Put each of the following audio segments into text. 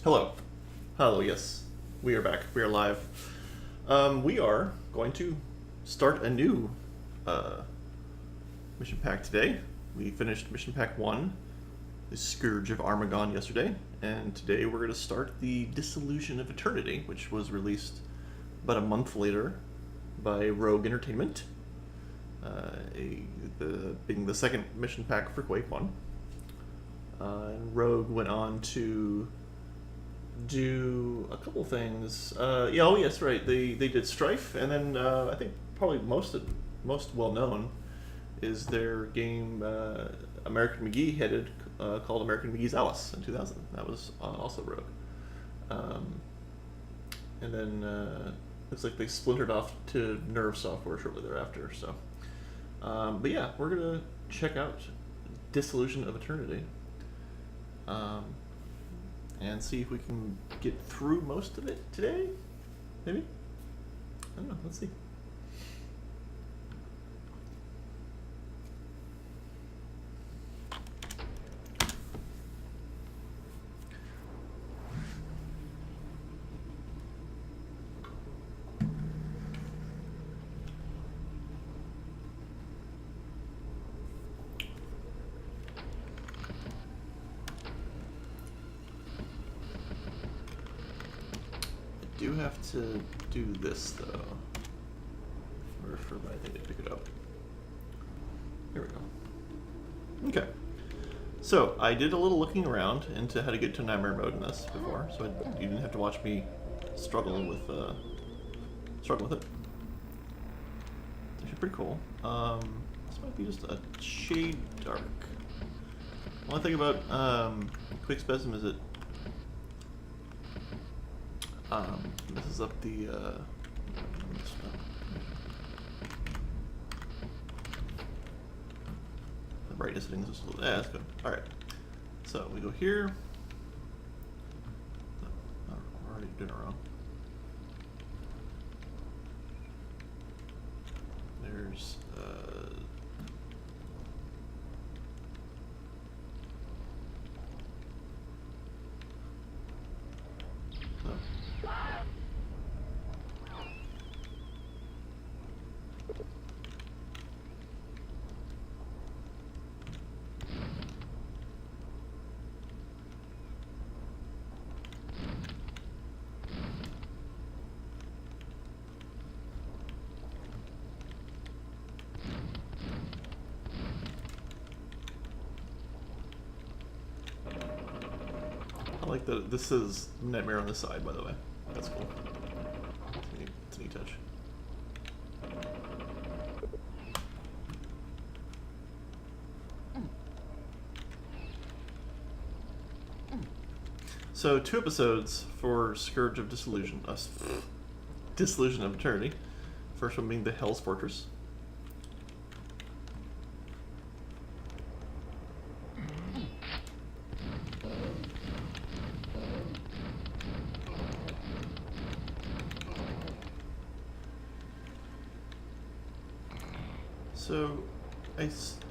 Hello. Hello, yes. We are back. We are live. We are going to start a new mission pack today. We finished mission pack 1, the Scourge of Armagon, yesterday, and today we're going to start the Dissolution of Eternity, which was released about a month later by Rogue Entertainment, being the second mission pack for Quake 1. And Rogue went on to do a couple things. Yes, right. They did Strife, and then I think probably most well known is their game American McGee headed called American McGee's Alice in 2000. That was also Rogue. And then looks like they splintered off to Nerve Software shortly thereafter. So, but yeah, we're gonna check out Dissolution of Eternity. And see if we can get through most of it today? Maybe? I don't know, let's see. I do have to do this though. For my thing to pick it up. Here we go. Okay. So I did a little looking around into how to get to nightmare mode in this before, so you didn't have to watch me struggle with it. It's actually pretty cool. This might be just a shade dark. One thing about Quick Spasm is it messes up the brightness settings just a little. Yeah, that's good. All right, so we go here. No, we're already doing it wrong. There's I like that this is Nightmare on the side, by the way. That's cool. It's a neat touch. So 2 episodes for Scourge of Dissolution. Dissolution of Eternity. First one being the Hell's Fortress. So,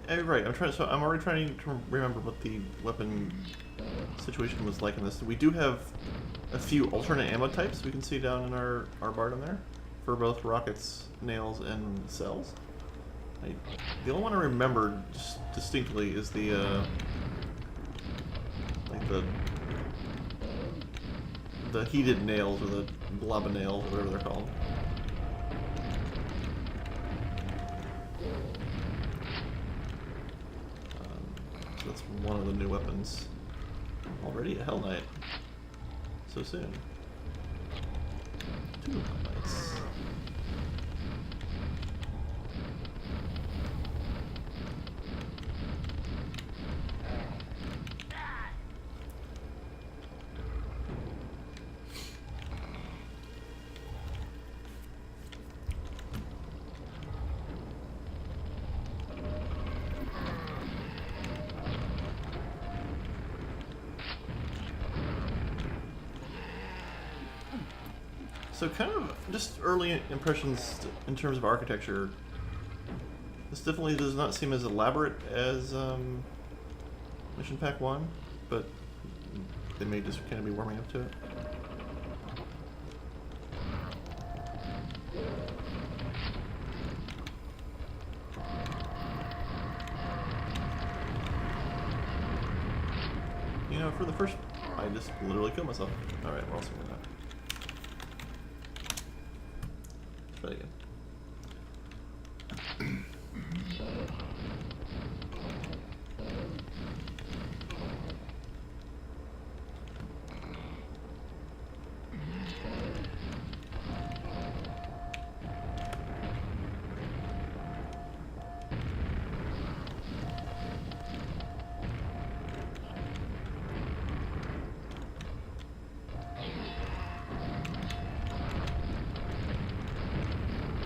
right. I'm already trying to remember what the weapon situation was like in this. We do have a few alternate ammo types we can see down in our bar down there for both rockets, nails, and cells. The only one I remember distinctly is the the heated nails or the blobba nails or whatever they're called. So that's one of the new weapons. Already a Hell Knight. So soon. 2 Hell Knights. So kind of just early impressions in terms of architecture. This definitely does not seem as elaborate as Mission Pack 1, but they may just kind of be warming up to it. You know, for the first, I just literally killed myself. Alright, we're also going to try again.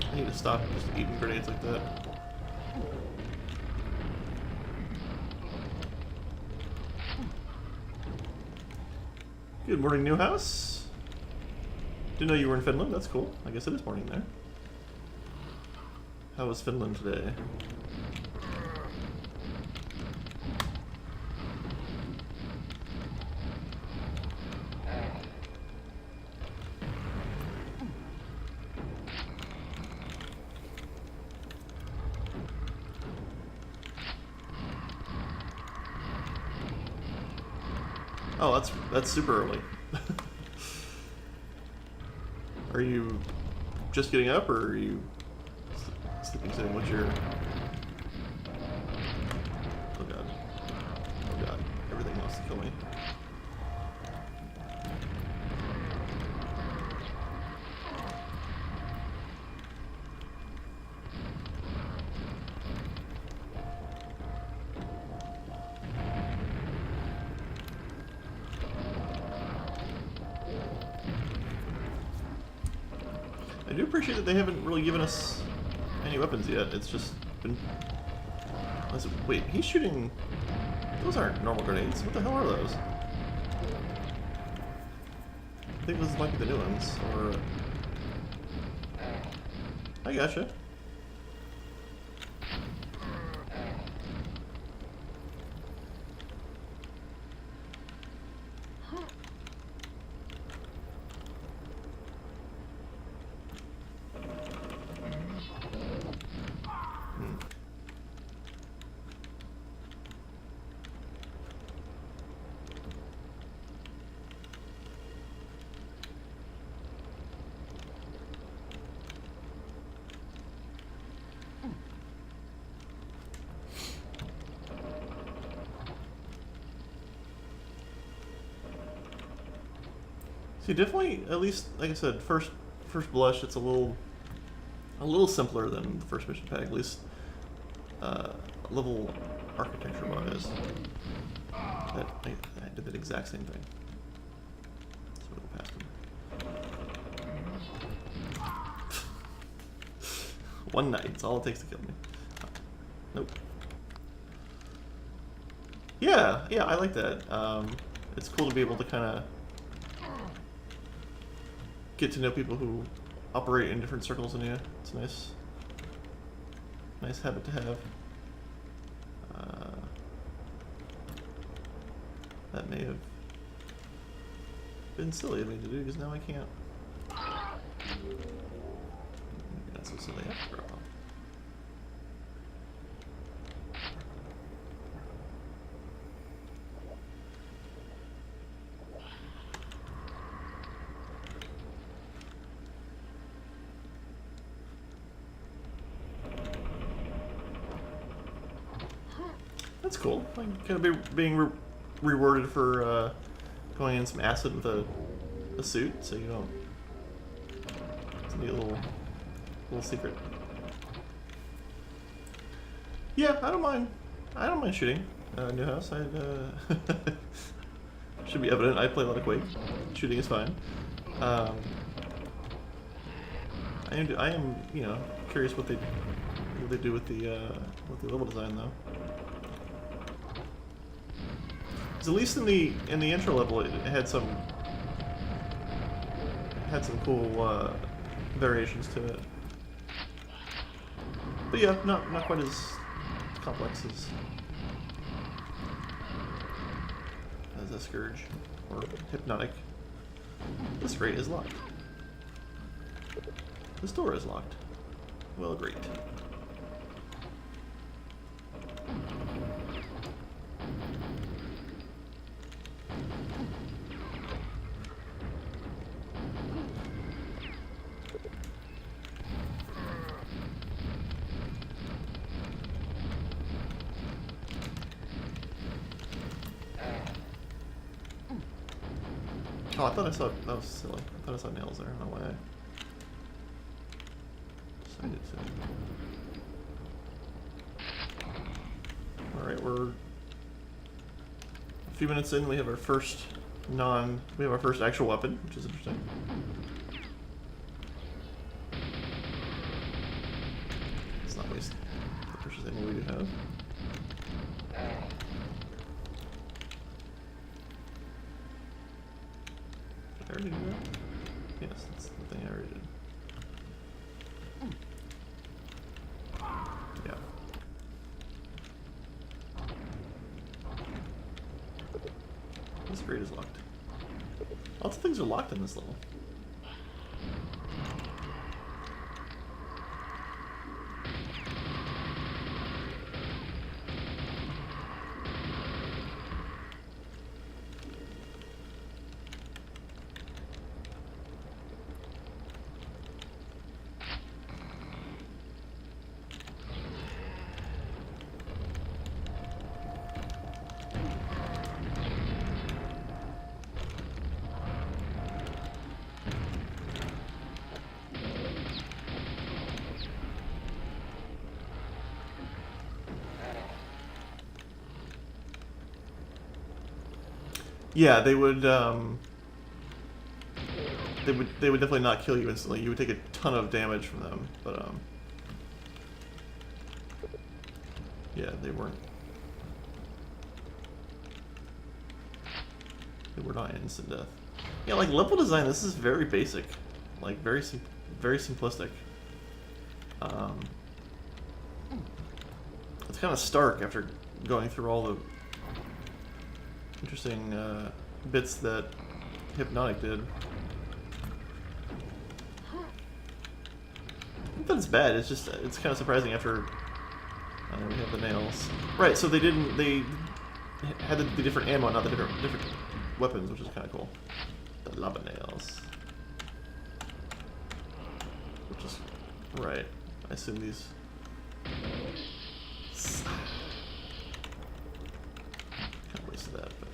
I need to stop just eating grenades like that. Good morning, new house. Didn't know you were in Finland. That's cool. I guess it is morning there. How was Finland today? Oh, that's super early. Are you just getting up, or are you sleeping sitting? What's your... Oh god. Oh god. Everything wants to kill me. I do appreciate that they haven't really given us any weapons yet. It's just been... Wait, he's shooting... Those aren't normal grenades. What the hell are those? I think those might be the new ones, or... I gotcha. See, definitely, at least, like I said, first blush, it's a little simpler than the first mission pack, at least level architecture-wise. I did that exact same thing. So we'll go past him. One night, it's all it takes to kill me. Nope. Yeah, I like that. It's cool to be able to kind of get to know people who operate in different circles than you. It's nice habit to have. That may have been silly of me to do, because now I can't. Maybe not so silly after all. That's cool. Like, kind of being rewarded for going in some acid with a suit, so you don't. It's a neat little secret. Yeah, I don't mind. I don't mind shooting. New house. I should be evident. I play a lot of Quake. Shooting is fine. I am, you know, curious what they do with the level design though. At least in the intro level, it had some cool variations to it. But yeah, not quite as complex as a Scourge. or Hypnotic. This grate is locked. This door is locked. Well, great. Oh, I thought I saw... That was silly. I thought I saw nails there. I don't know why I decided to. Alright, we're... a few minutes in, we have our first we have our first actual weapon, which is interesting. Let's not waste the precious ammo we do have. I already did that? Yes, that's the thing I already did. Yeah. This grate is locked. Lots of things are locked in this level. Yeah, they would definitely not kill you instantly. You would take a ton of damage from them, but yeah, they were not instant death. Yeah, like level design, this is very basic, like very simplistic. It's kind of stark after going through all the interesting bits that Hypnotic did. Not that it's bad, it's just, it's kind of surprising after we have the nails. Right, so they had the different ammo, not the different weapons, which is kind of cool. The lava nails. Which is, right, I assume these... Kind of wasted that, but...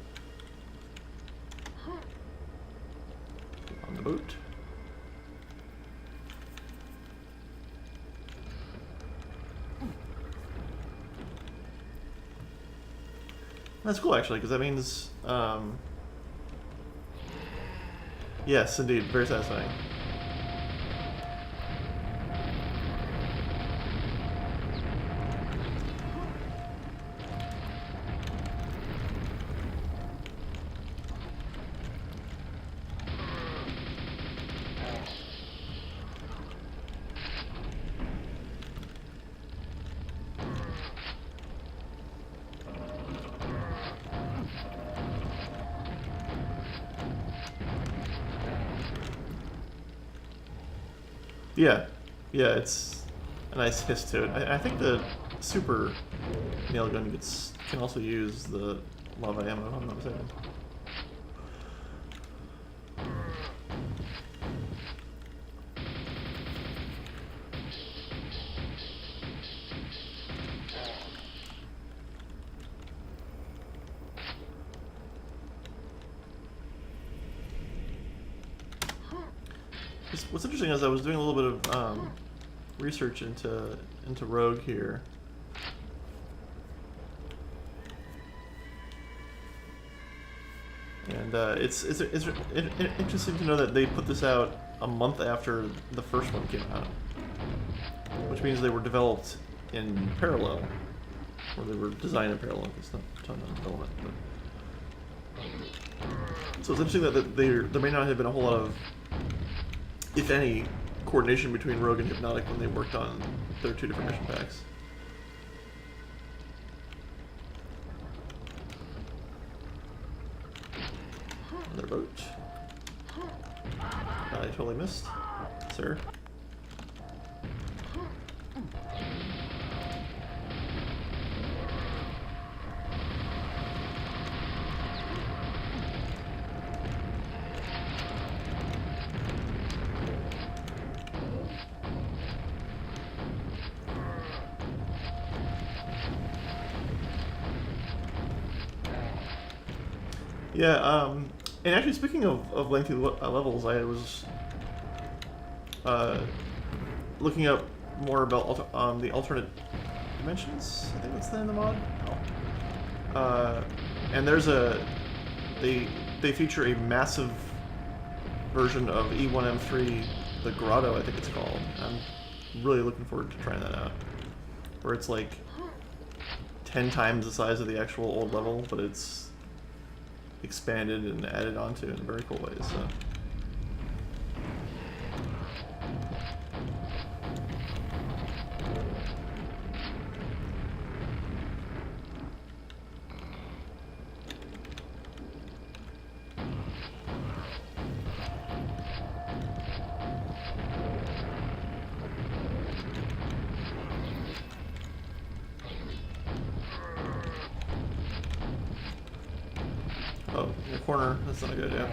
On the boot. That's cool, actually, because that means, yes, indeed, very satisfying. Yeah, it's a nice hiss to it. I think the super nail gun can also use the lava ammo, if I'm not mistaken. What's interesting is I was doing a little bit of research into Rogue here, and it's interesting to know that they put this out a month after the first one came out, which means they were developed in parallel, or they were designed in parallel. It's not a ton of development, but so it's interesting that there may not have been a whole lot of, if any, coordination between Rogue and Hypnotic when they worked on their two different mission packs. their boat. I totally missed, sir. Yeah, and actually speaking of lengthy levels, I was looking up more about the alternate dimensions. I think that's the name of the mod. And there's they feature a massive version of E1M3, the Grotto, I think it's called. I'm really looking forward to trying that out. Where it's like 10 times the size of the actual old level, but it's expanded and added onto in very cool ways. So. Oh, in the corner. That's not a good idea.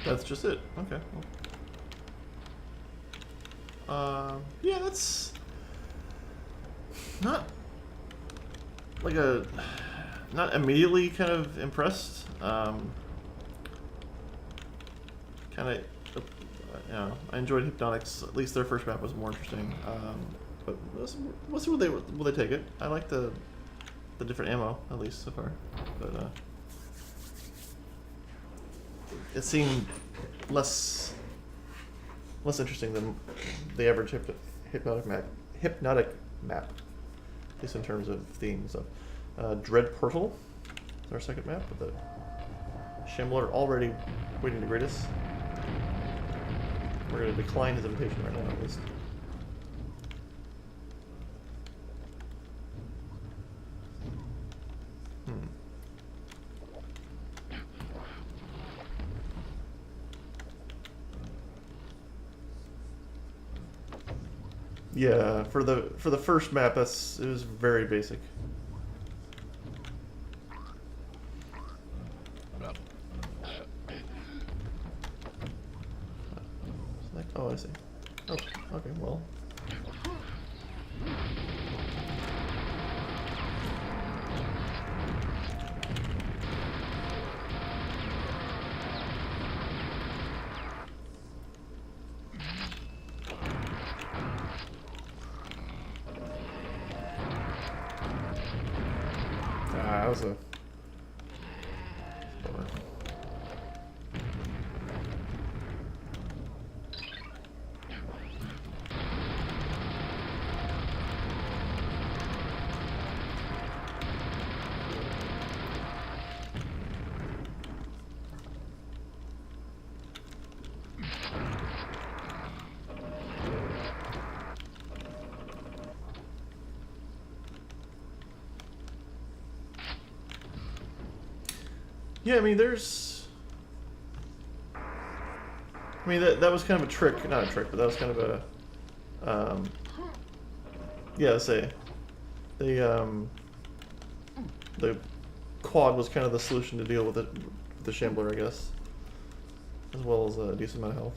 That's just it. Okay. Yeah, that's not like not immediately kind of impressed. Kind of, you know, I enjoyed Hypnotics. At least their first map was more interesting. But we'll see will they take it. I like the different ammo at least so far, but it seemed less interesting than the average hypnotic map, at least in terms of themes. So, Dread Portal is our second map with the Shambler already waiting to greet us. We're going to decline his invitation right now, at least. Yeah, for the first map, it was very basic. Oh, I see. Oh, okay, well. That was a... Yeah, I mean, that was kind of a trick, not a trick, but that was kind of Yeah, say the quad was kind of the solution to deal with it, the Shambler, I guess, as well as a decent amount of health.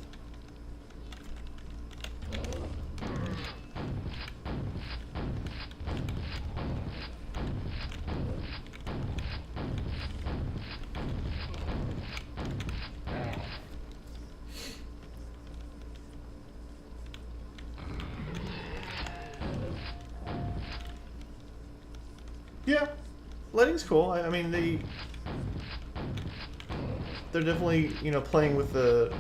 Yeah, lighting's cool. I mean, they're definitely, you know, playing with the,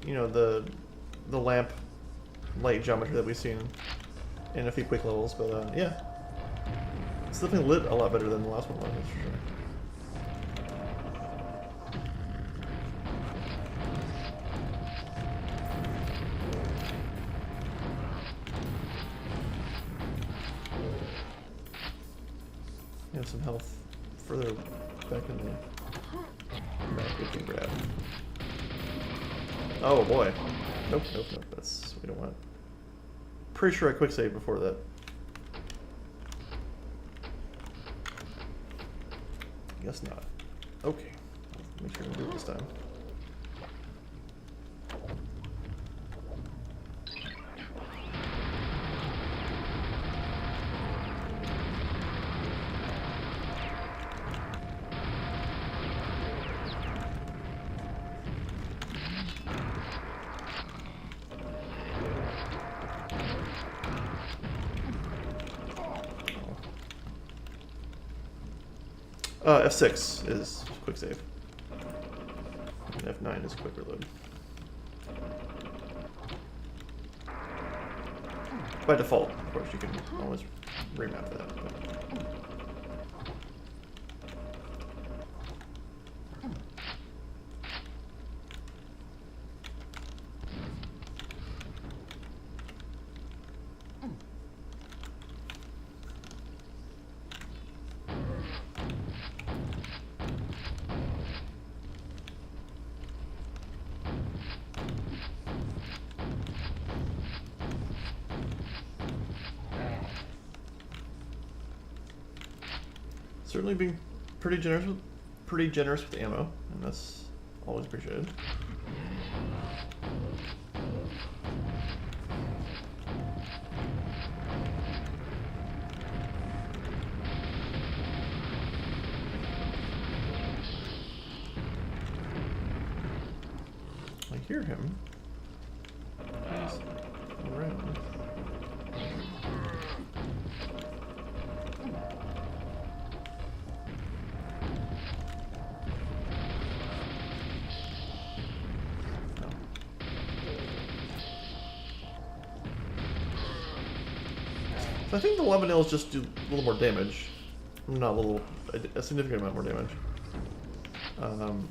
you know, the lamp light geometry that we've seen in a few Quake levels. But yeah, it's definitely lit a lot better than the last one was, that's for sure. You have some health further back in the map we can grab. Oh boy. Nope, nope, nope. That's we don't want. Pretty sure I quick saved before that. Guess not. Okay. I'll make sure to do it this time. F6 is quick save. And F9 is quick reload. By default, of course, you can always remap that. But. Certainly being pretty generous with ammo, and that's always appreciated. I hear him. He's around. So I think the Lebanils just do a little more damage. Not a little, a significant amount more damage. I don't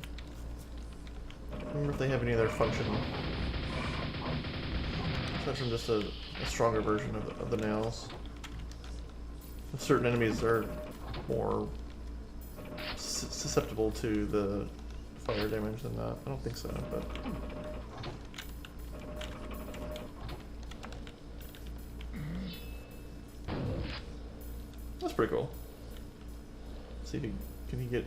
remember if they have any other function. Aside from just a stronger version of the nails. Certain enemies are more susceptible to the fire damage than that. I don't think so, but... That's pretty cool. Let's see if can he get...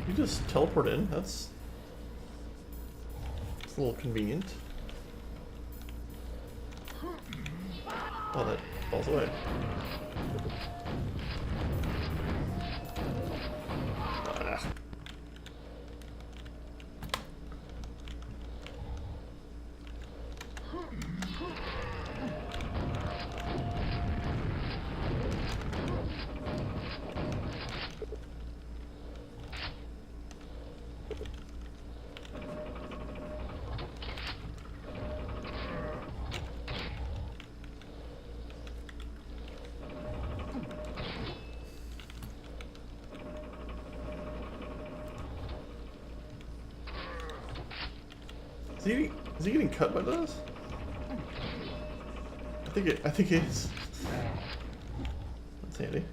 You just teleport in, that's a little convenient. Oh, that falls away. Ah. Is he getting cut by those? I think he is. That's handy.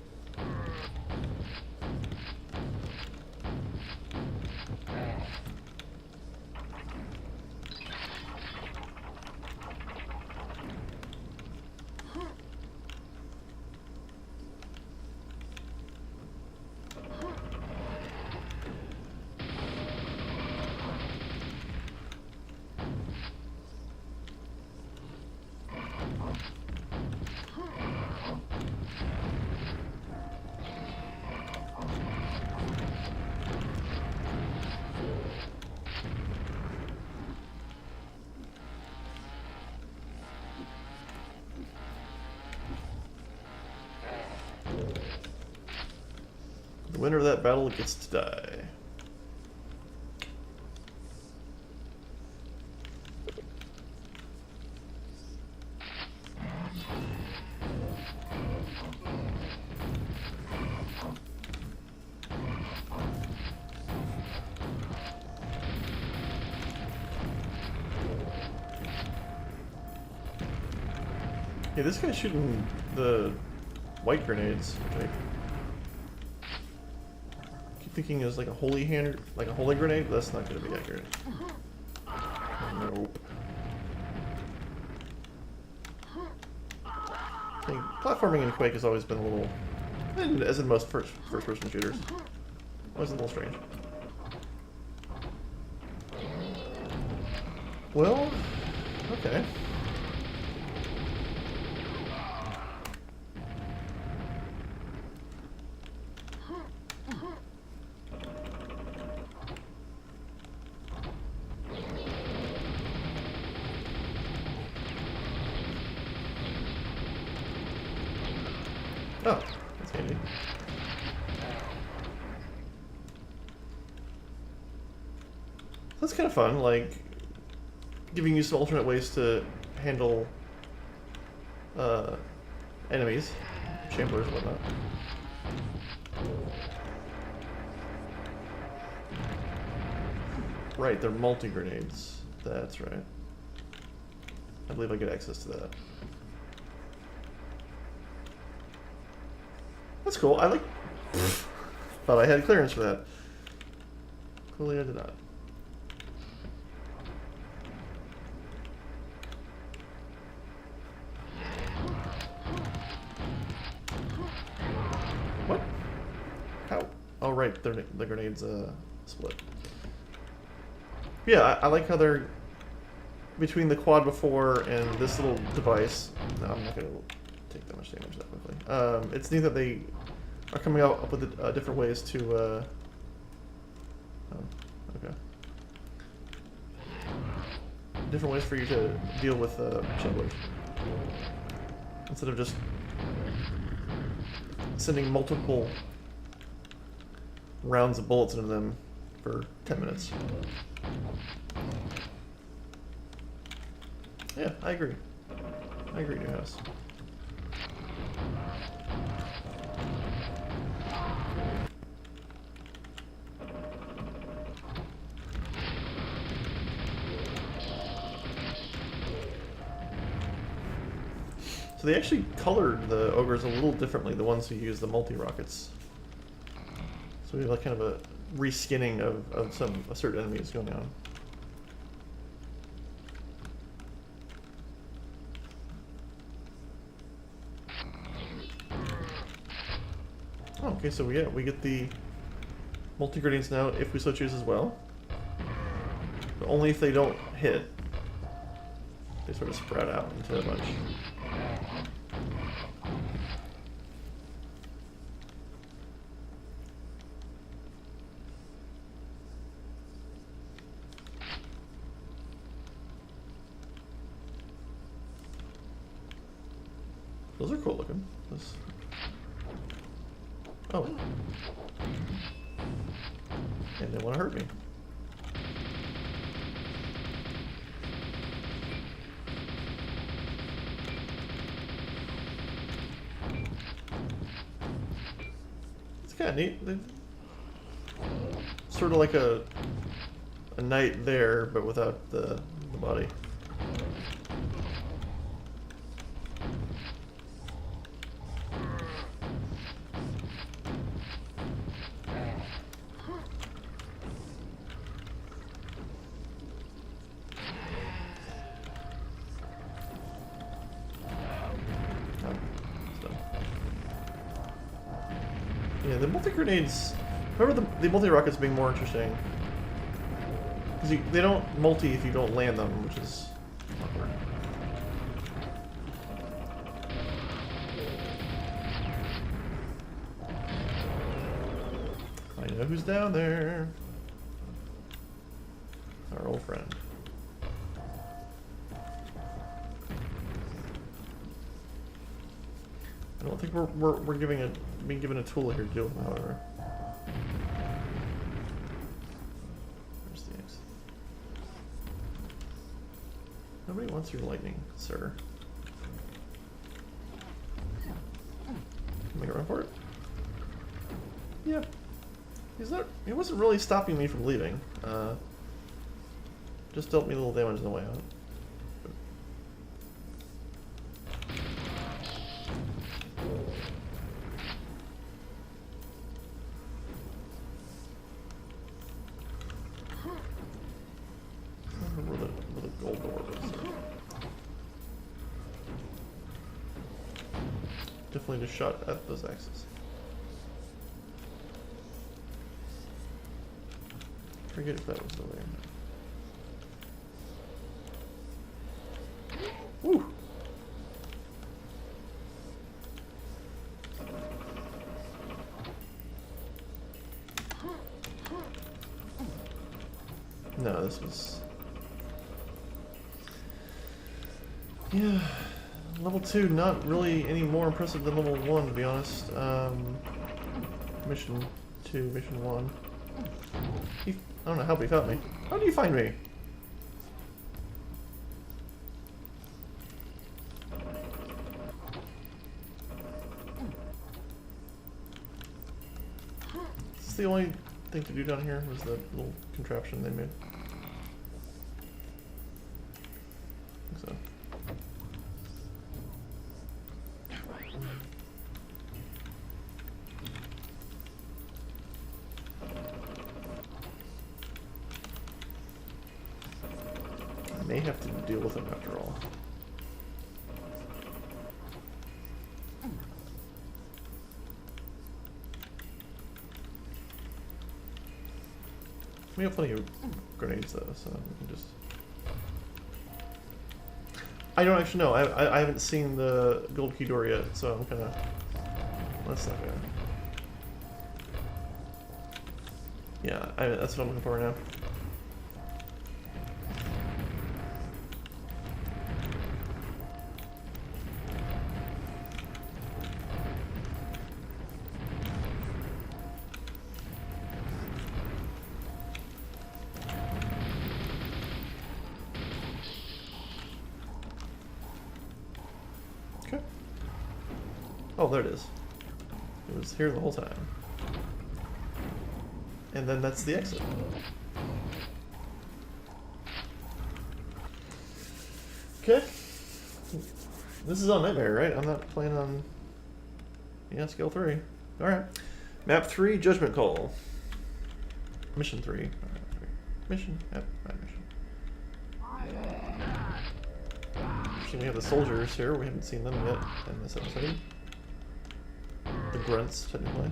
The winner of that battle gets to die. Yeah, this guy's shooting the white grenades, which I keep thinking is like a holy hand, like a holy grenade, but that's not going to be accurate. Nope. I think platforming in Quake has always been a little, as in most first-person shooters, always a little strange. Well, okay. Oh, that's handy. That's kind of fun, like giving you some alternate ways to handle enemies, chamblers and whatnot. Right, they're multi-grenades. That's right. I believe I get access to that. That's cool. I like... Thought I had clearance for that. Clearly I did not. What? How? Oh right, the grenades split. Yeah, I like how they're... Between the quad before and this little device... No, I'm not going to take that much damage that quickly. It's neat that they are coming up with different ways to... Oh, okay. Different ways for you to deal with chamblers. Instead of just sending multiple rounds of bullets into them for 10 minutes. Yeah, I agree. I agree, Newhouse. So they actually colored the ogres a little differently, the ones who use the multi-rockets. So we have like kind of a reskinning of some certain enemies going on. Oh, okay, so we get the multi-grenades now if we so choose as well. But only if they don't hit. They sort of spread out into a bunch. Those are cool looking. Oh. And they want to hurt me. It's kind of neat. Sort of like a knight there, but without the the body. Yeah, the multi-grenades... Remember the multi-rockets being more interesting. Because they don't multi if you don't land them, which is awkward. I know who's down there. Our old friend. I don't think we're being given a tool here to deal with them, however. Where's the exit? Nobody wants your lightning, sir. Make a run for it? Yeah. He wasn't really stopping me from leaving. Just dealt me a little damage on the way out. Definitely just shot at those axes. Forget if that was still there. Woo! No, this was... Yeah... Level 2, not really any more impressive than level 1, to be honest. Mission 2, mission 1. I don't know how he found me. How do you find me? Is this the only thing to do down here? Was the little contraption they made? I think so. May have to deal with him after all. We have plenty of grenades though, so we can just... I don't actually know. I haven't seen the gold key door yet, so I'm kind of... That's not good. Yeah, that's what I'm looking for right now. Oh, there it is. It was here the whole time. And then that's the exit. Okay. This is on Nightmare, right? I'm not playing on... Yeah, skill 3. Alright. Map 3, Judgment Call. Mission 3. Right, mission. Yep, right, mission. Actually, we have the soldiers here. We haven't seen them yet in this episode. The grunts, technically.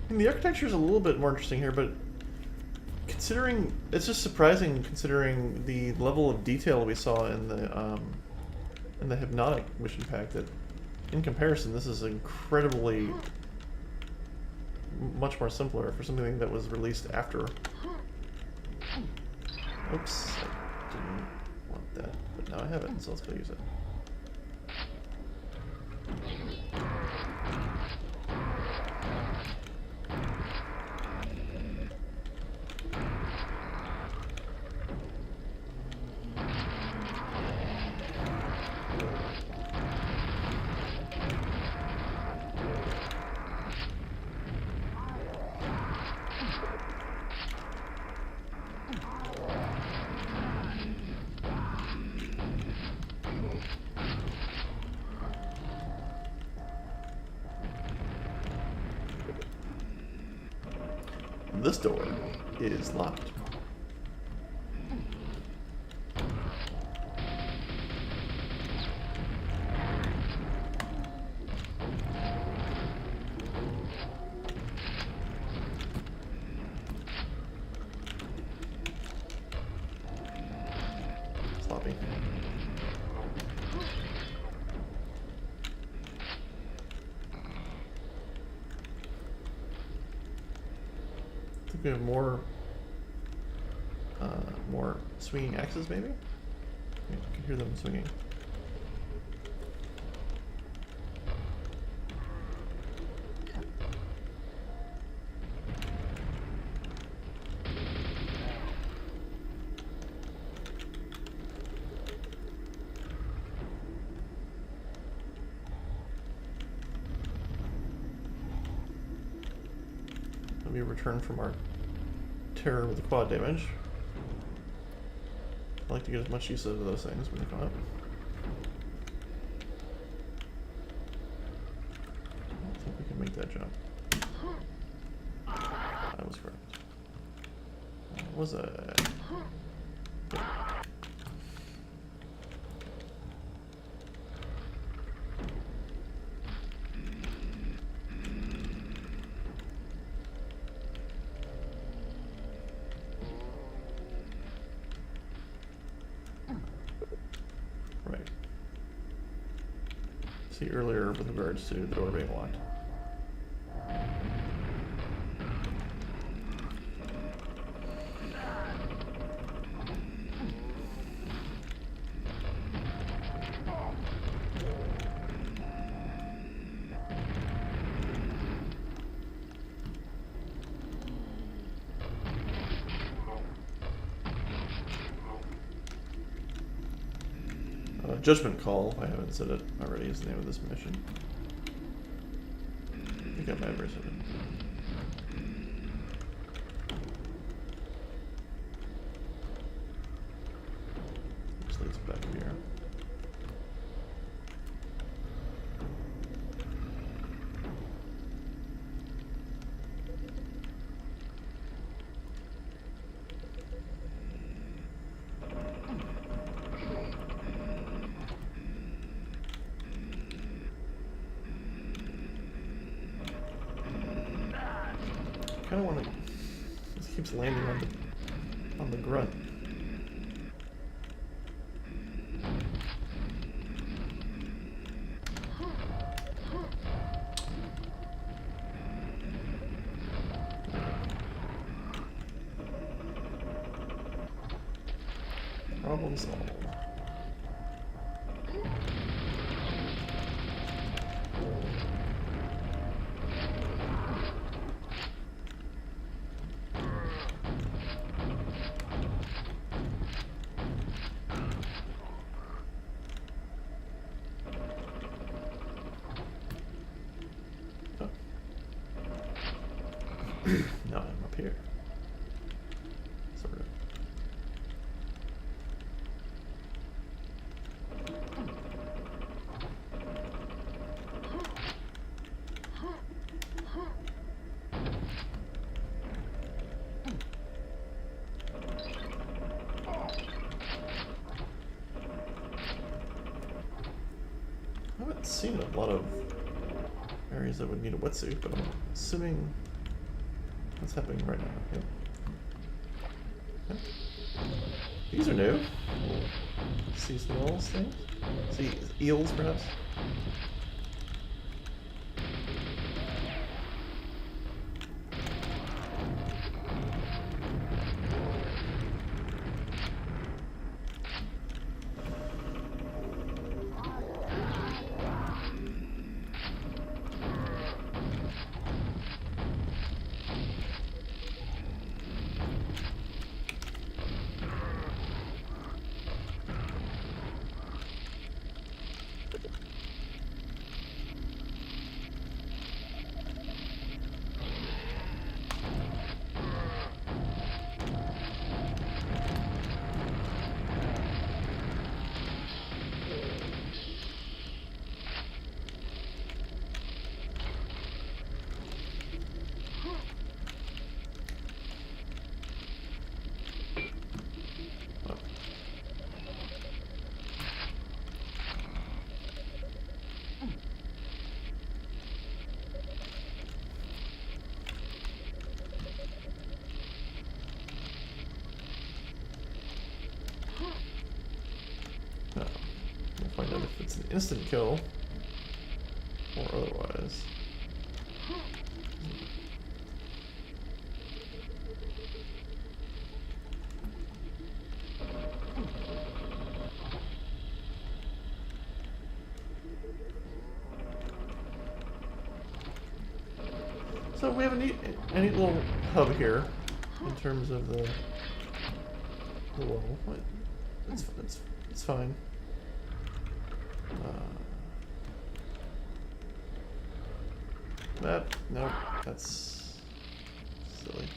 The architecture is a little bit more interesting here, but considering it's just surprising considering the level of detail we saw in the hypnotic mission pack that, in comparison, this is incredibly much more simpler for something that was released after. Oops, I didn't want that, but now I have it, so let's go use it. This door is locked. Sloppy. I think we have more swinging axes, maybe? I can hear them swinging. Let me return from our terror with the quad damage. I like to get as much use of those things when they come up. I don't think we can make that jump. I was correct. Was I? Yeah. Right. See earlier with regards to the door being locked. Judgment Call, if I haven't said it already, is the name of this mission. I think I might have said it. This leads back here. I kind of want to. This keeps landing on the grunt. Problem solved. Now I'm up here. Sort of. I haven't seen a lot of areas that would need a wetsuit, but I'm assuming that's happening right now. Yep. These are new. Seasonal things. See, eels, perhaps? Find out if it's an instant kill or otherwise. So we have a neat little hub here in terms of the wall. It's fine. No, that's silly.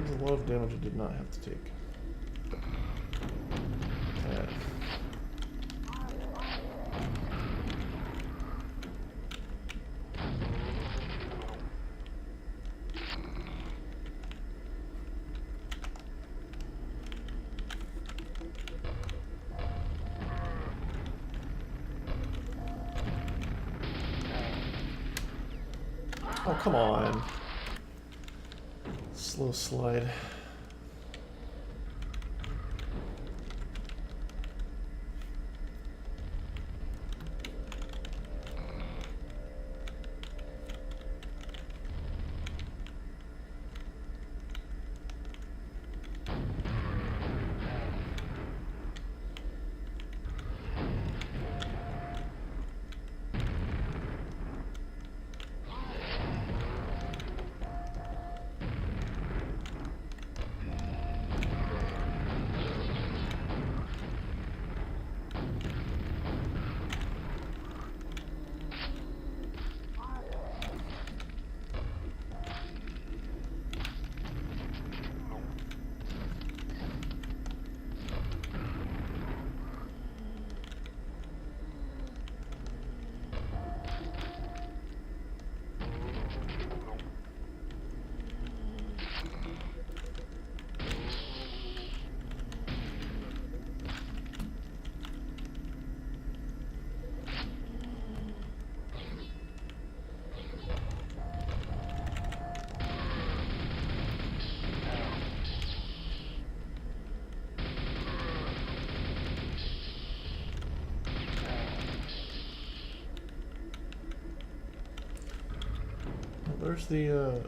A lot of damage I did not have to take. Oh, come on. Slow slide. There's the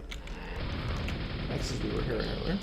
X's we were hearing earlier.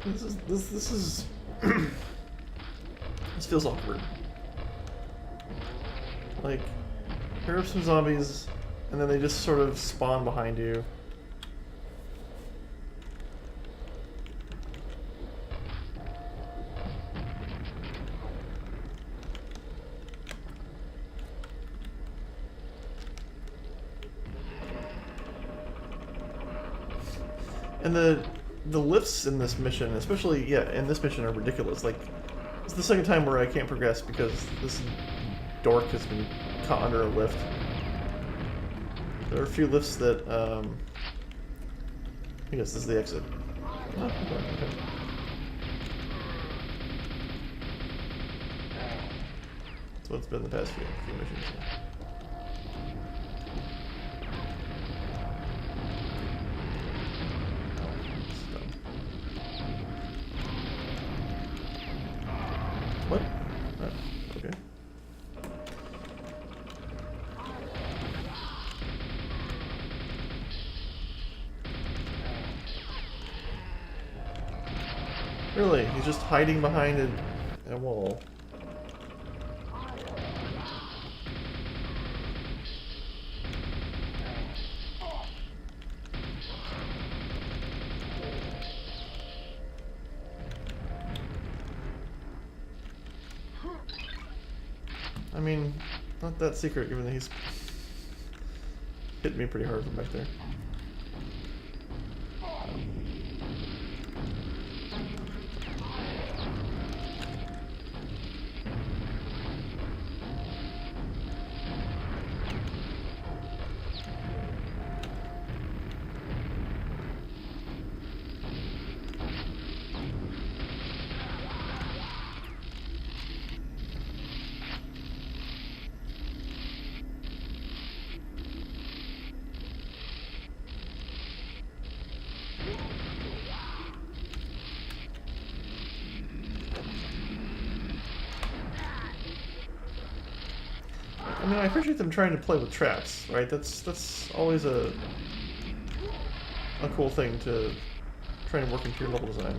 This is this feels awkward. Like, here are some zombies, and then they just sort of spawn behind you. And the lifts in this mission, especially in this mission, are ridiculous. Like, it's the second time where I can't progress because this dork has been caught under a lift. There are a few lifts that I guess this is the exit. Oh, okay. That's what it's been the past few missions. What? Oh, okay. Really? He's just hiding behind a wall. I mean, not that secret, given that he's hit me pretty hard from back there. I mean, I appreciate them trying to play with traps, right? That's always a cool thing to try and work into your level design.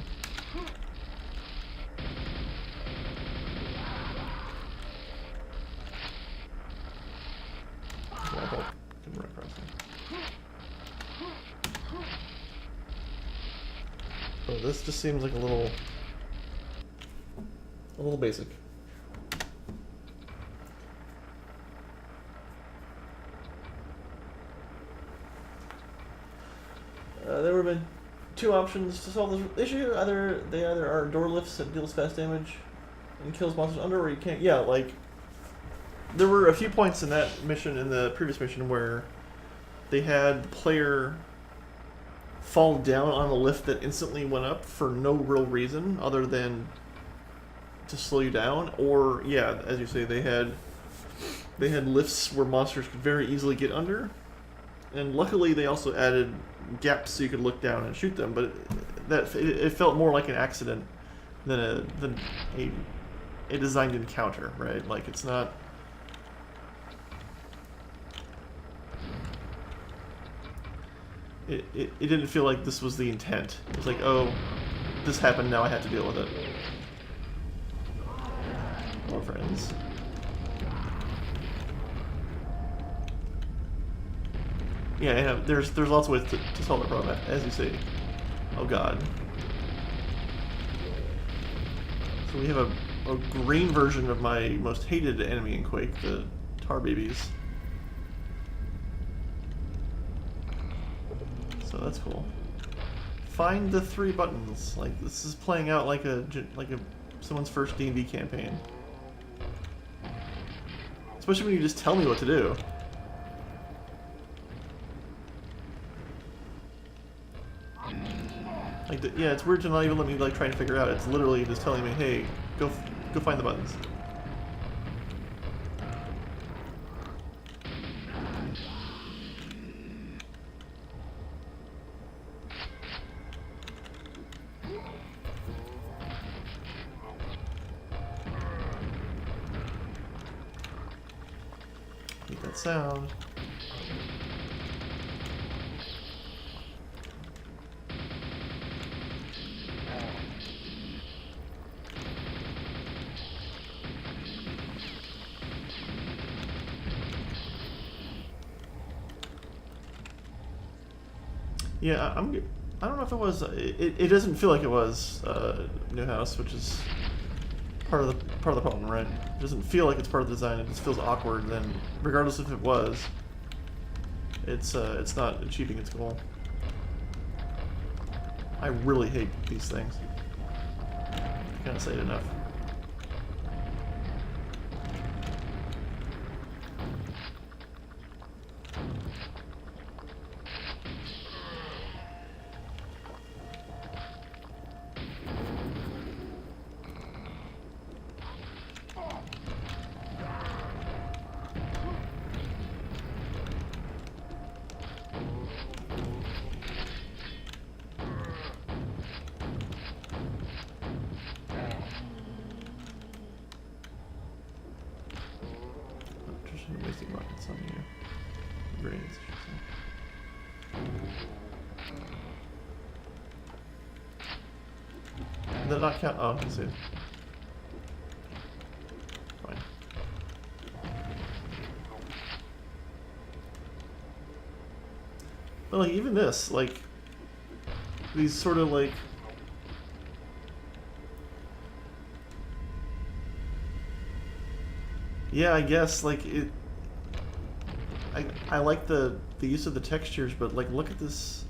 Yeah, I hope I can run across him. Oh, this just seems like a little basic. There would have been two options to solve this issue. They either are door lifts that deals fast damage and kills monsters under, or you can't. Yeah, like there were a few points in that mission, in the previous mission, where they had the player fall down on a lift that instantly went up for no real reason other than to slow you down. Or yeah, as you say, they had lifts where monsters could very easily get under. And luckily, they also added gaps so you could look down and shoot them. But it felt more like an accident than a designed encounter, right? Like, it's not. It didn't feel like this was the intent. It was like, oh, this happened, now I have to deal with it. More friends. Yeah, there's lots of ways to solve the problem, as you say. Oh god. So we have a green version of my most hated enemy in Quake, the tar babies. So that's cool. Find the 3 buttons. Like, this is playing out like someone's first D&D campaign. Especially when you just tell me what to do. Like, yeah, it's weird to not even let me like try and figure it out. It's literally just telling me, hey, go find the buttons. Hate that sound. Yeah, I don't know if it was. It doesn't feel like it was new house, which is part of the problem, right? It doesn't feel like it's part of the design. It just feels awkward. And then, regardless if it was, it's not achieving its goal. I really hate these things. I can't say it enough. Wasting rockets on you. Grenades, I should say. Did that not count? Oh, I can see it. Fine. But like even this, like these sort of like yeah, I guess like it. I like the use of the textures, but like look at this.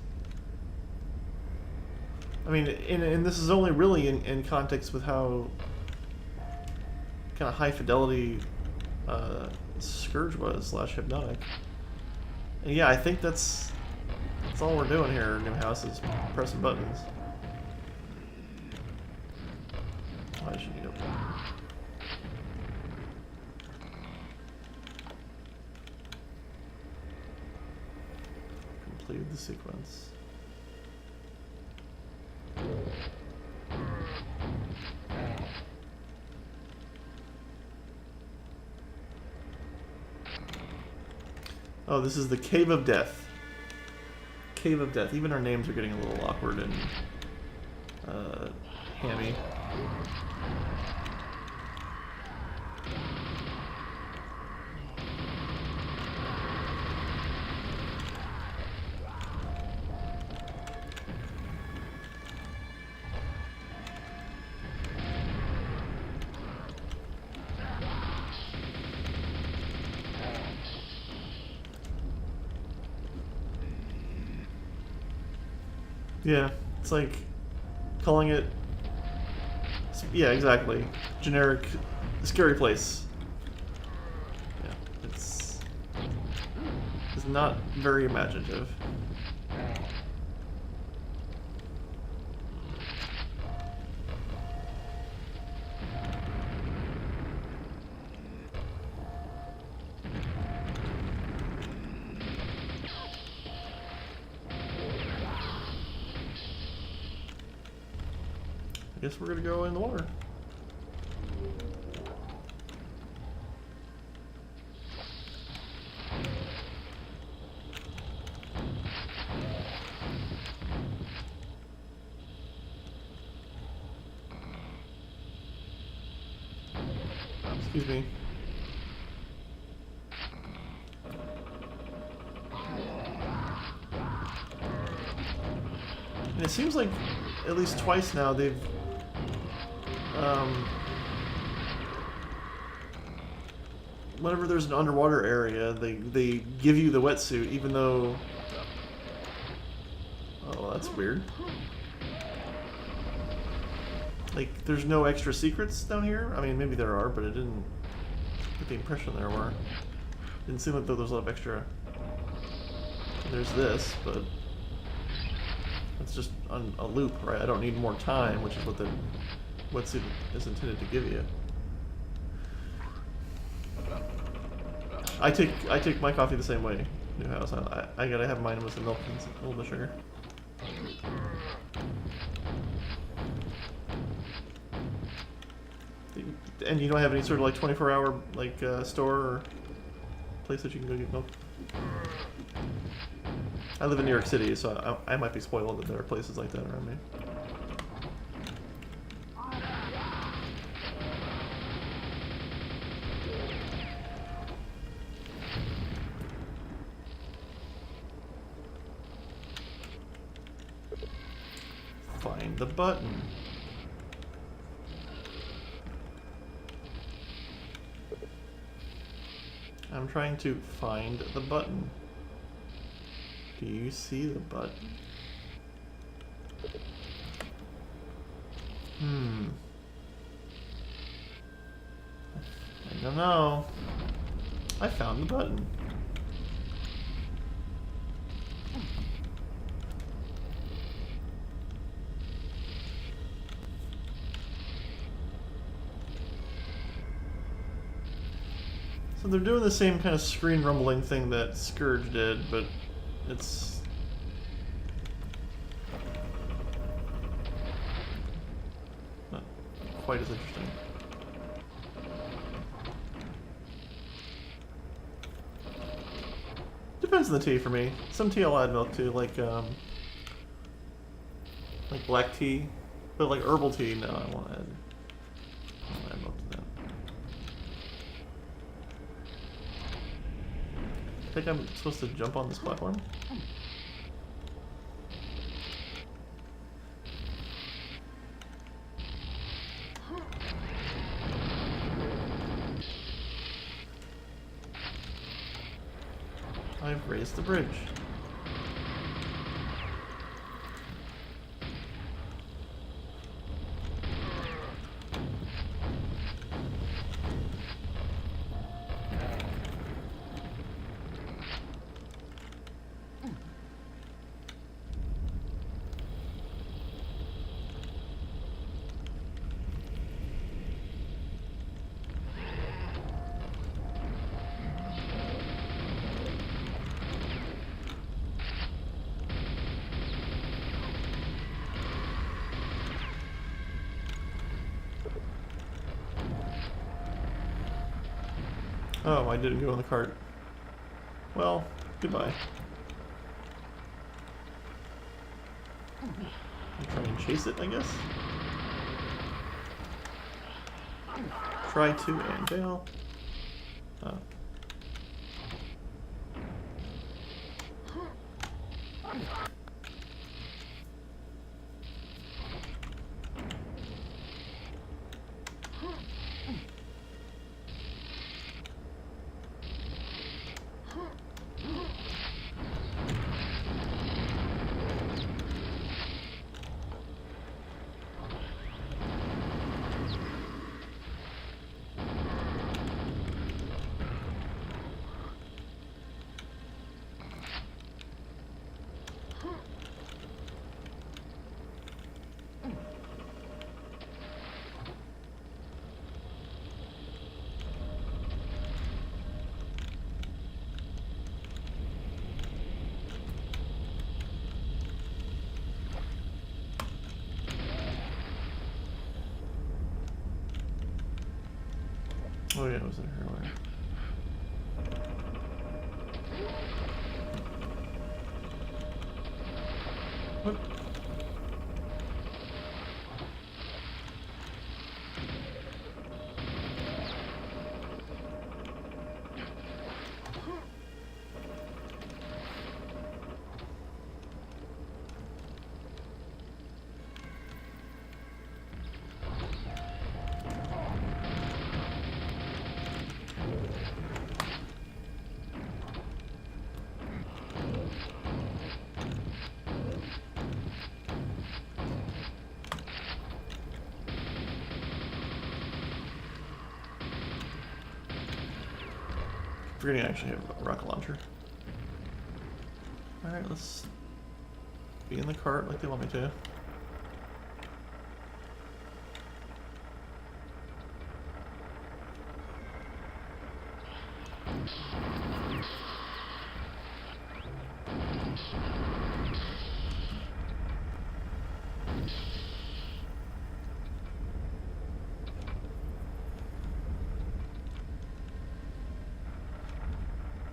I mean, and this is only really in context with how kind of high fidelity Scourge was / Hypnotic. And yeah, I think that's all we're doing here. New house is pressing buttons. Why should you go? Completed the sequence. Oh, this is the Cave of Death. Cave of Death. Even our names are getting a little awkward and hammy. Yeah, it's like calling it. Yeah, exactly. Generic, scary place. Yeah, it's not very imaginative. I guess we're gonna go in the water. Excuse me. And it seems like at least twice now they've whenever there's an underwater area, they give you the wetsuit, even though. Oh, that's weird. Like, there's no extra secrets down here? I mean, maybe there are, but it didn't get the impression there were. Didn't seem like there was a lot of extra. There's this, but that's just on a loop, right? I don't need more time, which is what the wetsuit is intended to give you. I take my coffee the same way. New house. I gotta have mine with some milk and a little bit of sugar. And you don't have any sort of like 24-hour like store or place that you can go get milk? I live in New York City, so I might be spoiled that there are places like that around me. find the button. I'm trying to find the button. Do you see the button? I don't know. I found the button. So they're doing the same kind of screen rumbling thing that Scourge did, but it's... not quite as interesting. Depends on the tea for me. Some tea I'll add milk to, like black tea. But like herbal tea, no, I won't add milk to that. I think I'm supposed to jump on this platform. I've raised the bridge. Oh, I didn't go in the cart. Well, goodbye. I'll try and chase it, I guess. Try to and fail. Oh. Oh yeah, it was in her earlier. What? Forgetting I actually have a rocket launcher. Alright, let's be in the cart like they want me to.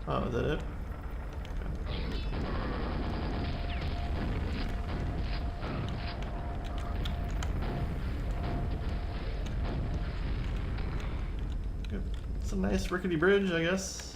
Oh, is that it? Good. It's a nice rickety bridge, I guess.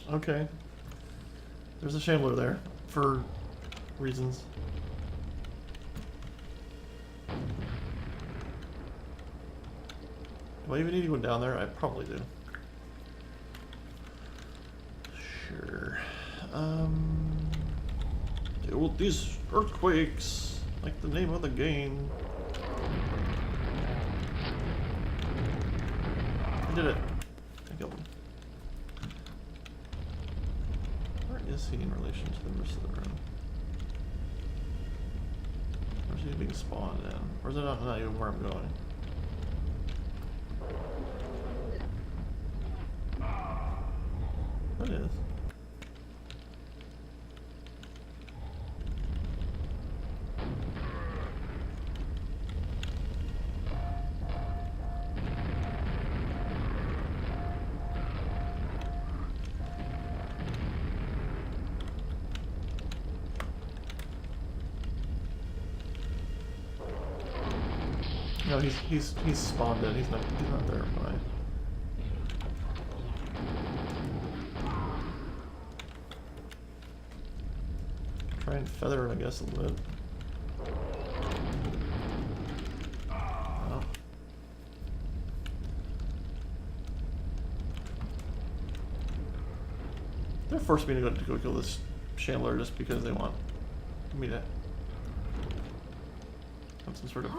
Okay. There's a chandelier there for reasons. Do I even need to go down there? I probably do. Sure. Well, these earthquakes, like the name of the game. I did it. I killed him. Where is he in relation to the rest of the room? Where's he being spawned in? Or is it not even where I'm going? What is? No, he's spawned in. He's not there. Fine. Try and feather it, I guess, a little bit. Oh. They're forcing me to go kill this chandelier just because they want me to have some sort of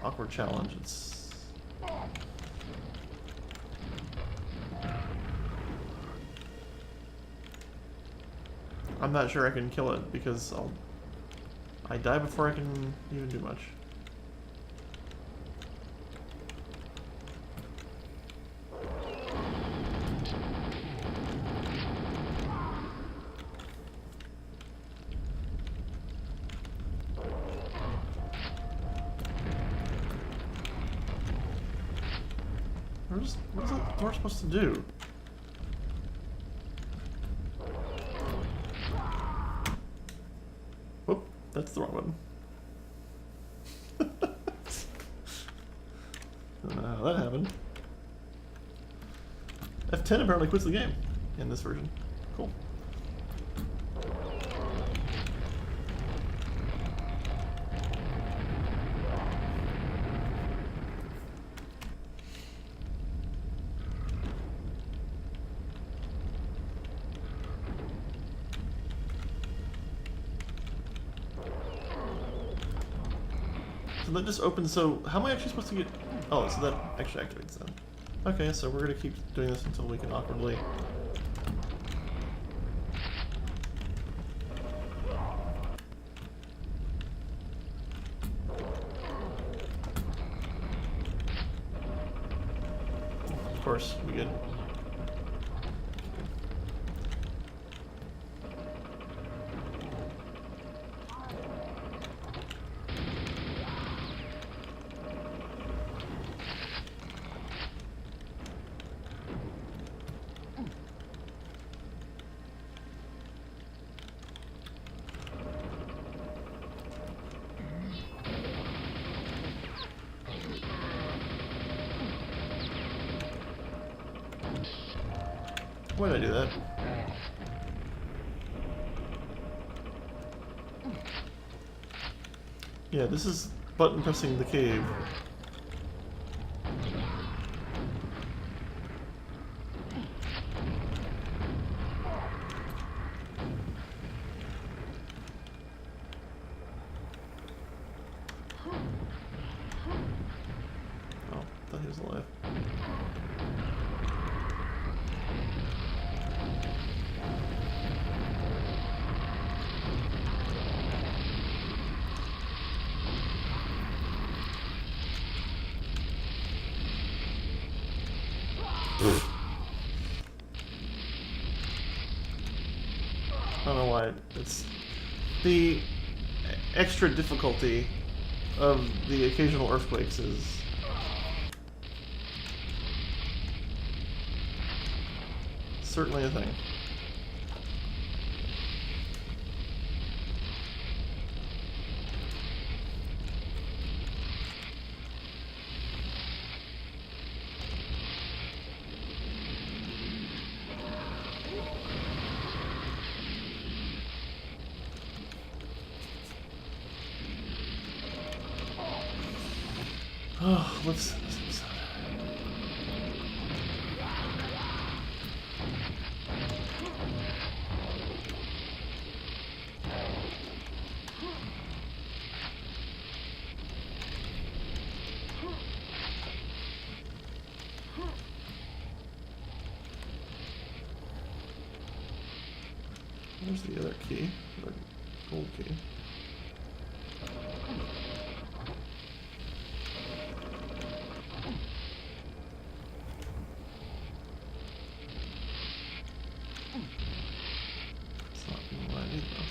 awkward challenge. It's I'm not sure I can kill it because I die before I can even do much. What is that door supposed to do? Whoop, that's the wrong button. That happened. F10 apparently quits the game in this version. Cool. So that just opens, so how am I actually supposed to get... Oh, so that actually activates then. Okay, so we're going to keep doing this until we can awkwardly... Of course, we get... Why did I do that? Yeah, this is button pressing the cave. Oh, I thought he was alive. I don't know why. It's the extra difficulty of the occasional earthquakes is certainly a thing. Oh, let's. Where's the other key? The gold key. It's not what I need though.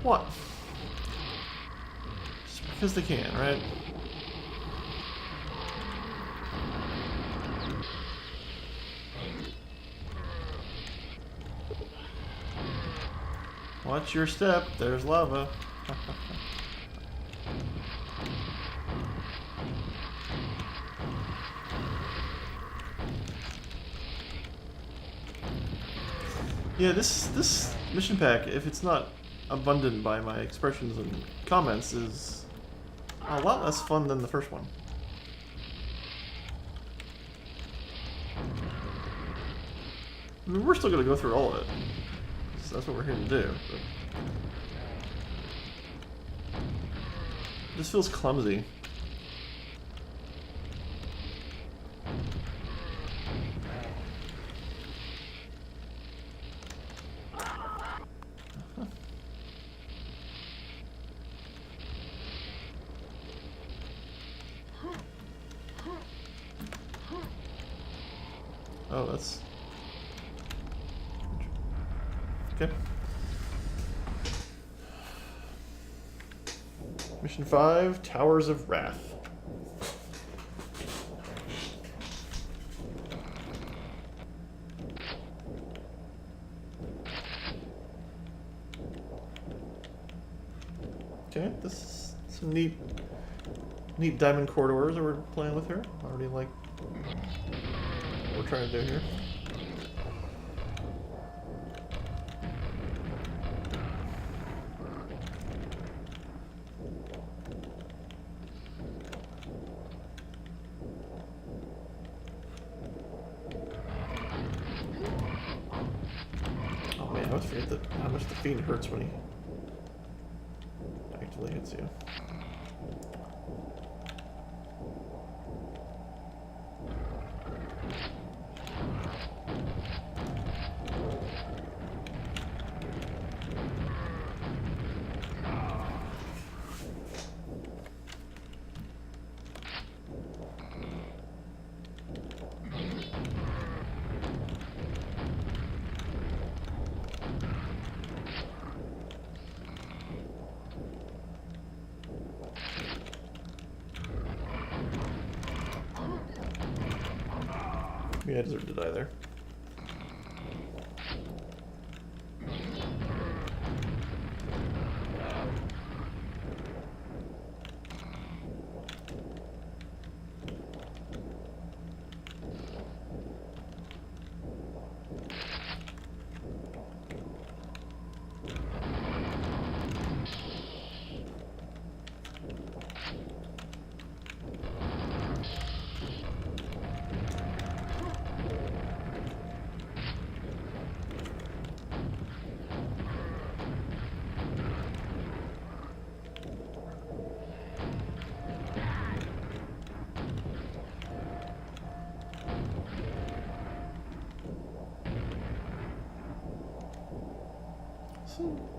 What? Just because they can, right? Watch your step, there's lava. Yeah, this mission pack, if it's not abundant by my expressions and comments, is a lot less fun than the first one. I mean, we're still going to go through all of it. So that's what we're here to do. But this feels clumsy. Oh, that's... okay. Mission 5, Towers of Wrath. Okay, this is some neat diamond corridors that we're playing with here. I already like what we're trying to do here. Oh man, I always forget how much the fiend hurts when he actively hits you. Yeah, I deserve to die there.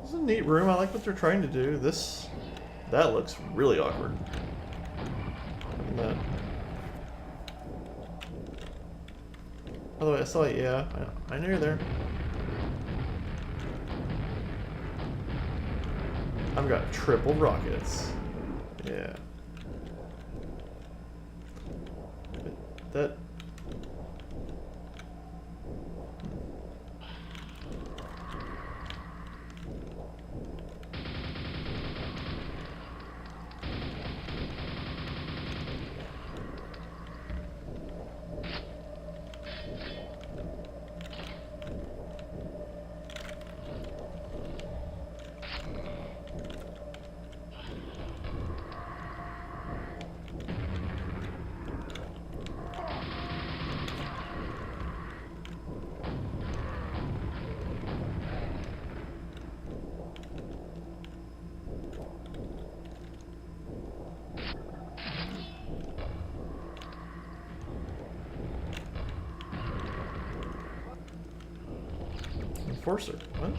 This is a neat room. I like what they're trying to do. That looks really awkward. And that. By the way, I saw it. Yeah, I know you're there. I've got triple rockets. Yeah. That... Enforcer. What?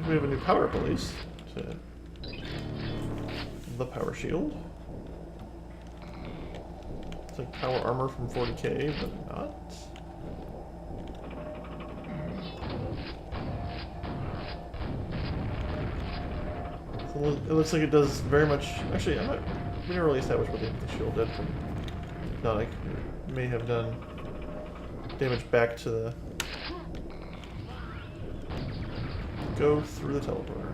We have a new power police. The power shield. It's like power armor from 40k, but not. So it looks like it does very much. Actually, we didn't really establish what the shield did. Not like it may have done damage back to the. Go through the teleporter.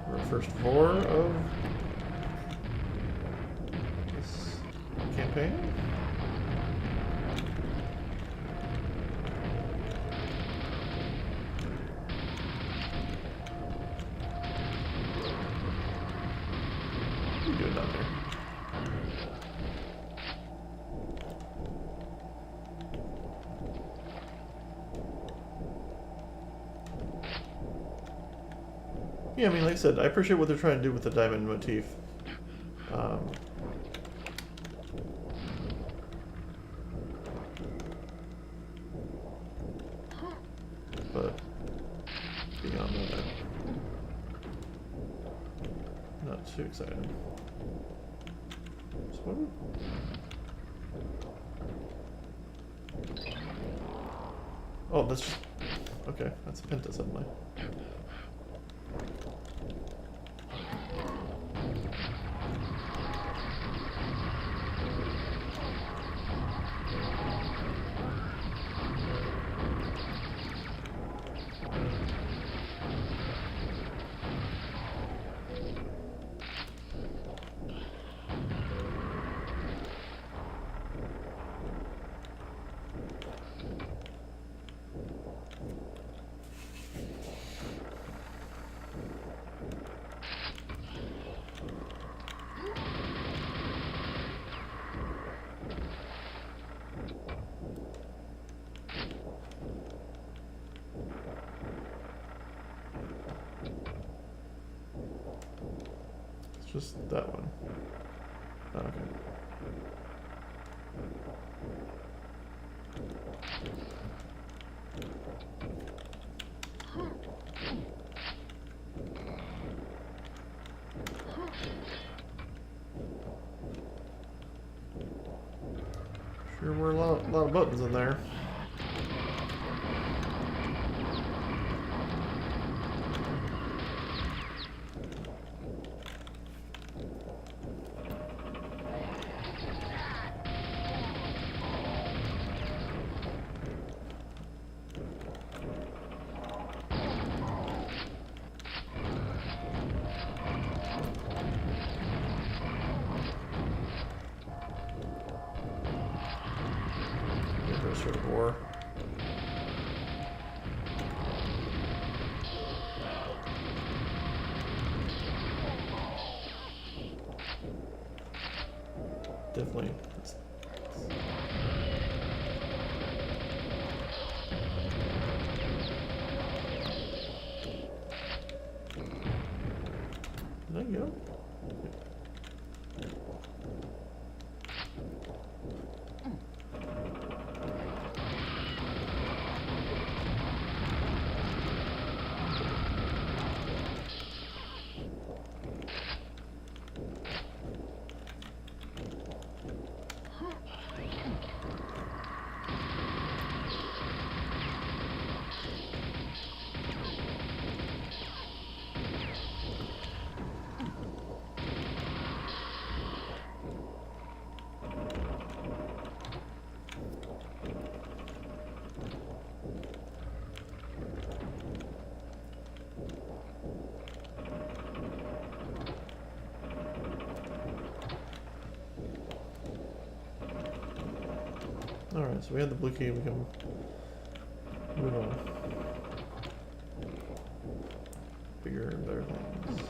Our first four of this campaign. Yeah, I mean, like I said, I appreciate what they're trying to do with the diamond motif. But beyond that, not too excited. So what? Oh, that's just... Okay, that's Penta suddenly. Just that one. Oh, okay. Sure were a lot of buttons in there. definitely. Did I go? Alright, so we had the blue key, we can move on. Bigger and better things.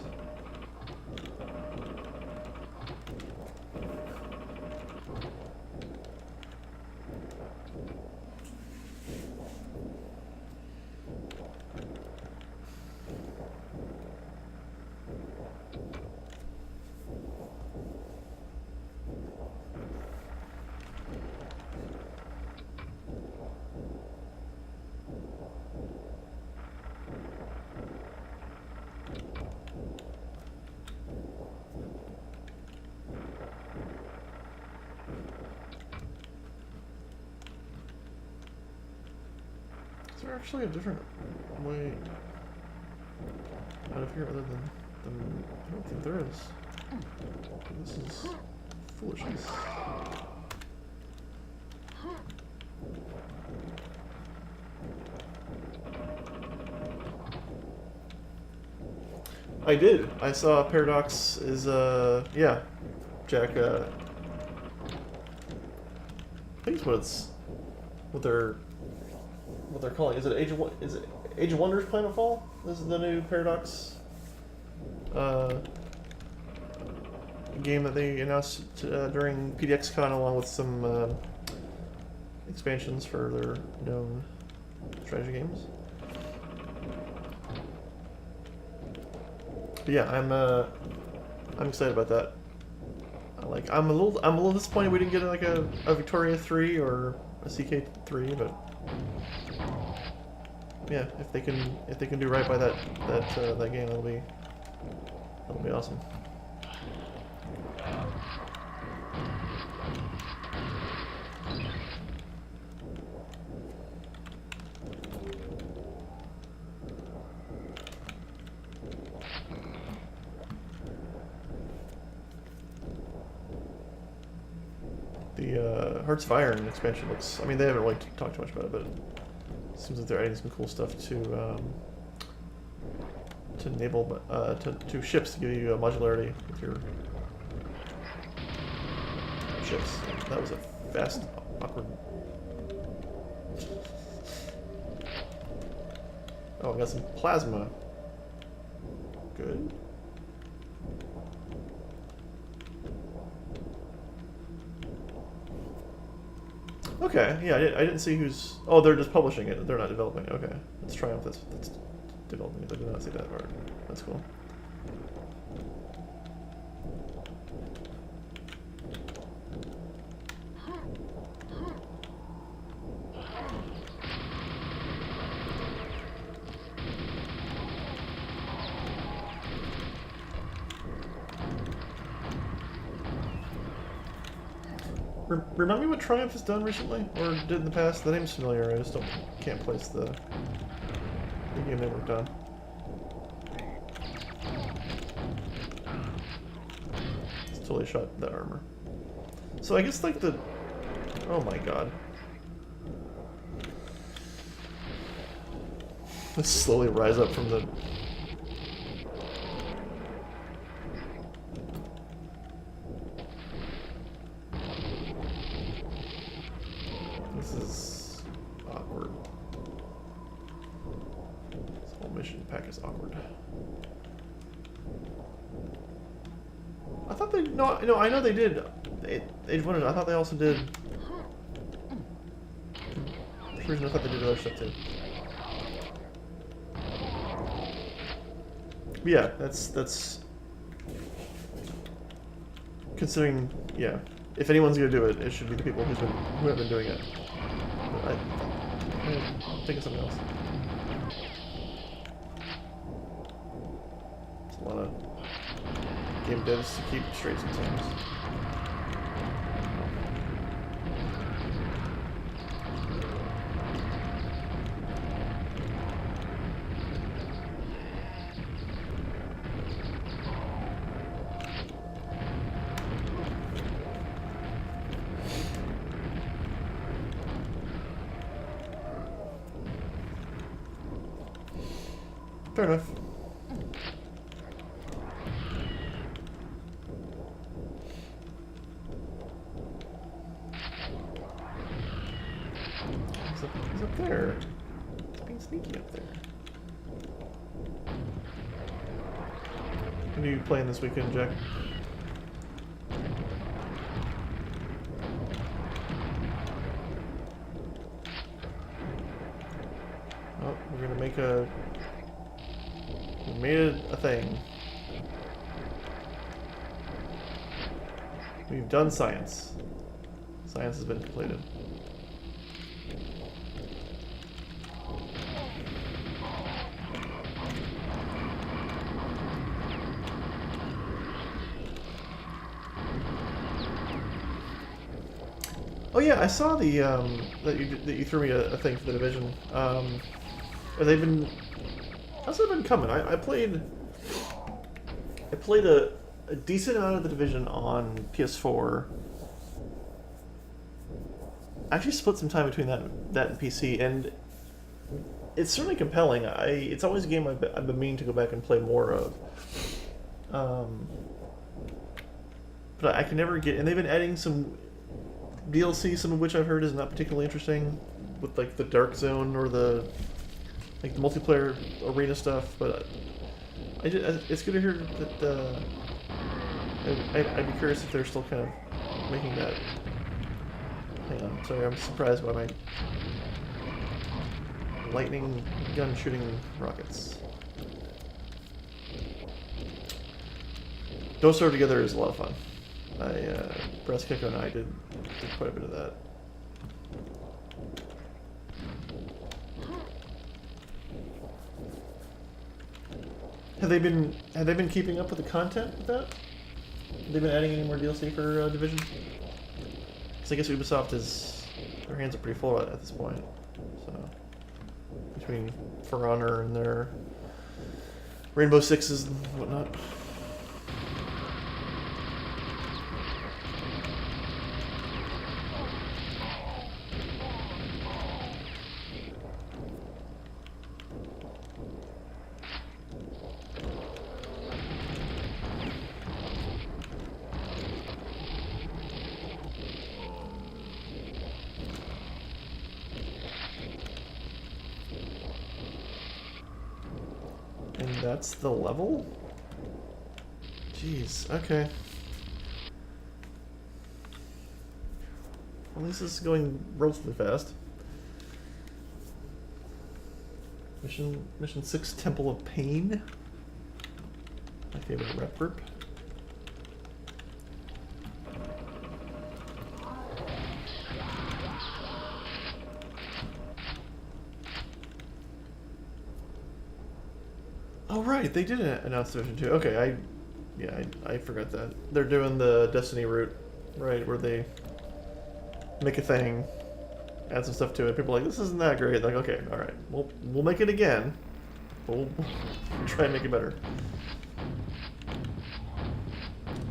Is there actually a different way out of here other than I don't think there is. This is foolishness. I did. I saw Paradox is yeah, Jack. I think it's what they're calling. Is it Age of Wonders Planetfall? This is the new Paradox game that they announced during PDXCon, along with some expansions for their known strategy games. But yeah, I'm excited about that. I'm a little disappointed we didn't get like a Victoria 3 or a CK3, but yeah, if they can do right by that game, that'll be awesome. The Hearts of Iron expansion looks. I mean, they haven't really talked too much about it, but it seems like they're adding some cool stuff to enable to ships to give you modularity with your ships. That was a fast, awkward. Oh, I got some plasma. Good. Okay, yeah, I didn't see who's... Oh, they're just publishing it. They're not developing it. Okay. It's Triumph that's developing it. I did not see that part. That's cool. Remind me what Triumph has done recently, or did in the past? The name's familiar, I just can't place the game they worked on. It's totally shot that armor. So I guess like the... Oh my god. Let's slowly rise up from the... This is awkward. This whole mission pack is awkward. I thought they... No, I know they did Age of Wonders. I thought they also did. For some reason, I thought they did other stuff too. But yeah, that's. Considering, yeah, if anyone's gonna do it, it should be the people who have been doing it. But I think of something else. There's a lot of game devs to keep straight sometimes. Fair enough. He's up there. He's being sneaky up there. What are you playing this weekend, Jack? Oh, we're gonna make a... We made it a thing. We've done science. Science has been completed. Oh yeah, I saw the that you threw me a thing for the Division. They've been... How's it been coming? I played a decent amount of the Division on PS4. I actually split some time between that and PC, and it's certainly compelling. It's always a game I've been meaning to go back and play more of. But I can never get... And they've been adding some DLC, some of which I've heard is not particularly interesting, with like the Dark Zone or the multiplayer arena stuff. But it's good to hear that. I'd be curious if they're still kind of making that. Hang on, sorry, I'm surprised by my lightning gun shooting rockets. Don't Starve Together is a lot of fun. Breast Kicker and I did quite a bit of that. Have they been keeping up with the content with that? Have they been adding any more DLC for Division? Because I guess Ubisoft their hands are pretty full at this point. So between For Honor and their Rainbow Sixes and whatnot. That's the level? Jeez, okay. At least this is going relatively fast. Mission 6, Temple of Pain. My favorite rep group. Oh right, they did announce Division 2. Okay, I forgot that. They're doing the Destiny route, right, where they make a thing, add some stuff to it. People are like, this isn't that great. Like, okay, all right, we'll make it again. We'll try and make it better.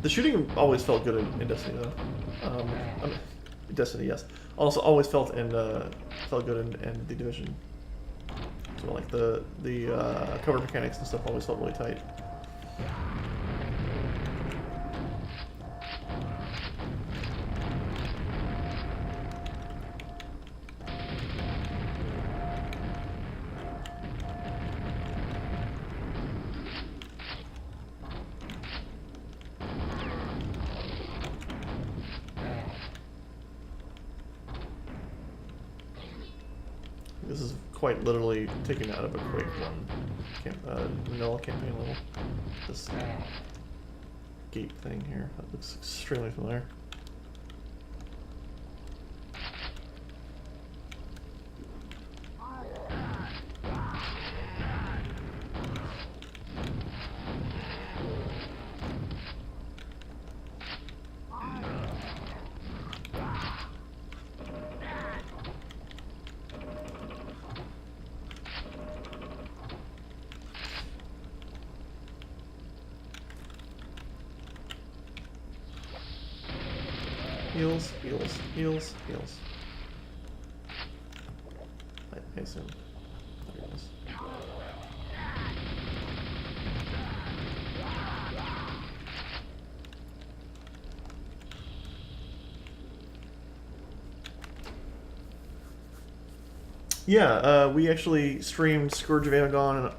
The shooting always felt good in Destiny, though. I mean, Destiny, yes. Also, always felt good in the Division. So like the cover mechanics and stuff always felt really tight. this is quite literally taken out of a Quake 1 vanilla campaign level. This gate thing here, that looks extremely familiar. Heals, heals, heals, heals. I assume. There it is. Yeah, we actually streamed Scourge of Armagon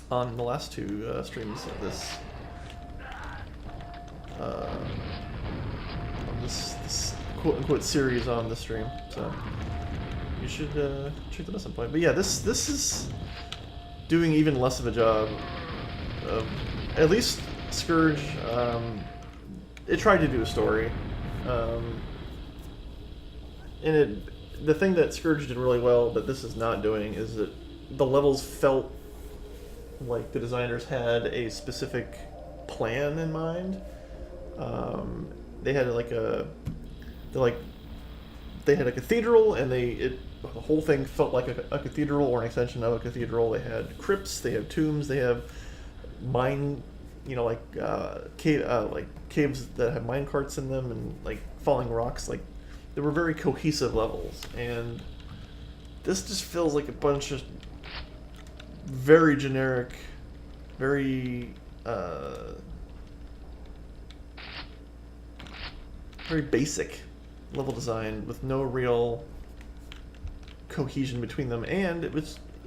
on the last two streams of this. This quote-unquote series on the stream, so you should check that at some point. But yeah, this is doing even less of a job. At least Scourge, it tried to do a story, and the thing that Scourge did really well, but this is not doing, is that the levels felt like the designers had a specific plan in mind. They had they had a cathedral, and the whole thing felt like a cathedral or an extension of a cathedral. They had crypts, they have tombs, they have caves that have mine carts in them, and like falling rocks. Like, they were very cohesive levels, and this just feels like a bunch of very generic, very basic level design with no real cohesion between them. And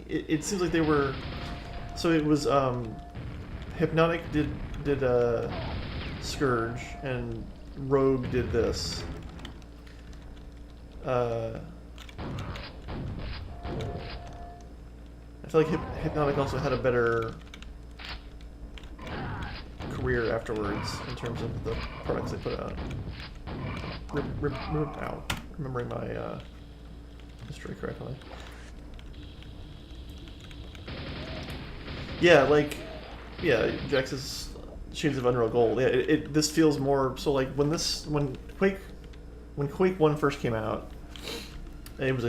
it seems like they were, so it was Hypnotic did Scourge, and Rogue did this. I feel like Hypnotic also had a better career afterwards in terms of the products they put out. Remembering my history correctly. Yeah, Jax's Shades of Unreal Gold. Yeah, this feels more so like when Quake 1 first came out. It was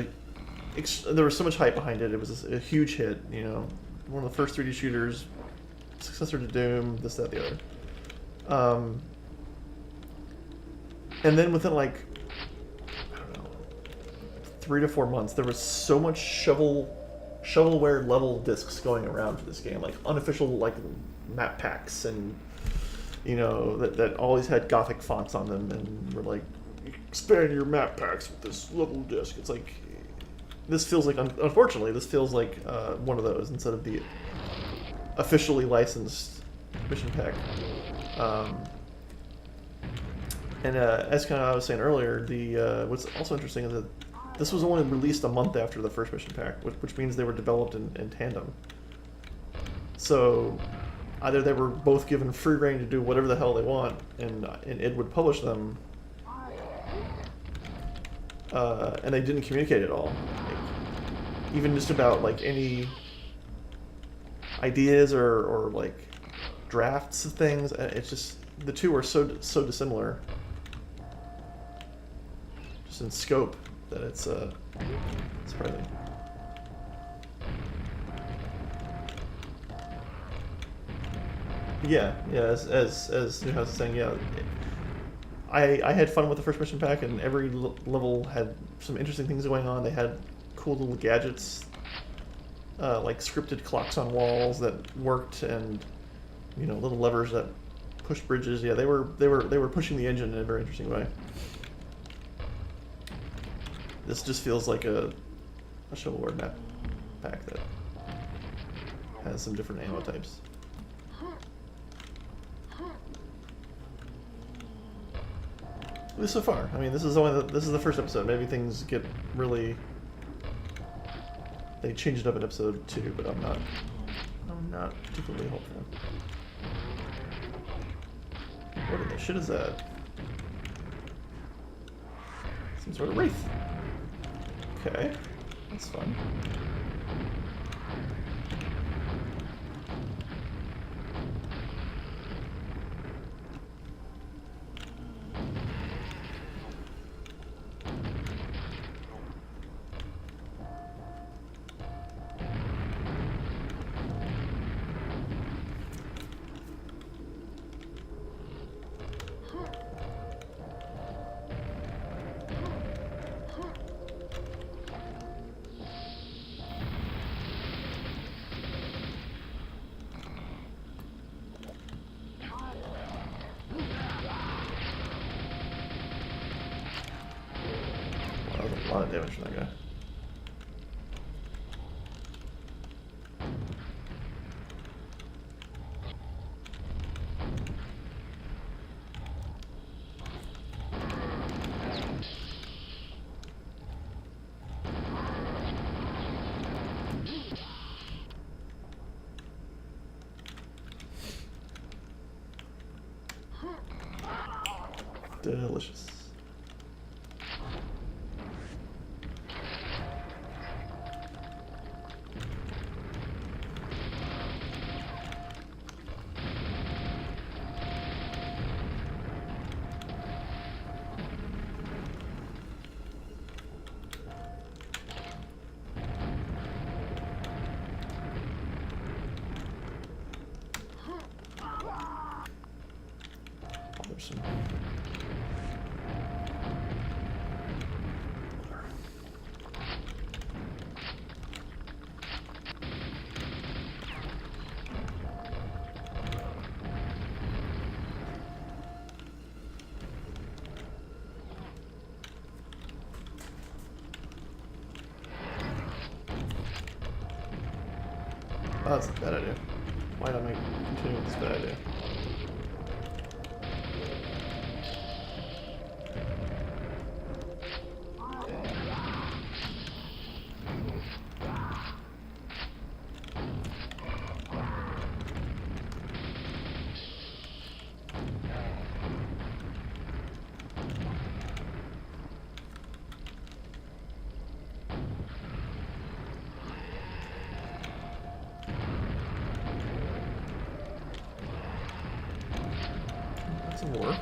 there was so much hype behind it. It was a huge hit. You know, one of the first 3D shooters, successor to Doom, this, that, the other. And then within, like, I don't know, 3 to 4 months, there was so much shovelware level discs going around for this game, like unofficial like map packs, and you know that always had Gothic fonts on them, and were like, expand your map packs with this level disc. It's like, this feels like, unfortunately, this feels like one of those instead of the officially licensed mission pack. And as kind of I was saying earlier, what's also interesting is that this was only released a month after the first mission pack, which means they were developed in tandem. So either they were both given free reign to do whatever the hell they want, and id would publish them, and they didn't communicate at all. Like, even just about like any ideas or like drafts of things. It's just, the two are so dissimilar, just in scope, that it's surprising. Yeah. As Newhouse is saying, yeah, I had fun with the first mission pack, and every level had some interesting things going on. They had cool little gadgets, like scripted clocks on walls that worked, and you know, little levers that pushed bridges. Yeah, they were pushing the engine in a very interesting way. This just feels like a shovelware map pack that has some different ammo types. At least so far. I mean, this is this is the first episode. Maybe things get really. They change it up in episode 2, but I'm not particularly hopeful. What in the shit is that? Some sort of wraith. Okay, that's fun. A lot of damage from that guy. Delicious. There's some. Oh, that's a bad idea. Why don't I continue with this bad idea? Some more.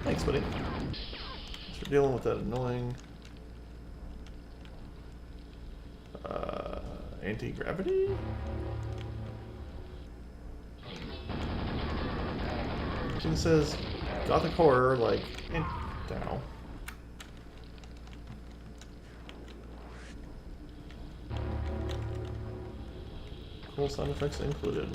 Thanks, buddy. Thanks for dealing with that annoying anti-gravity? It says gothic horror, like, down. Cool sound effects included.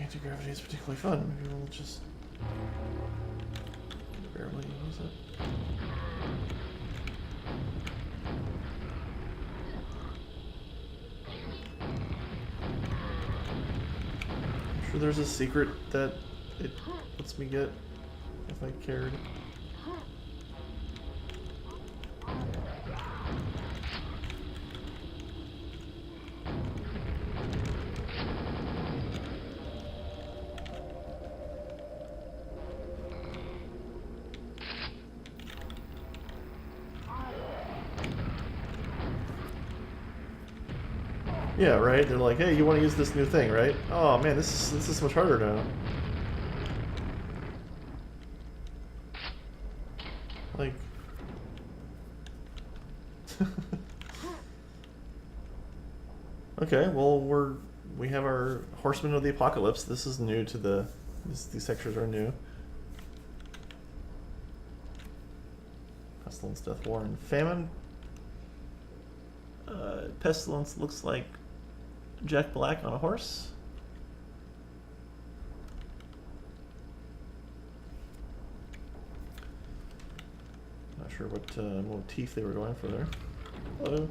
Anti-gravity is particularly fun. Maybe we'll just barely use it. I'm sure there's a secret that it lets me get if I cared. Yeah, right? They're like, hey, you want to use this new thing, right? Oh man, this is much harder now. Okay, well we have our Horsemen of the Apocalypse. This is new to these textures are new. Pestilence, Death, War, and Famine. Pestilence looks like Jack Black on a horse. Not sure what motif they were going for there. Hello.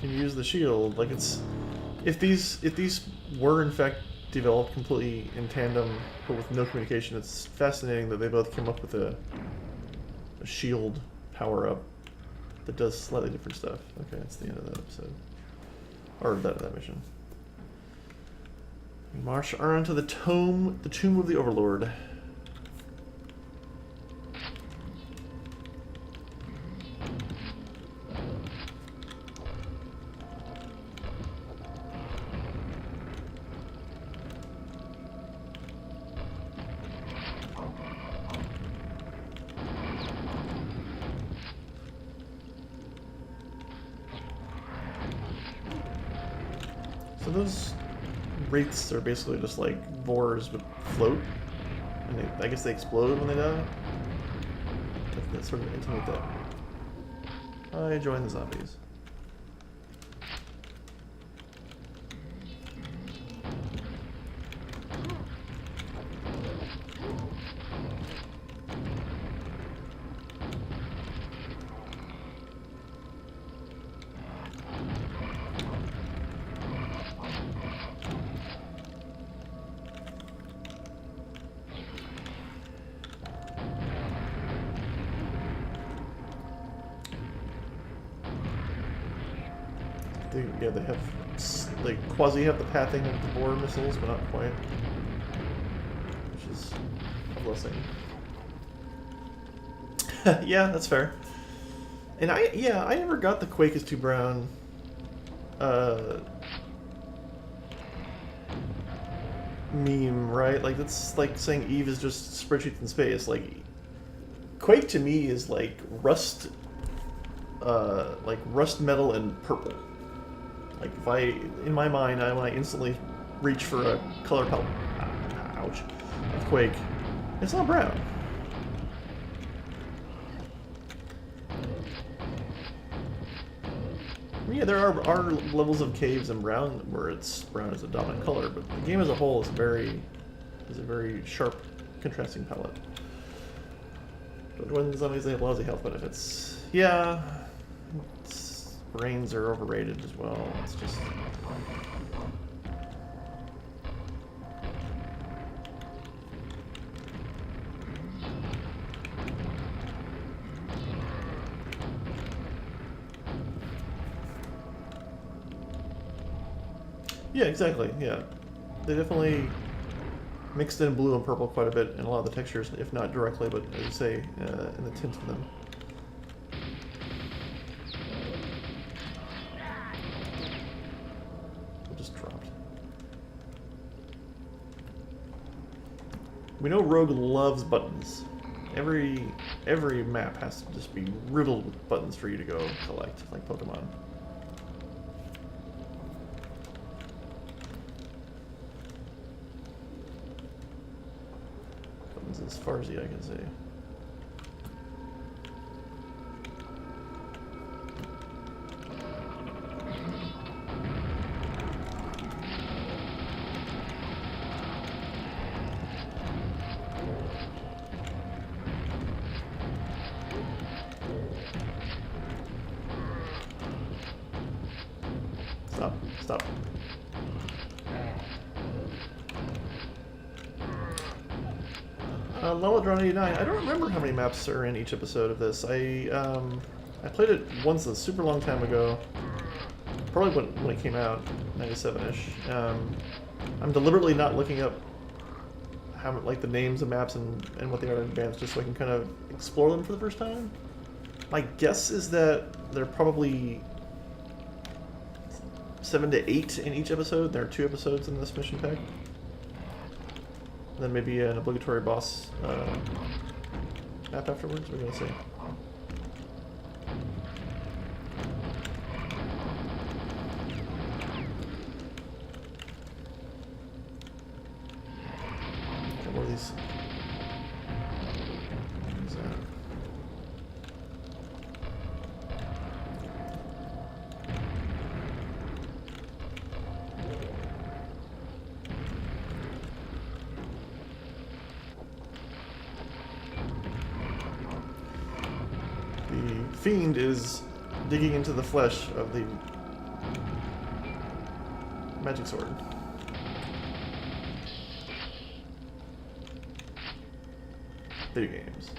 Use the shield. Like, it's if these were in fact developed completely in tandem but with no communication, it's fascinating that they both came up with a shield power-up that does slightly different stuff. Okay, that's the end of that episode. Or that mission. We march on to the tomb of the Overlord. So those wraiths are basically just like boars but float, and I guess they explode when they die. That sort of intimate that. I join the zombies. They have, like, quasi have the pathing of the boar missiles, but not quite. Which is a blessing. Yeah, that's fair. And I never got the Quake is too brown meme, right? Like, that's like saying Eve is just spreadsheets in space. Like, Quake to me is like rust metal and purple. Like, if in my mind, when I instantly reach for a color palette, ouch, of Quake, it's not brown. Yeah, there are levels of caves in brown where it's brown as a dominant color, but the game as a whole is a very sharp, contrasting palette. But when zombies, they have lousy health benefits. Yeah. Brains are overrated as well. It's just... Yeah, exactly, yeah. They definitely mixed in blue and purple quite a bit in a lot of the textures, if not directly, but as you say, in the tint of them. We know Rogue loves buttons. Every map has to just be riddled with buttons for you to go collect, like Pokemon. Buttons as far as I can see. Stop. Level Drawn 89. I don't remember how many maps are in each episode of this. I played it once a super long time ago. Probably when it came out, 97-ish. I'm deliberately not looking up how, like, the names of maps and what they are in advance, just so I can kind of explore them for the first time. My guess is that they're probably 7 to 8 in each episode. There are 2 episodes in this mission pack. And then maybe an obligatory boss map afterwards. We're gonna see. Okay, what are these? What is that? The fiend is digging into the flesh of the magic sword. Video games.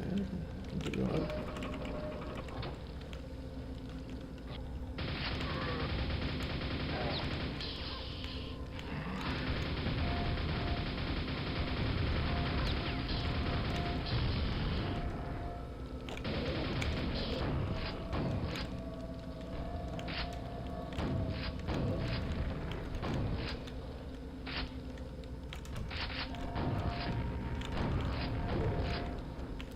Okay, continue on.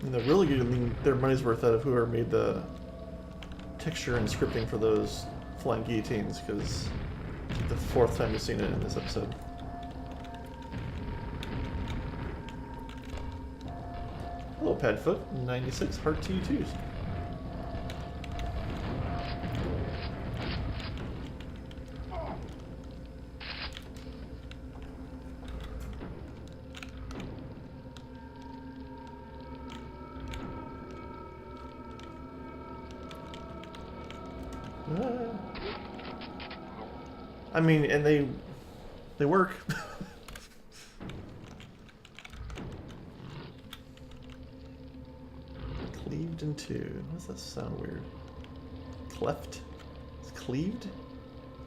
And they're really getting their money's worth out of whoever made the texture and scripting for those flying guillotines, because it's the 4th time we've seen it in this episode. Hello, Padfoot. 96 heart to you too. I mean, and they work. Cleaved in two. Why does that sound weird? Cleft? It's cleaved?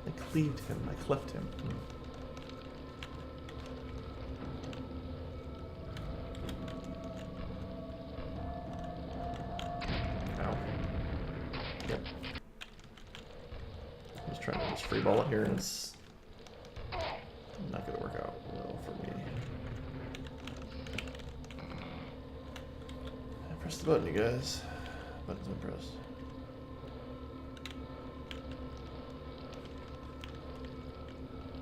I cleaved him. I cleft him. Ow. Yep. I'm just trying to just free ball it here, and it's not going to work out well for me. Press the button, you guys. Button's been pressed.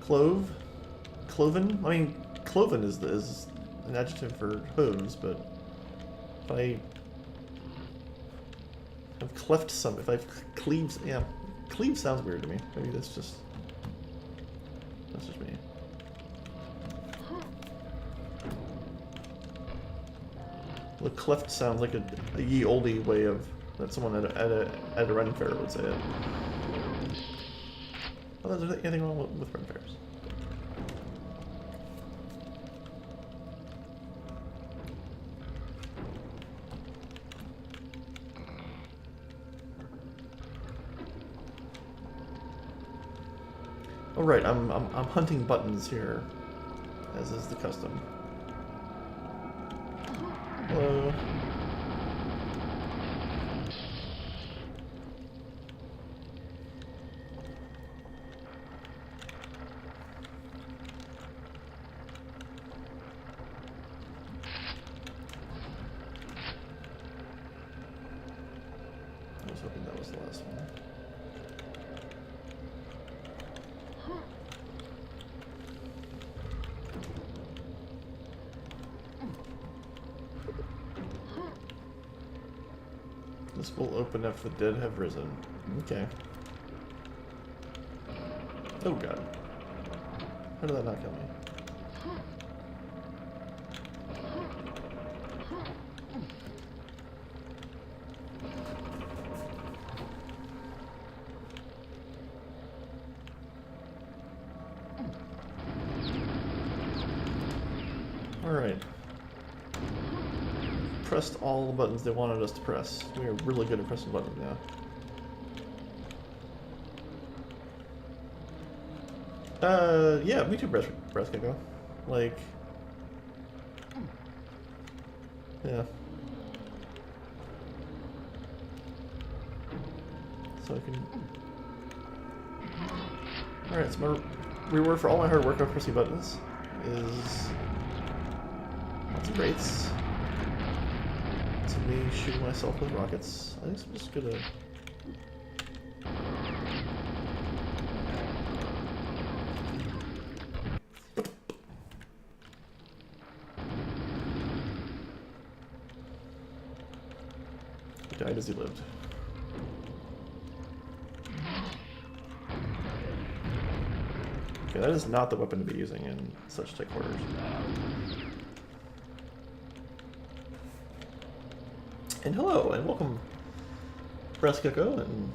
Clove? Cloven? I mean, cloven is an adjective for hooves, but if I have cleft some, if I've cleaved, yeah, cleave sounds weird to me. Maybe that's just me. The cleft sounds like a ye olde way of that someone at a Ren fair would say it. Well, is there anything wrong with Ren fairs? Oh right, I'm hunting buttons here, as is the custom. Hello. I was hoping that was the last one. This will open if the dead have risen. Okay. Oh god. How did that not kill me? Alright. Pressed all the buttons they wanted us to press. We are really good at pressing buttons now. Yeah, me too, breast gecko. Like, yeah. So I can. Alright, so my reward for all my hard work on pressing buttons is lots of rates. To me shooting myself with rockets. I think I'm just gonna. He died as he lived. Okay, that is not the weapon to be using in such tight quarters. And hello, and welcome, Breast Gecko and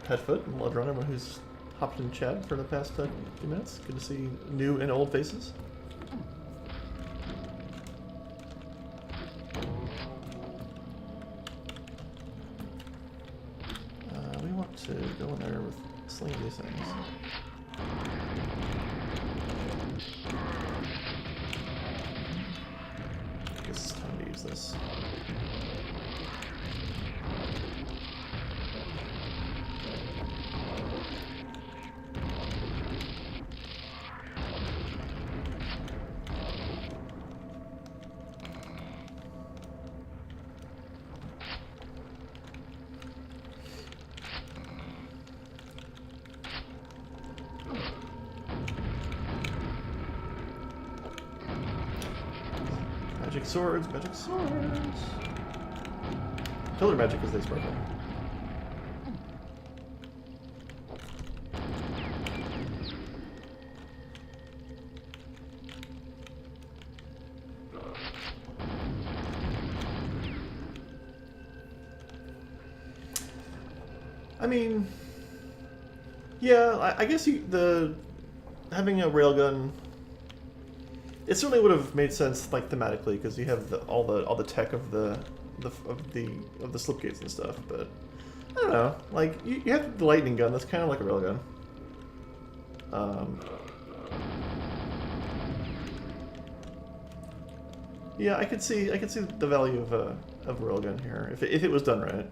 Petfoot and Ledron, everyone who's hopped in chat for the past few minutes. Good to see new and old faces. We want to go in there with slinging these things. I guess it's time to use this. Magic swords, magic swords. Pillar magic as they sparkle. I mean, yeah, I guess having a railgun. It certainly would have made sense, like thematically, because you have all the tech of the slip gates and stuff. But I don't know, like you have the lightning gun. That's kind of like a railgun. Yeah, I could see the value of a railgun here if it was done right.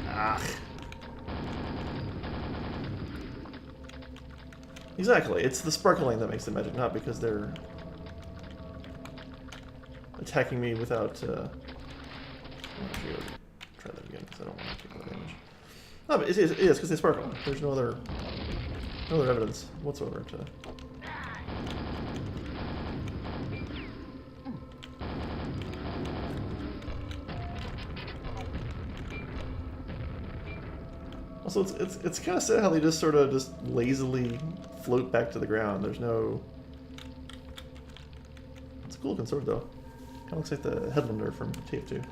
Ah. Exactly, it's the sparkling that makes the magic, not because they're attacking me without. I'll actually try that again because I don't want to take that damage. No, but it is because they sparkle. There's no other evidence whatsoever to. Also, it's kind of sad how they just sort of just lazily float back to the ground. There's no. It's a cool looking sword though. Kind of looks like the Headlander from TF2.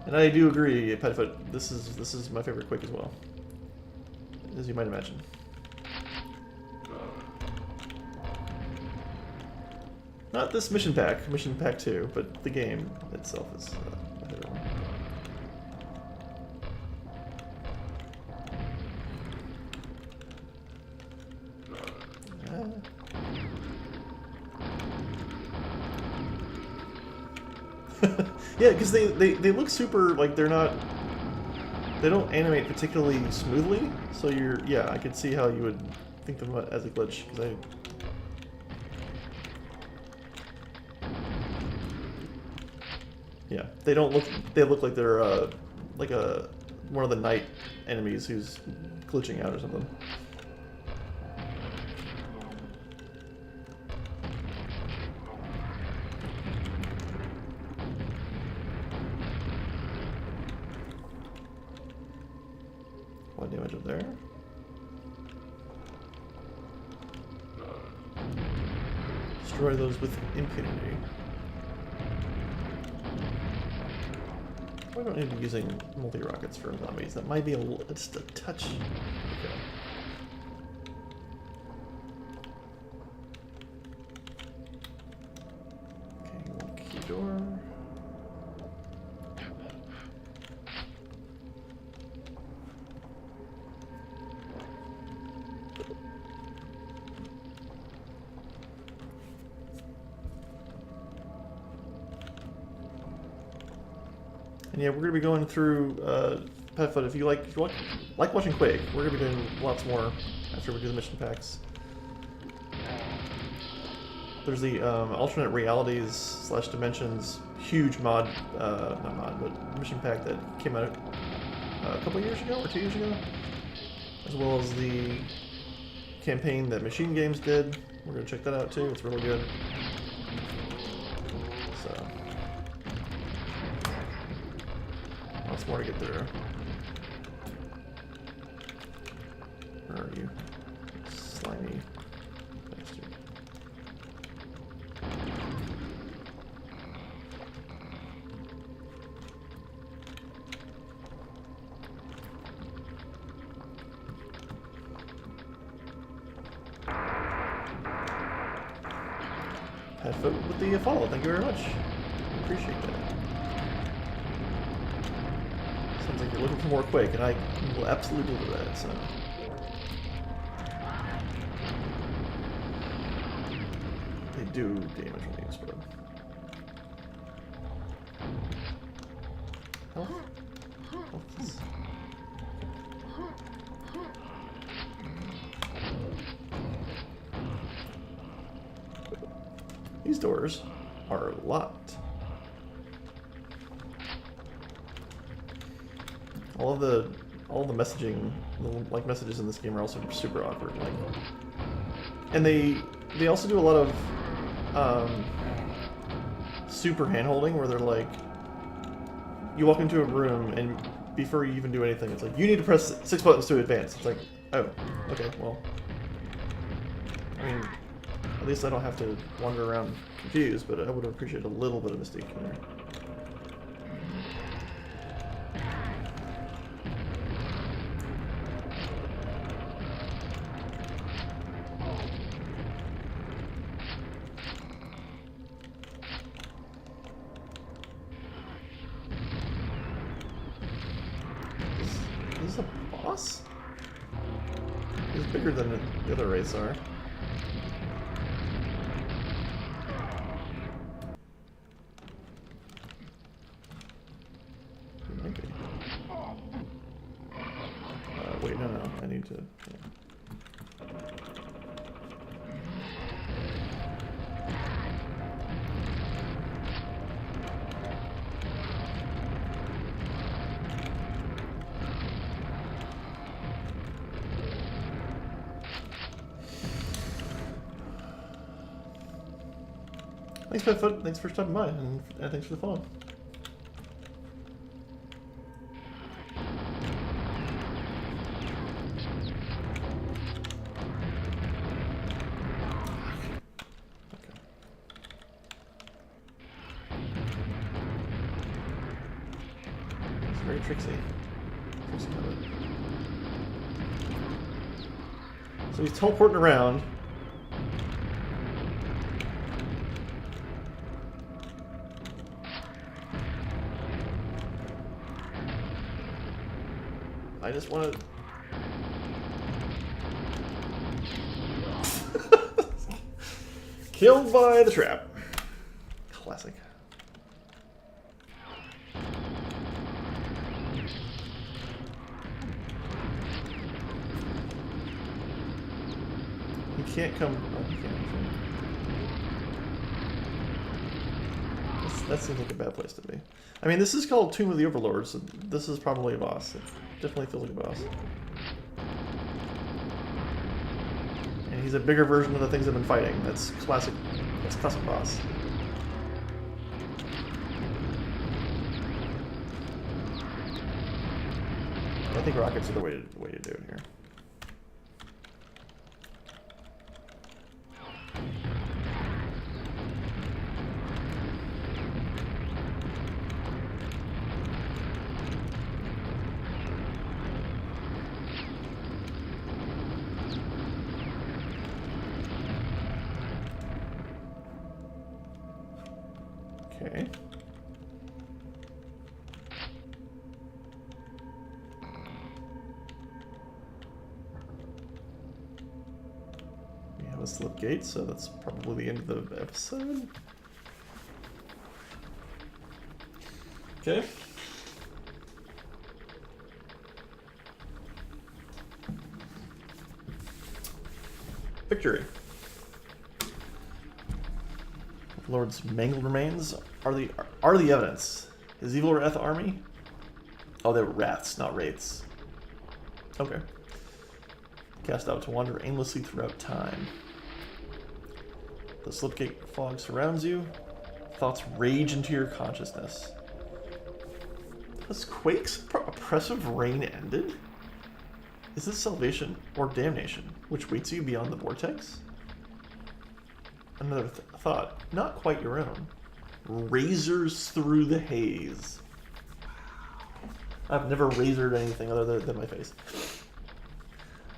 And I do agree, Petfoot. This is my favorite Quake as well, as you might imagine. Not this mission pack 2, but the game itself is my favorite one. Yeah, because they look super, like they don't animate particularly smoothly, so I could see how you would think them as a glitch, because yeah, they look like they're like one of the night enemies who's glitching out or something. One damage up there. Destroy those with impunity. I don't need to be using multi-rockets for zombies. That might be just a touch. Okay. Okay, one key door. And yeah, we're gonna be going through Petfoot. If you like watching Quake, we're gonna be doing lots more after we do the mission packs. There's the alternate realities / dimensions huge mod, not mod, but mission pack that came out a couple years ago or 2 years ago, as well as the campaign that Machine Games did. We're gonna check that out too. It's really good. So lots more to get through. Where are you, slimy bastard? Petfoot with the follow. Thank you very much. Appreciate that. Sounds like you're looking for more Quake, and I will absolutely do that. So. They do damage when they explode. Health? Health. These doors are locked. All the messaging, like messages in this game, are also super awkward. Like, and they also do a lot of super handholding, where they're like, you walk into a room and before you even do anything, it's like, you need to press 6 buttons to advance. It's like, oh, okay, well, I mean, at least I don't have to wander around confused, but I would appreciate a little bit of mystique in there. Is this a boss? He's bigger than the other wraiths are. Wait, no, I need to... Yeah. Thanks, Petfoot. Thanks for stopping by, and thanks for the follow. Very tricksy. Tricksy habit. So he's teleporting around. I just want to... Killed by the trap. Classic. You can't come... Oh, you can't. That seems like a bad place to be. I mean, this is called Tomb of the Overlord, so this is probably a boss. It definitely feels like a boss. And he's a bigger version of the things I've been fighting. That's classic. That's classic boss. I think rockets are the way to do it here. Okay. We have a slip gate, so that's probably the end of the episode. Okay. victory. Lord's mangled remains are the evidence. His evil wrath army? Oh, they were wraths, not wraiths. Okay. Cast out to wander aimlessly throughout time. The slipgate fog surrounds you. Thoughts rage into your consciousness. Has Quake's oppressive reign ended? Is this salvation or damnation, which waits you beyond the vortex? Another thought, not quite your own. Razors through the haze. I've never razored anything other than my face.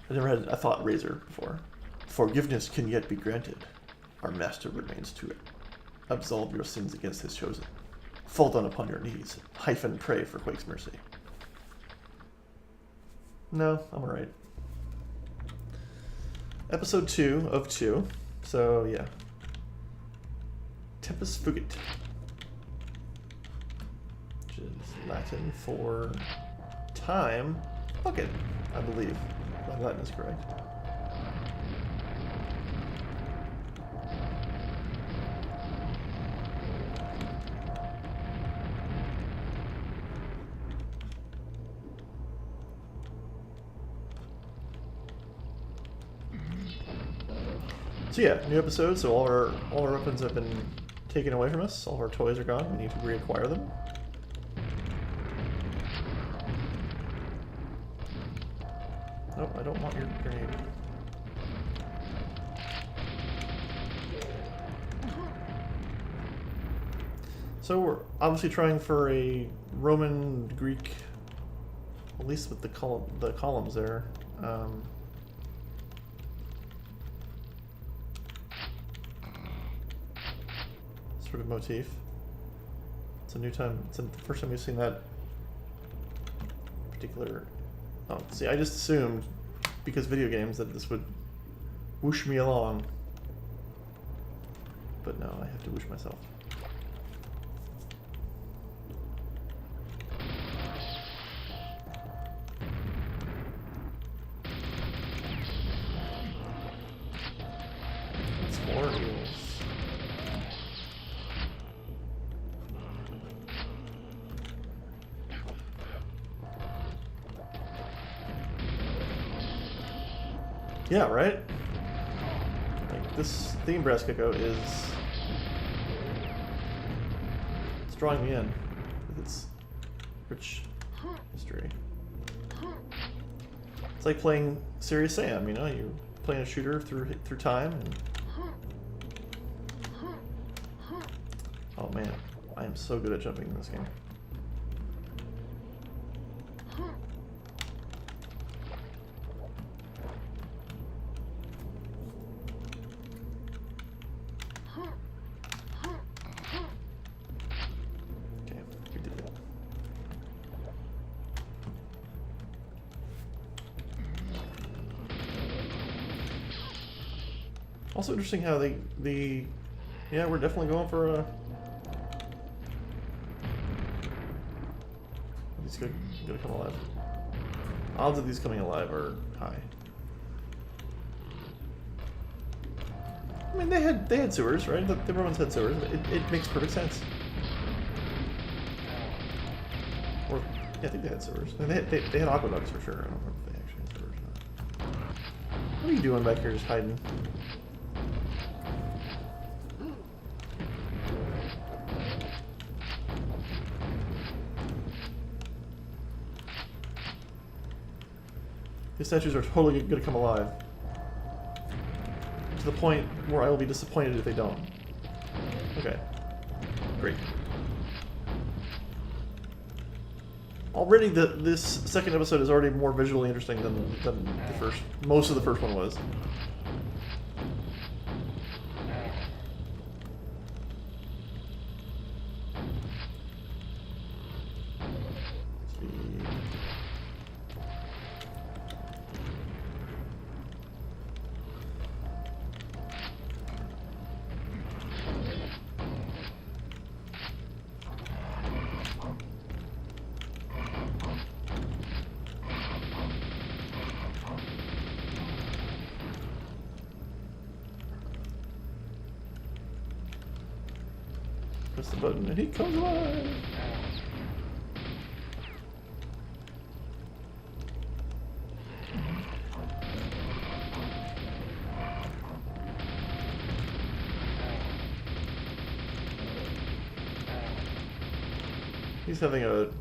I've never had a thought razor before. Forgiveness can yet be granted. Our master remains to absolve your sins against his chosen. Fall down upon your knees. Pray for Quake's mercy. No, I'm alright. Episode 2 of 2. So, yeah. Tempus Fugit. Which is Latin for time. Bucket, I believe. My Latin is correct. So yeah, new episode. So all our weapons have been taken away from us. All of our toys are gone. We need to reacquire them. Oh, I don't want your grenade. So we're obviously trying for a Roman Greek, at least with the columns there. Sort of motif. It's a new time. It's the first time we've seen that particular. Oh, see, I just assumed because video games that this would whoosh me along, but no, I have to whoosh myself. It's more eels. Yeah, right? Like, this theme, Brass Gecko, is... it's drawing me in with its rich history. It's like playing Serious Sam, you know? You're playing a shooter through time, and... oh man, I am so good at jumping in this game. Also interesting how yeah, we're definitely going for a... these gonna come alive. Odds of these coming alive are high. I mean, they had sewers, right? The Romans had sewers. It makes perfect sense. Or yeah, I think they had sewers. They had aqueducts for sure. I don't remember if they actually had sewers or not. What are you doing back here, just hiding? These statues are totally going to come alive. To the point where I will be disappointed if they don't. Okay. Great. Already this second episode is already more visually interesting than the first. Most of the first one was. Press the button and he comes alive.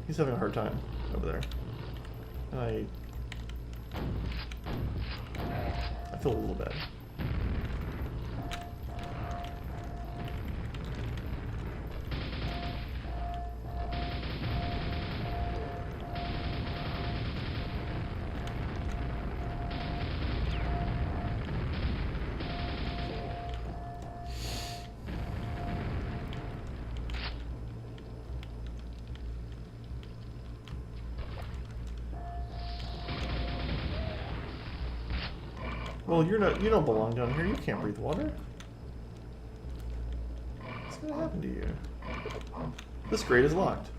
He's having a hard time over there. I feel a little bad. Well, you don't belong down here. You can't breathe water. What's gonna happen to you? This grate is locked.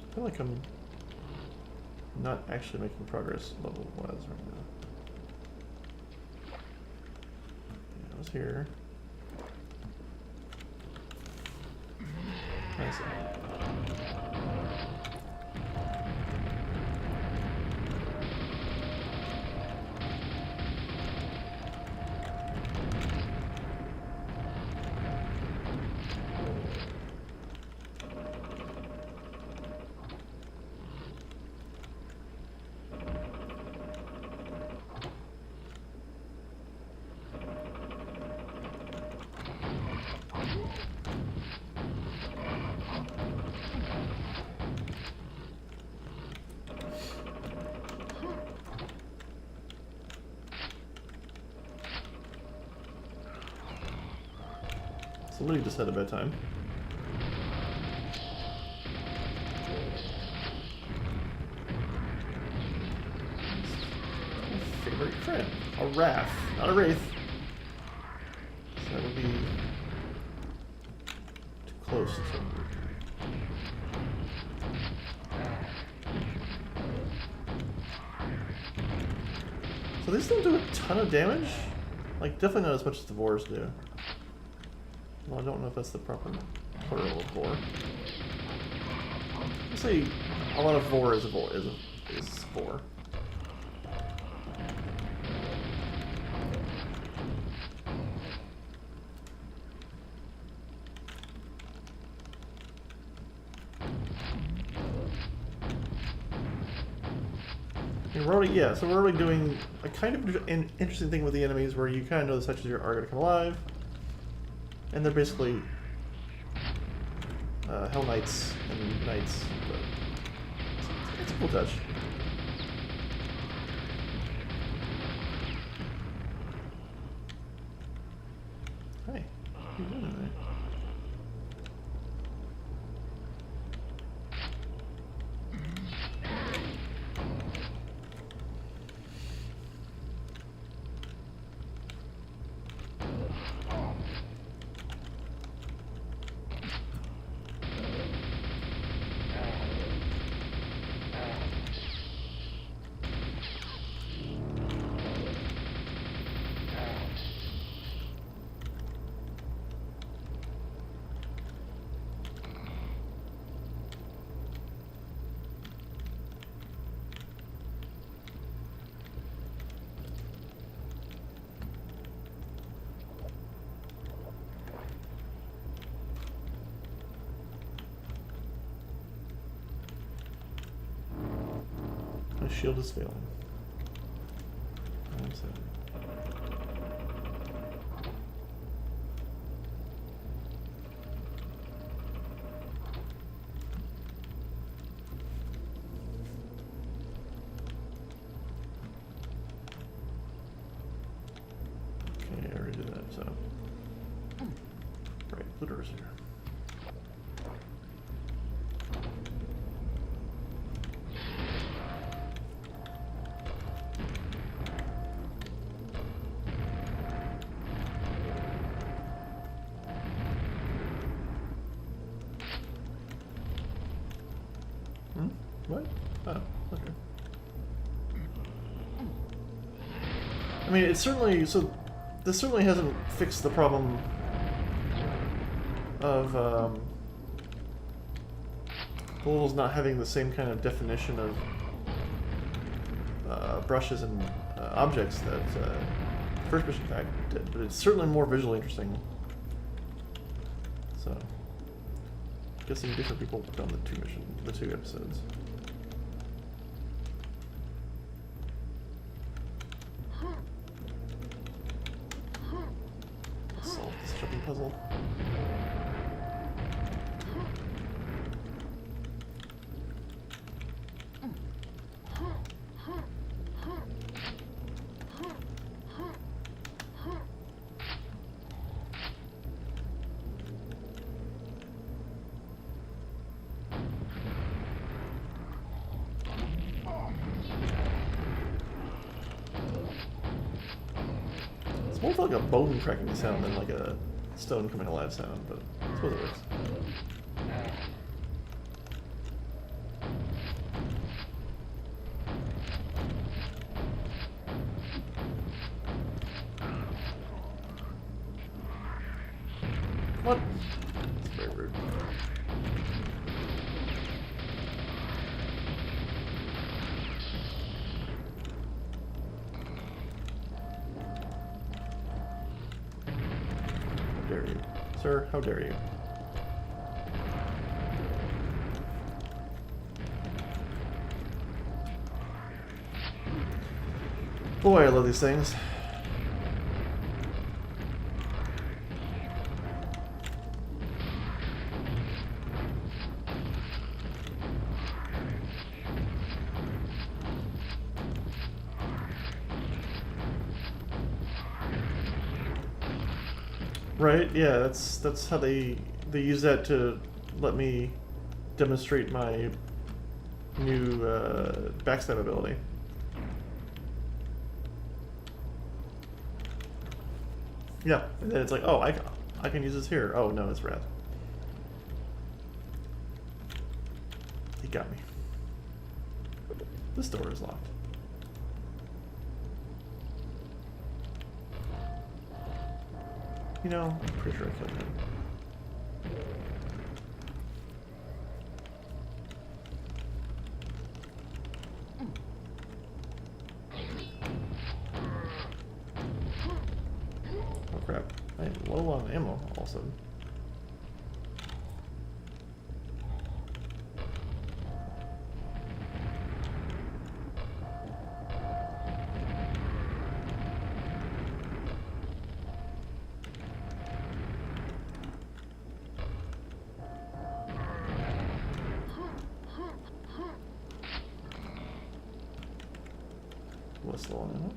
I feel like I'm not actually making progress level-wise right now. Yeah, I was here. Nice. Somebody just had a bedtime. My favorite friend. A Wrath, not a Wraith. So that would be too close to So these don't do a ton of damage? Like, definitely not as much as the Vores do. Well, I don't know if that's the proper plural of Vor. I'll say a lot of Vor is Vor. And we're already, so we're already doing a kind of an interesting thing with the enemies where you kind of know the sections are going to come alive. And they're basically Hell Knights and Knights, but it's a cool touch. Hey, what are you doing in there? My shield is failing. I'm sad. Okay, I already did that, so. Right, Blitter's here. Hmm? What? Oh, okay. I mean, it's certainly... So, this certainly hasn't fixed the problem of the levels not having the same kind of definition of brushes and objects that first mission pack did, but it's certainly more visually interesting. So, I'm guessing different people worked on the two episodes. Let's solve this jumping puzzle. It's more like a bone cracking sound than like a stone coming alive sound, but I suppose it works. What? It's very rude. How dare you? Sir, how dare you? Boy, I love these things. Right? Yeah, that's how they use that to let me demonstrate my new backstab ability. Yeah, and then it's like, oh, I can use this here. Oh no, it's red. He got me. This door is locked. You know, I'm pretty sure I killed him. Oh crap. I am low on ammo all of a sudden. What's low on ammo?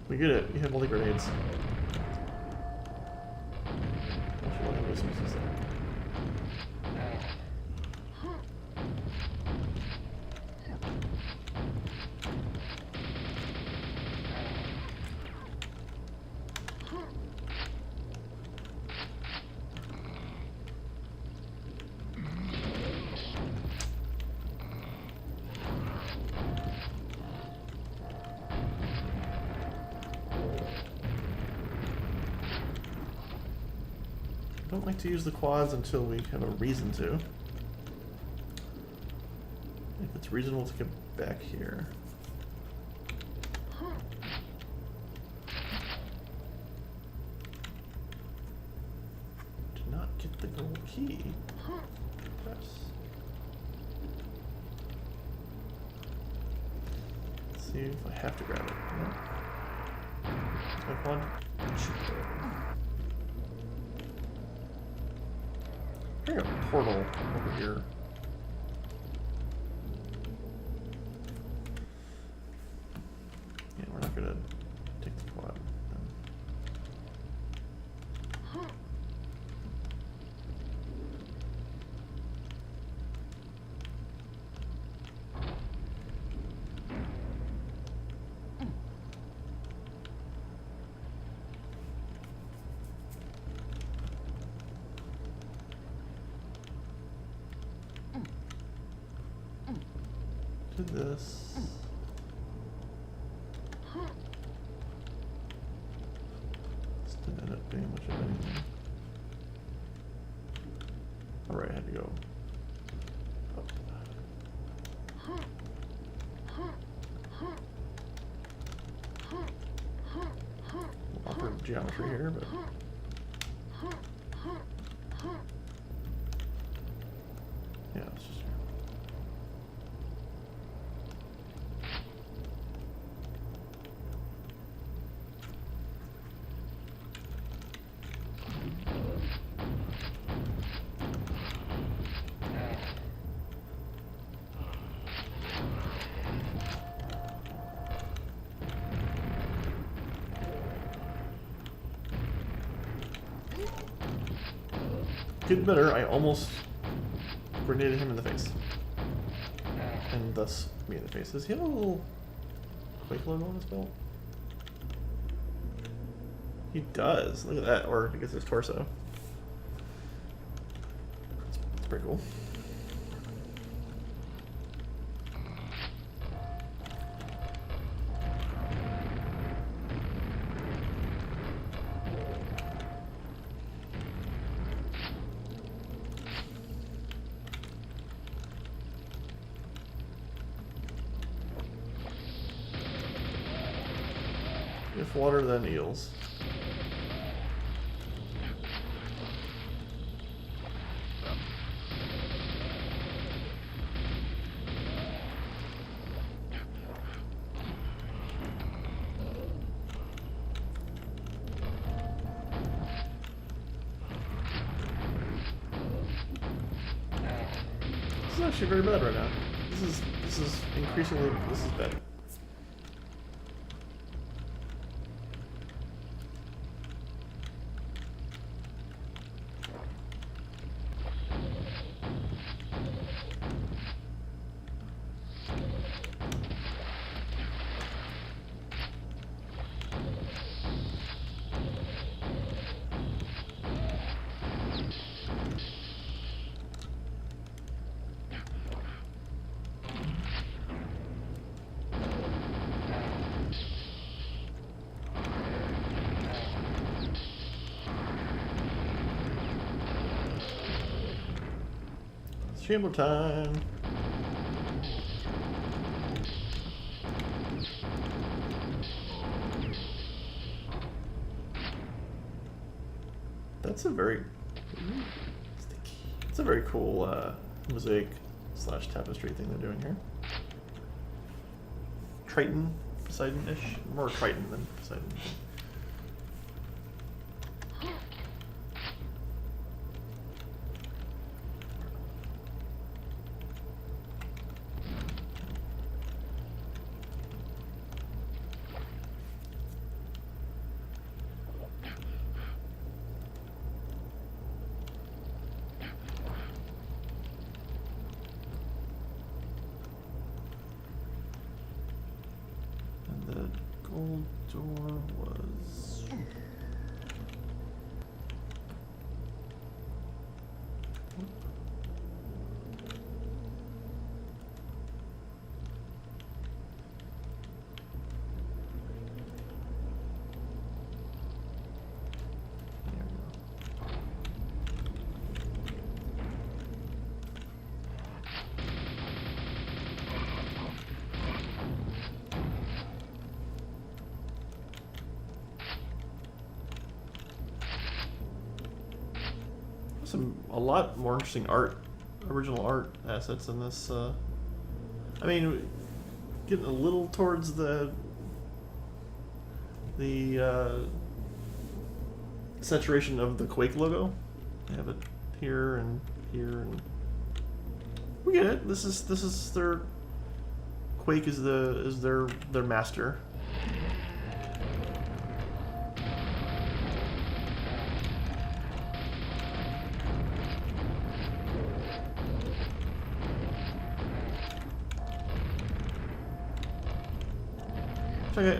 We get it. You have all the grenades. I don't like to use the quads until we have a reason to. If it's reasonable to get back here. Did not get the gold key. Press. Let's see if I have to grab it. No. My quad. portal over here. Yeah, we're not gonna take the quad. Do this. This didn't end up being much of anything. Alright, I had to go up. Awkward geometry here, but yeah, it's just getting better. I almost grenaded him in the face. And thus me in the face. Does he have a little Quake logo on his belt? He does. Look at that. Or I guess his torso. That's pretty cool. If water, then eels. This is actually very bad right now. This is increasingly bad. Chamber time. That's a very cool mosaic / tapestry thing they're doing here. Triton, Poseidon-ish, more Triton than Poseidon. The gold door was... a lot more interesting original art assets in this. I mean, getting a little towards the saturation of the Quake logo. They have it here and here, and we get it. This is their Quake is their master. Okay,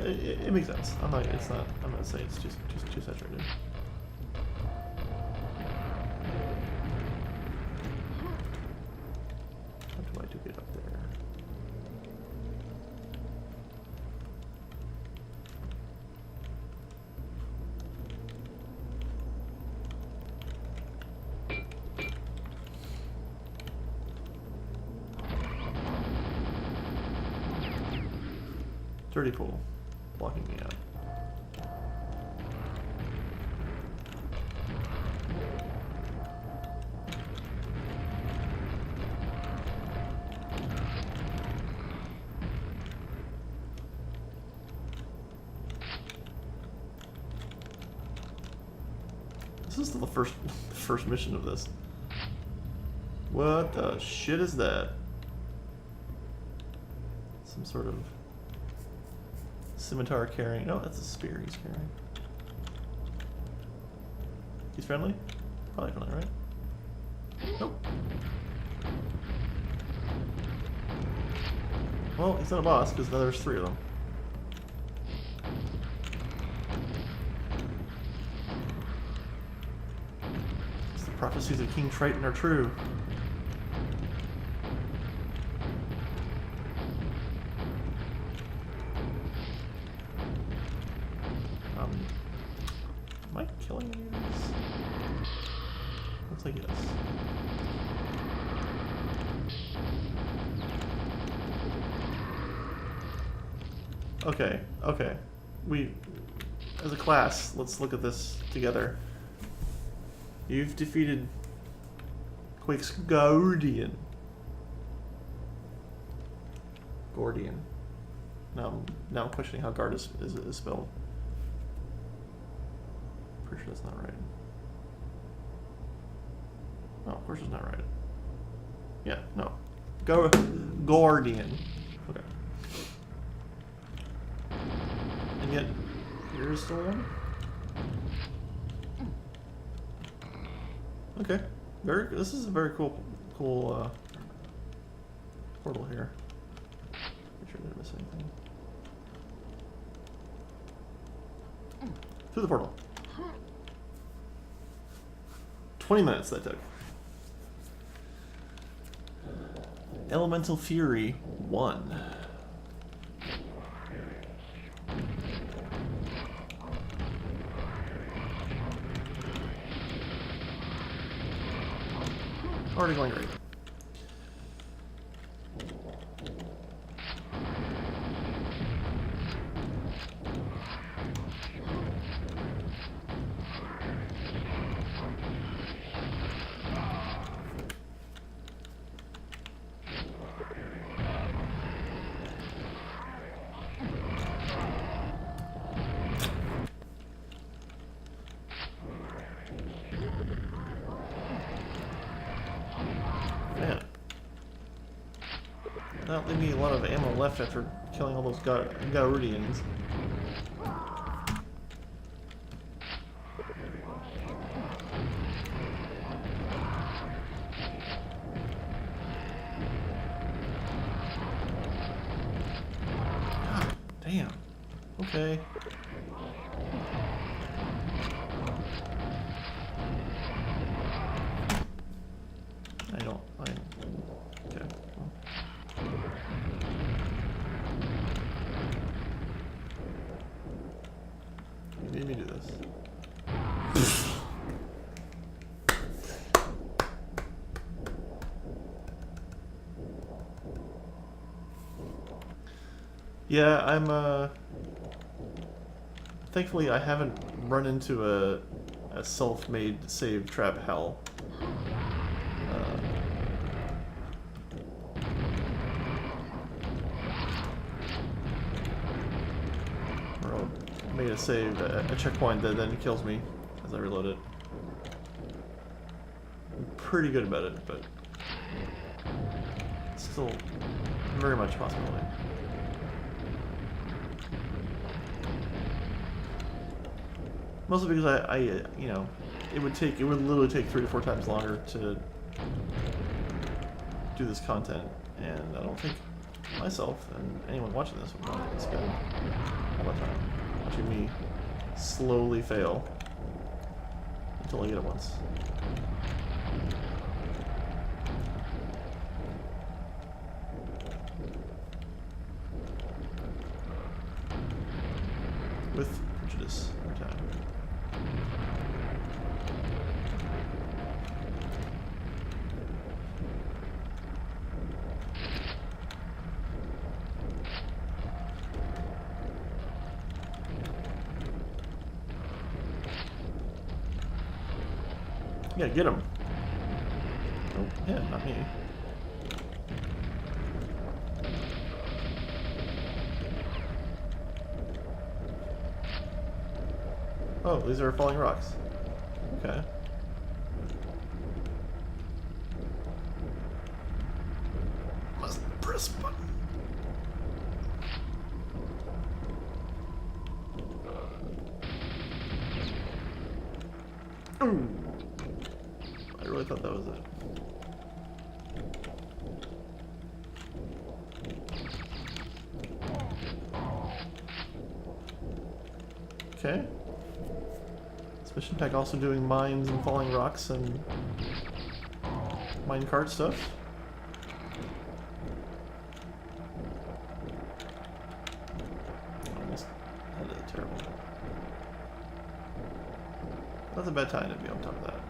it makes sense. I'm not saying it's just too saturated. How do I do get up there? Dirty pool, blocking me out. This is the first mission of this. What the shit is that? Some sort of scimitar carrying. No, that's a spear he's carrying. He's friendly? Probably friendly, right? Nope. Well, he's not a boss because now there's 3 of them. The prophecies of King Triton are true. Am I killing these? Looks like yes. Okay, okay. We, as a class, let's look at this together. You've defeated Quake's Guardian. Gordian. Now I'm questioning how guard is spelled. Pretty sure that's not right. No, of course it's not right. Yeah, no. Gordian. Okay. And yet, here's still one. Okay. This is a very cool portal here. Make sure I didn't miss anything. Through the portal. 20 minutes that took. Elemental Fury 1. Already going great. Man. Not leaving me a lot of ammo left after killing all those Garudians. God damn. Okay. Okay. You made me do this. Yeah, I'm thankfully I haven't run into a self-made save trap hell. Made a save, a checkpoint that then kills me as I reload it. I'm pretty good about it, but it's still very much a possibility. Mostly because I you know, it would literally take 3 to 4 times longer to do this content, and I don't think myself and anyone watching this would want to spend all that time watching me slowly fail until I get it once. With prejudice every time. Yeah, get him. Oh, yeah, not me. Oh, these are falling rocks. Okay. Must press button. Ooh. I really thought that was it. Okay. This mission pack also doing mines and falling rocks and minecart stuff. Almost had it terrible. That's a bad time to be on top of that.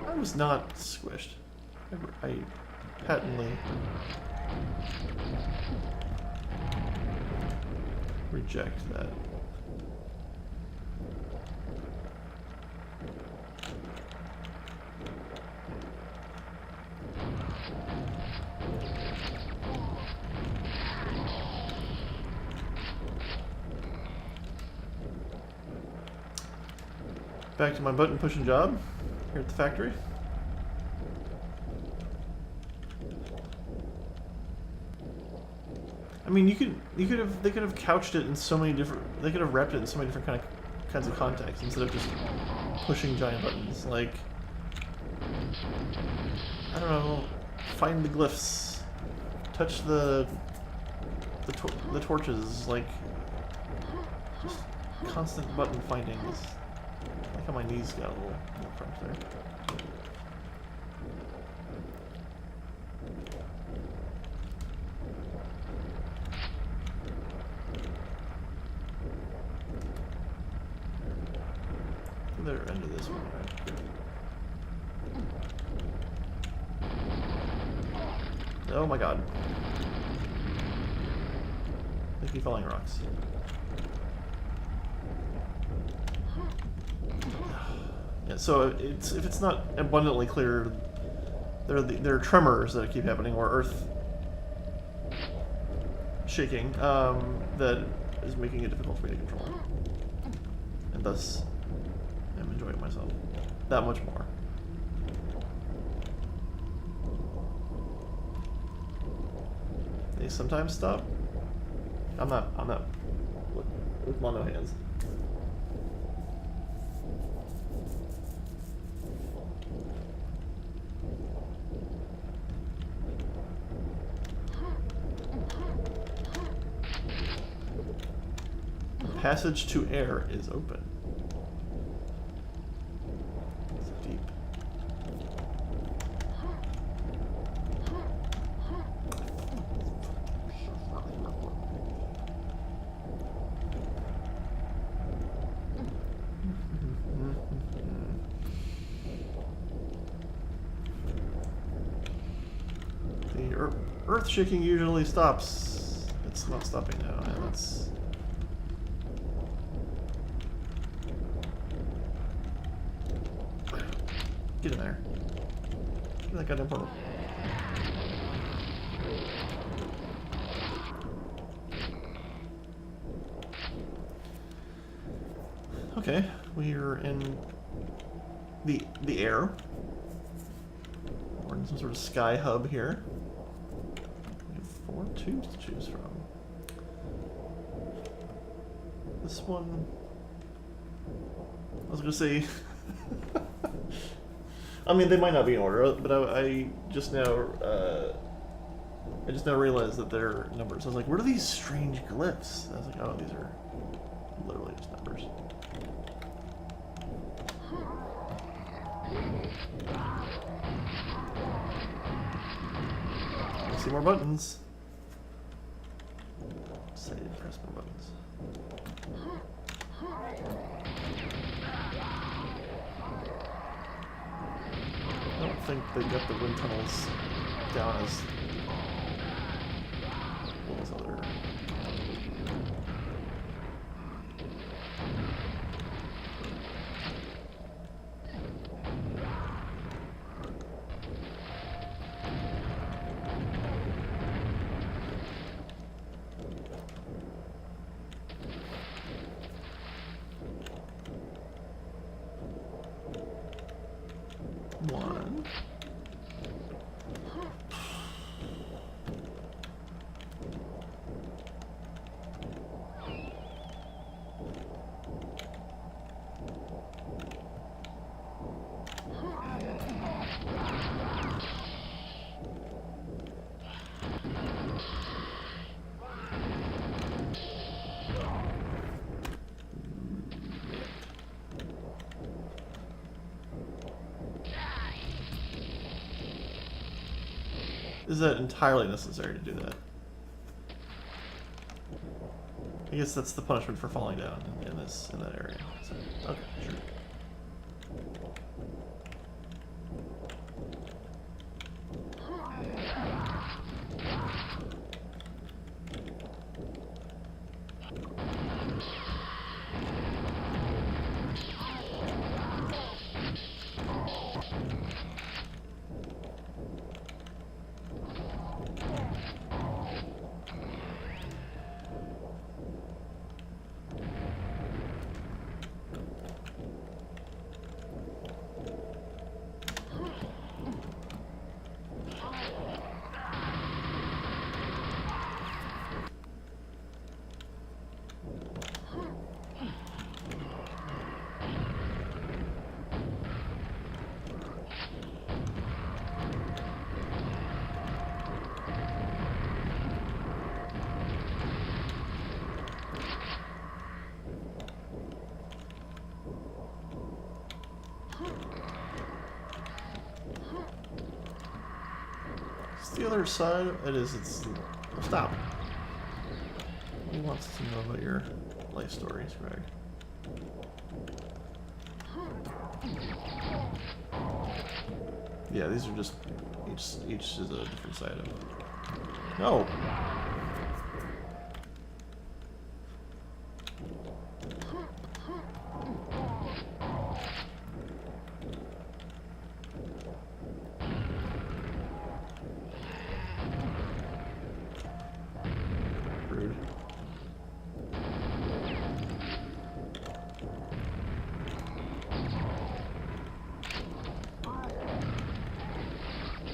I was not squished. I patently reject that. Back to my button pushing job here at the factory. I mean, they could have couched it in so many different, they could have wrapped it in so many different kinds of contexts instead of just pushing giant buttons. Like, I don't know, find the glyphs, touch the torches, like just constant button finding is. I like how my knees got a little crunched there. They're into this one, right? Oh my god. They keep falling rocks. Yeah, so if it's not abundantly clear, there are tremors that keep happening, or earth shaking, that is making it difficult for me to control. And thus, I'm enjoying myself that much more. They sometimes stop. I'm not with mono hands. The passage to air is open. It's deep. The earth shaking usually stops. It's not stopping now, and it's. Get in there. Get in that goddamn portal. Okay, we're in the air. We're in some sort of sky hub here. We have 4 tubes to choose from. This one, I was gonna say. I mean, they might not be in order, but I just now realized that they're numbers. I was like, what are these strange glyphs? And I was like, oh, these are literally just numbers. I see more buttons. Say press more buttons. I don't think they got the wind tunnels down as well as other. One. Is that entirely necessary to do that? I guess that's the punishment for falling down in that area. So, okay, sure. The other side, it's stop. He wants to know about your life stories, Greg. Yeah, these are just each is a different side of it. No.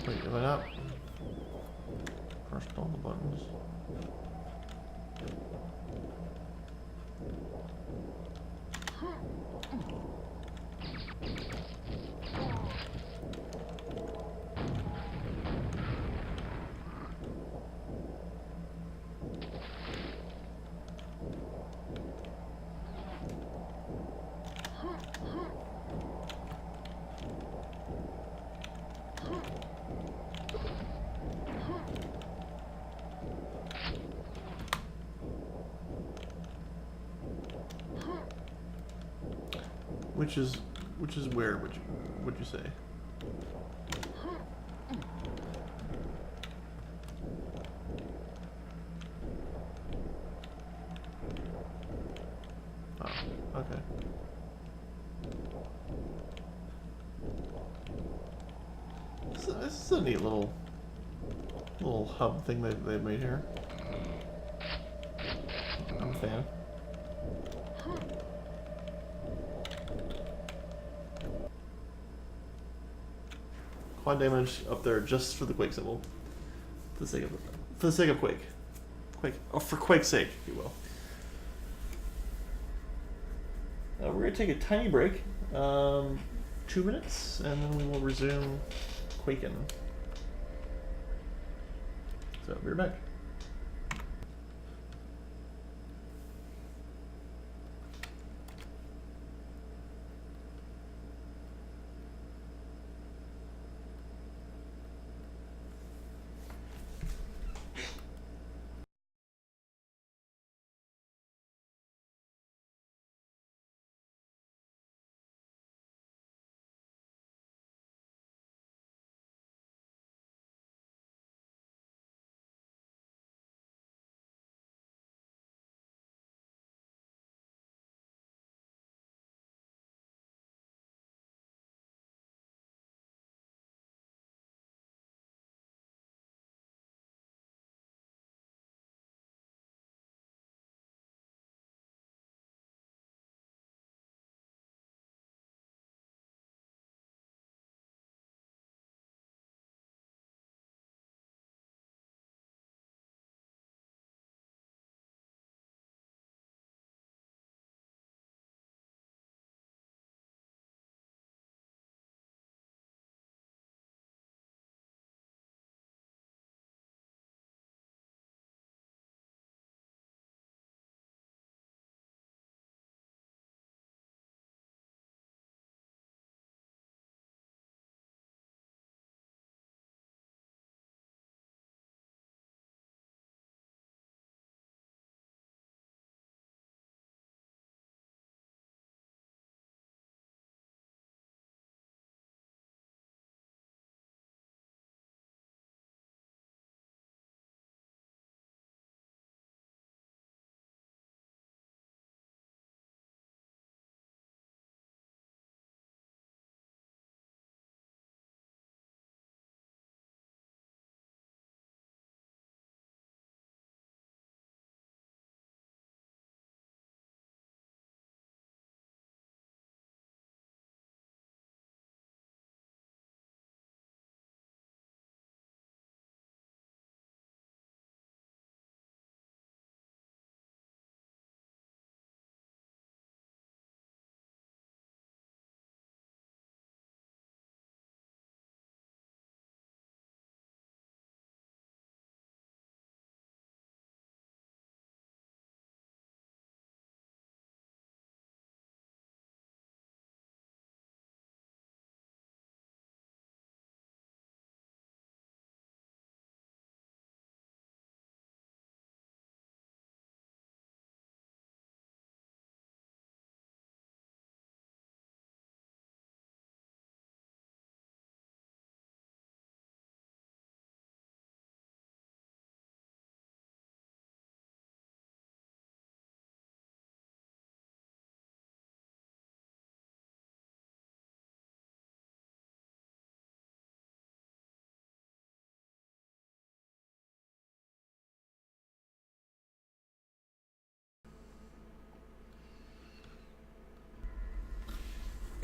Wait, am I not? Pressed all the buttons. Which is where would you say? Oh, okay. This is a neat little hub thing they've made here. I'm a fan. quad damage up there just for the Quake symbol. For the sake of Quake. For Quake's sake, if you will. We're going to take a tiny break, 2 minutes, and then we will resume Quaking. So, we're back.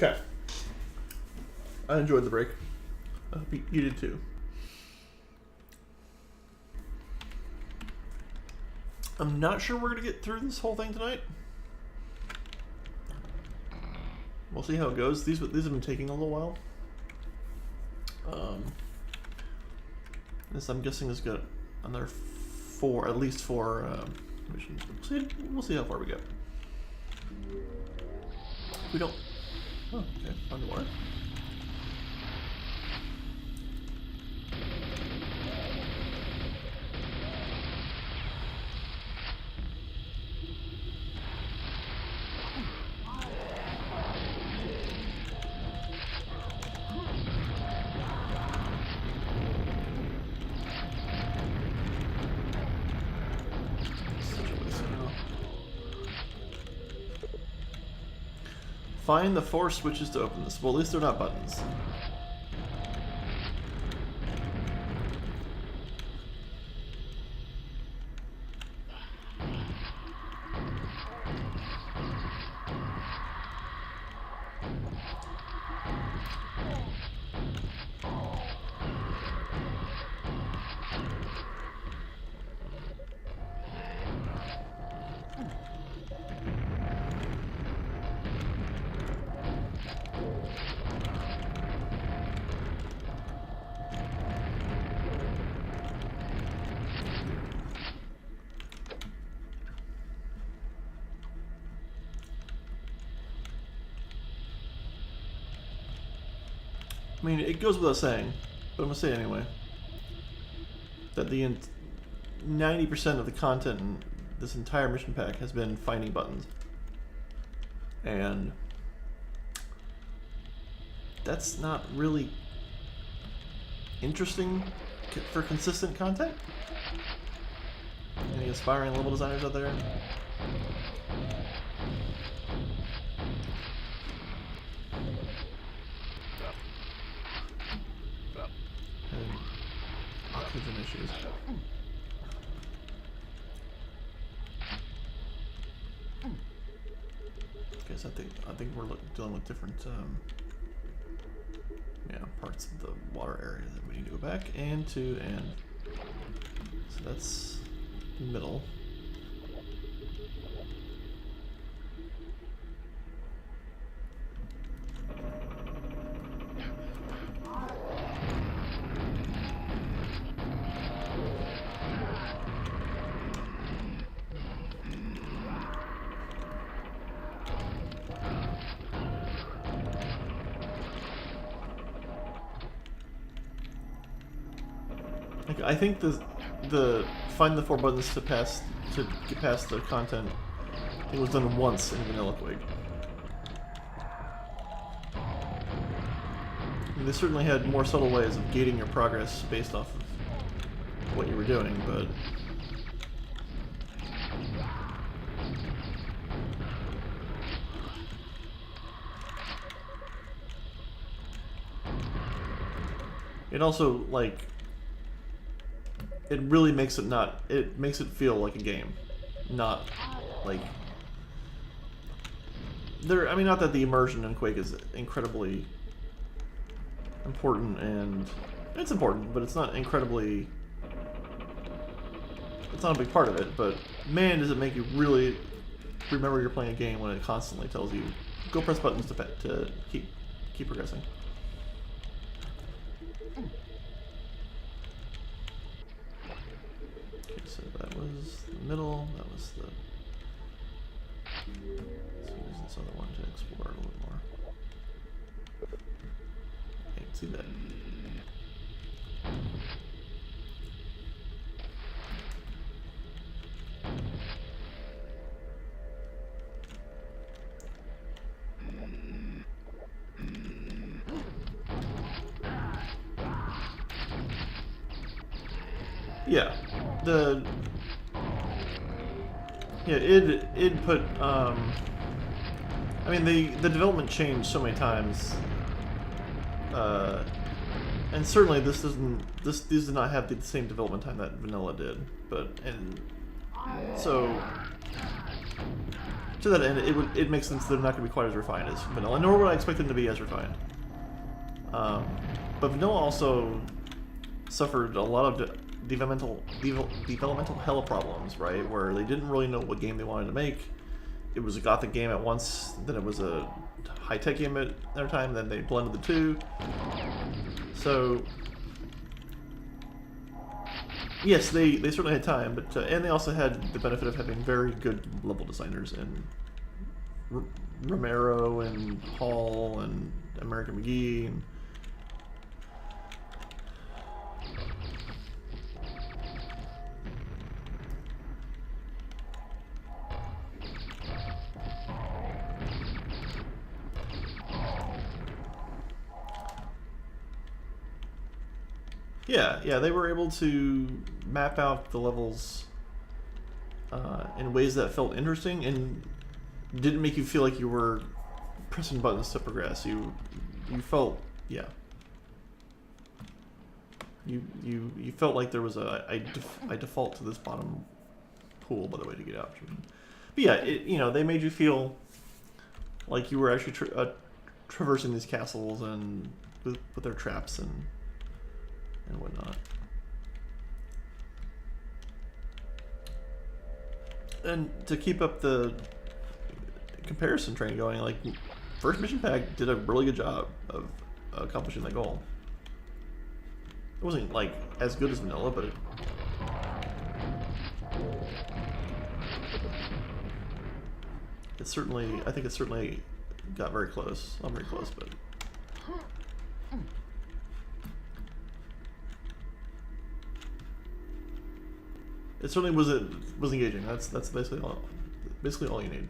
Okay. I enjoyed the break. I hope you did too. I'm not sure we're going to get through this whole thing tonight. We'll see how it goes. These have been taking a little while. This I'm guessing has got another at least four missions. We'll see how far we go. If we don't. Oh, okay. Underwater. Find the 4 switches to open this. Well, at least they're not buttons. I mean, it goes without saying, but I'm gonna say it anyway, that the 90% of the content in this entire mission pack has been finding buttons. And that's not really interesting for consistent content. Any aspiring level designers out there? And oxygen issues. Guess I think we're dealing with different parts of the water area that we need to go back into, and so that's middle. I think the find the 4 buttons to get past the content, it was done once in vanilla Quake. And they certainly had more subtle ways of gating your progress based off of what you were doing, but it also, like, it really makes it it makes it feel like a game, not like I mean, not that the immersion in Quake is incredibly important, and it's important, but it's not incredibly, it's not a big part of it, but man, does it make you really remember you're playing a game when it constantly tells you, go press buttons to keep progressing. So that was the middle, that was the... So there's this other one to explore a little more. I can see that. Yeah, it put I mean, the development changed so many times, and certainly these did not have the same development time that vanilla did, so to that end, it makes sense that they're not going to be quite as refined as vanilla, nor would I expect them to be as refined. But vanilla also suffered a lot of developmental hell problems, right? Where they didn't really know what game they wanted to make. It was a gothic game at once, then it was a high-tech game at another time, then they blended the two. So yes, they certainly had time, but and they also had the benefit of having very good level designers in Romero and Hall and American McGee. And yeah, they were able to map out the levels in ways that felt interesting and didn't make you feel like you were pressing buttons to progress. You felt, yeah. You felt like there was I default to this bottom pool, by the way, to get out. But yeah, they made you feel like you were actually traversing these castles and with their traps and whatnot. And to keep up the comparison train going, like, first mission pack did a really good job of accomplishing that goal. It wasn't like as good as vanilla, but it certainly, I think it certainly got very close. Not very close, but it certainly was engaging. That's basically all you need.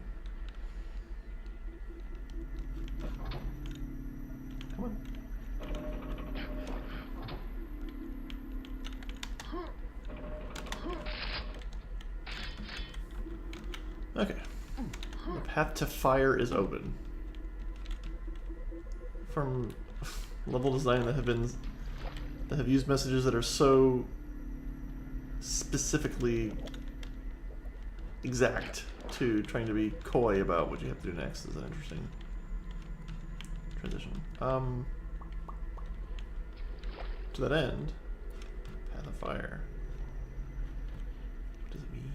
Come on. Okay. The path to fire is open. From level design that have used messages that are so specifically exact to trying to be coy about what you have to do next is an interesting transition. To that end, path of fire. What does it mean?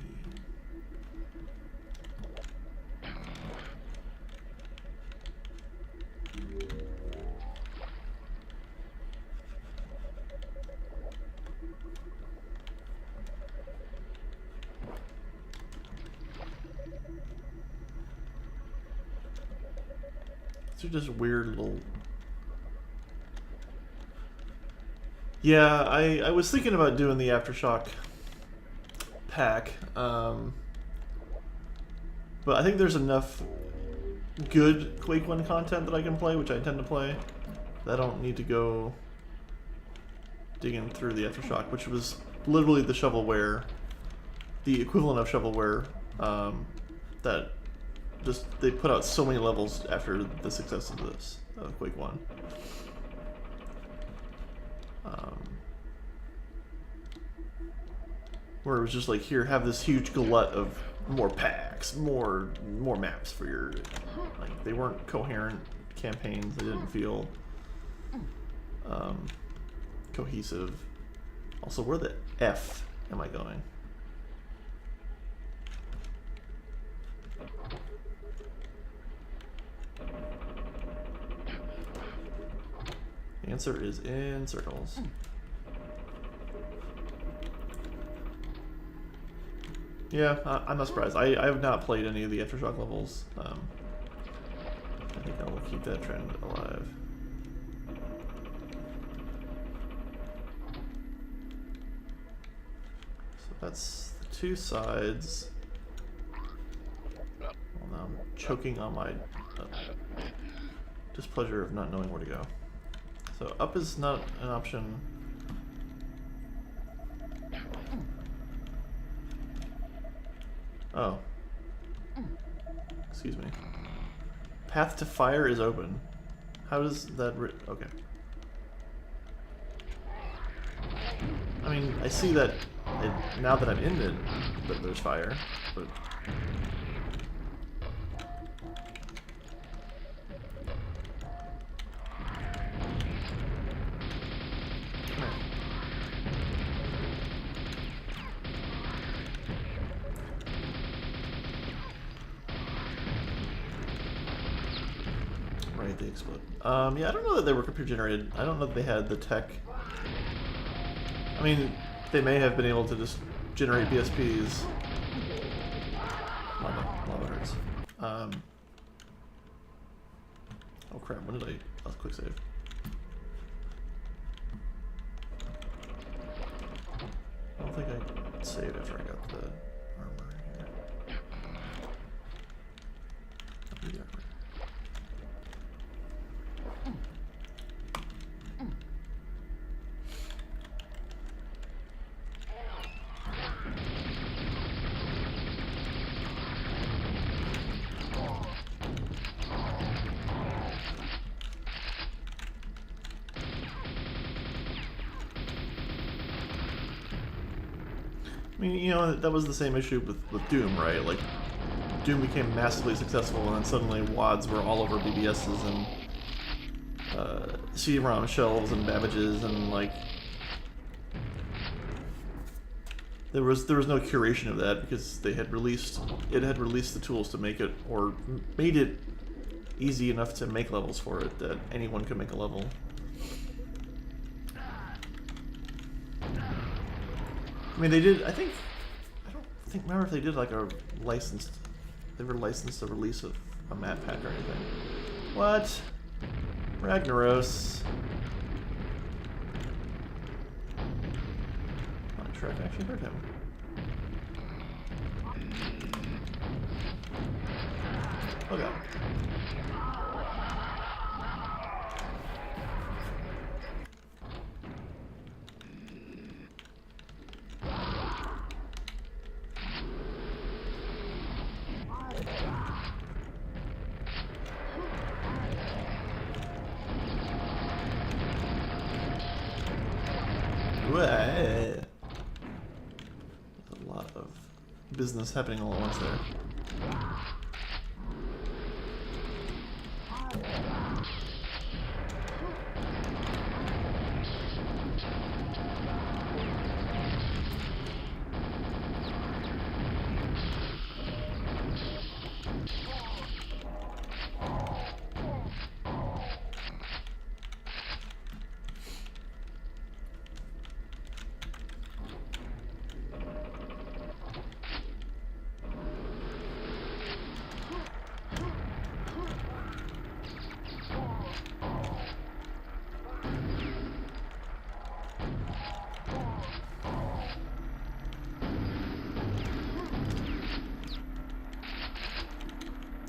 These are just weird little... Yeah, I was thinking about doing the Aftershock pack, but I think there's enough good Quake 1 content that I can play, which I intend to play, that I don't need to go digging through the Aftershock, which was literally the shovelware, the equivalent of shovelware, that just they put out so many levels after the success of this, of Quake 1. Where it was just like, here, have this huge glut of more packs, more maps for your... Like, they weren't coherent campaigns. They didn't feel cohesive. Also, where the F am I going? The answer is in circles. Yeah, I'm not surprised. I have not played any of the Aftershock levels. I think I will keep that trend alive. So that's the two sides. Well, now I'm choking on my displeasure of not knowing where to go. So up is not an option. Oh. Excuse me. Path to fire is open. How does that... Okay. I mean, I see that now that I'm in it, that there's fire, but... Right, they explode. Yeah, I don't know that they were computer generated. I don't know that they had the tech. I mean, they may have been able to just generate BSPs. Lava hurts. Oh crap, when did I... Let's quick save. I don't think I saved after I got the armor here. Yeah. I mean, you know, that was the same issue with Doom, right? Like, Doom became massively successful, and then suddenly WADs were all over BBSs and CD-ROM shelves and Babbages, and like, there was no curation of that because they had released the tools to make it, or made it easy enough to make levels for it that anyone could make a level. I mean, they did. I don't remember if they did like a licensed. They were licensed a release of a map pack or anything. What? Ragnaros. My track actually hurt him. Okay. There's a lot of business happening all at once there.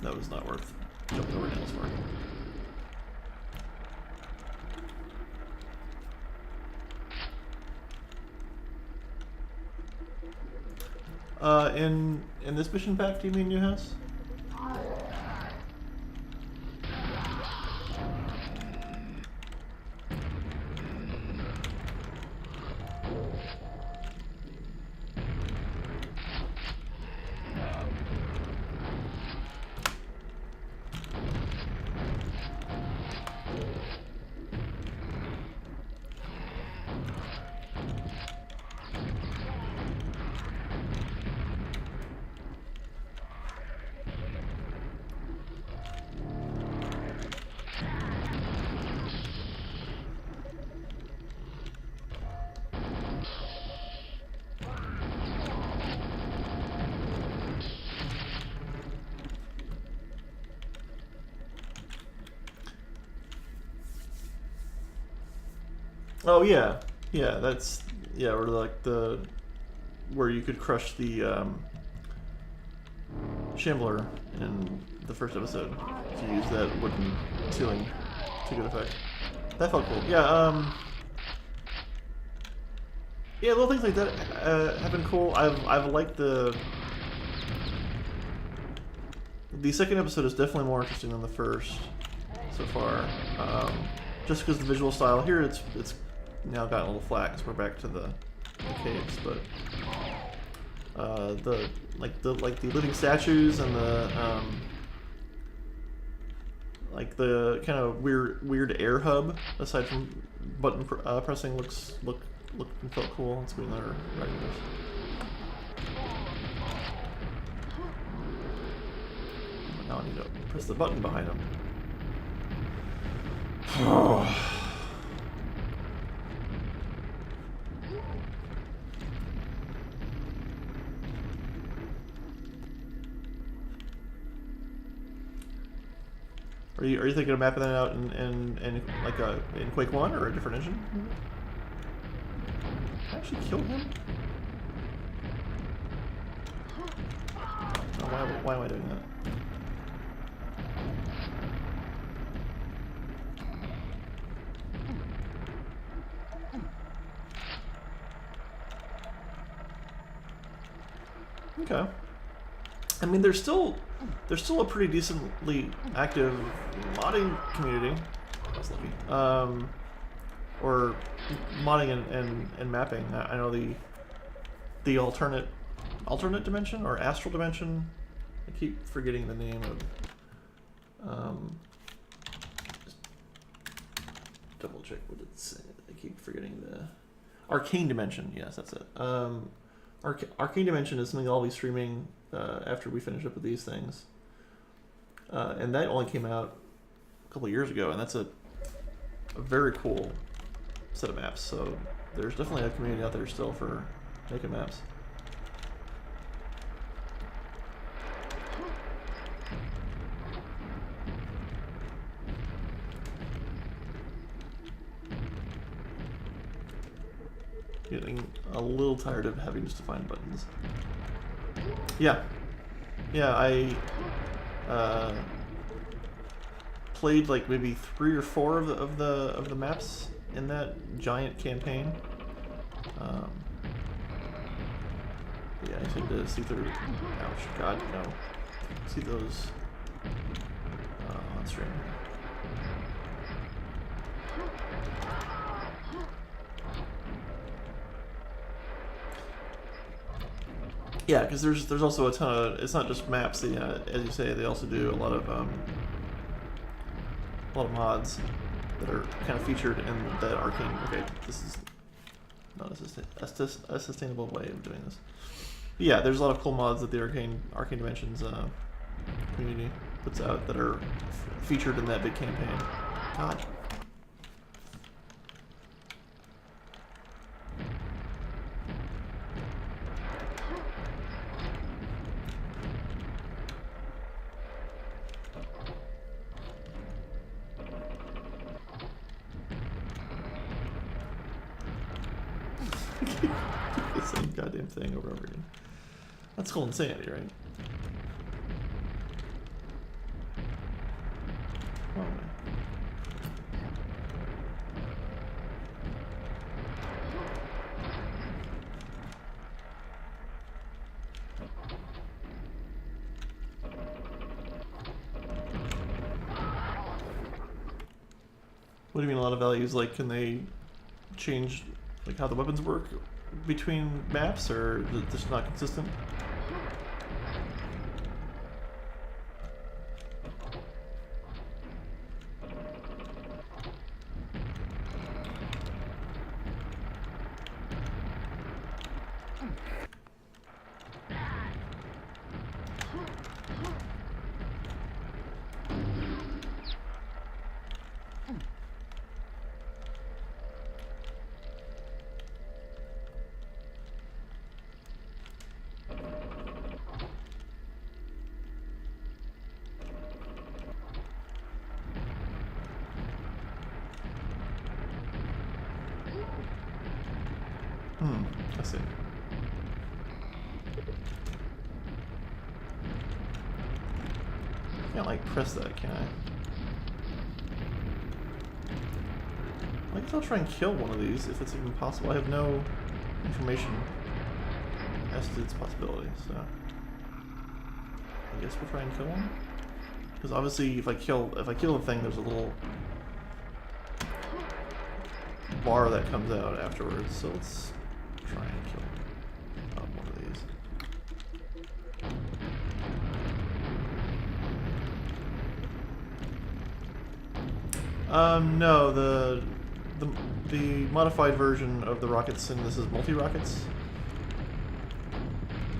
That was not worth jumping over nails for. In this mission pack, do you mean New House? Oh yeah, yeah. That's Or like where you could crush the Shambler in the first episode if you use that wooden ceiling to good effect. That felt cool. Yeah. Yeah, little things like that have been cool. I've liked the second episode is definitely more interesting than the first so far. Just because the visual style here, it's now gotten a little flat because we're back to the caves, but the living statues and the kind of weird air hub aside from button pressing looked and felt cool. Let's go another right this. Now I need to press the button behind him. Are you thinking of mapping that out in Quake 1 or a different engine? Actually kill him? Oh, why am I doing that? Okay. I mean, there's still a pretty decently active modding community. That's lucky. Or modding and mapping. I know the alternate dimension or astral dimension. I keep forgetting the name of. Just double check what it said. I keep forgetting the arcane dimension. Yes, that's it. Arcane Dimension is something I'll be streaming after we finish up with these things. And that only came out a couple of years ago, and that's a very cool set of maps. So there's definitely a community out there still for making maps. Getting a little tired of having just to find buttons. Yeah. Yeah, I played like maybe 3 or 4 of the maps in that giant campaign. Yeah, I seem to see through. Ouch! God, no. See those on stream. Yeah, because there's also a ton of. It's not just maps. They, as you say, they also do a lot of mods that are kind of featured in that Arcane. Okay, this is not a sustainable way of doing this. But yeah, there's a lot of cool mods that the Arcane Dimensions community puts out that are featured in that big campaign. God. The same goddamn thing over and over again. That's called insanity, right? Oh man. What do you mean a lot of values? Like, can they change like how the weapons work between maps, or is it just not consistent? I see. I can't like press that, can I? I guess I'll try and kill one of these if it's even possible. I have no information as to its possibility, so I guess we'll try and kill one. Because obviously, if I kill the thing, there's a little bar that comes out afterwards. So let's try and kill one of these. No, the modified version of the rockets, and this is multi-rockets.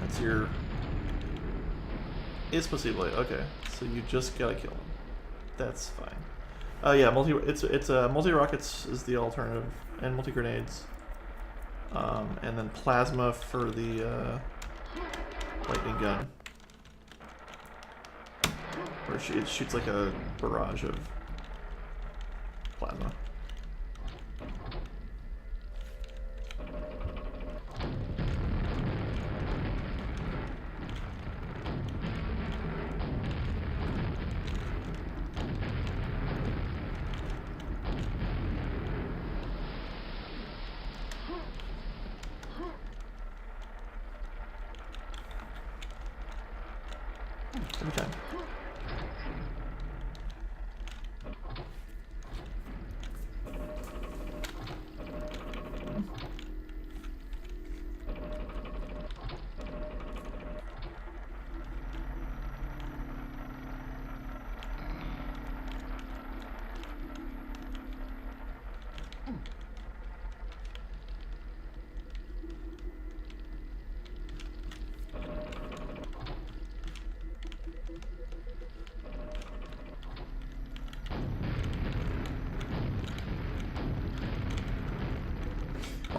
That's your. It's supposed to be okay. So you just gotta kill them. That's fine. Yeah, it's multi-rockets is the alternative, and multi-grenades. And then plasma for the lightning gun, where it shoots like a barrage of plasma. Every time.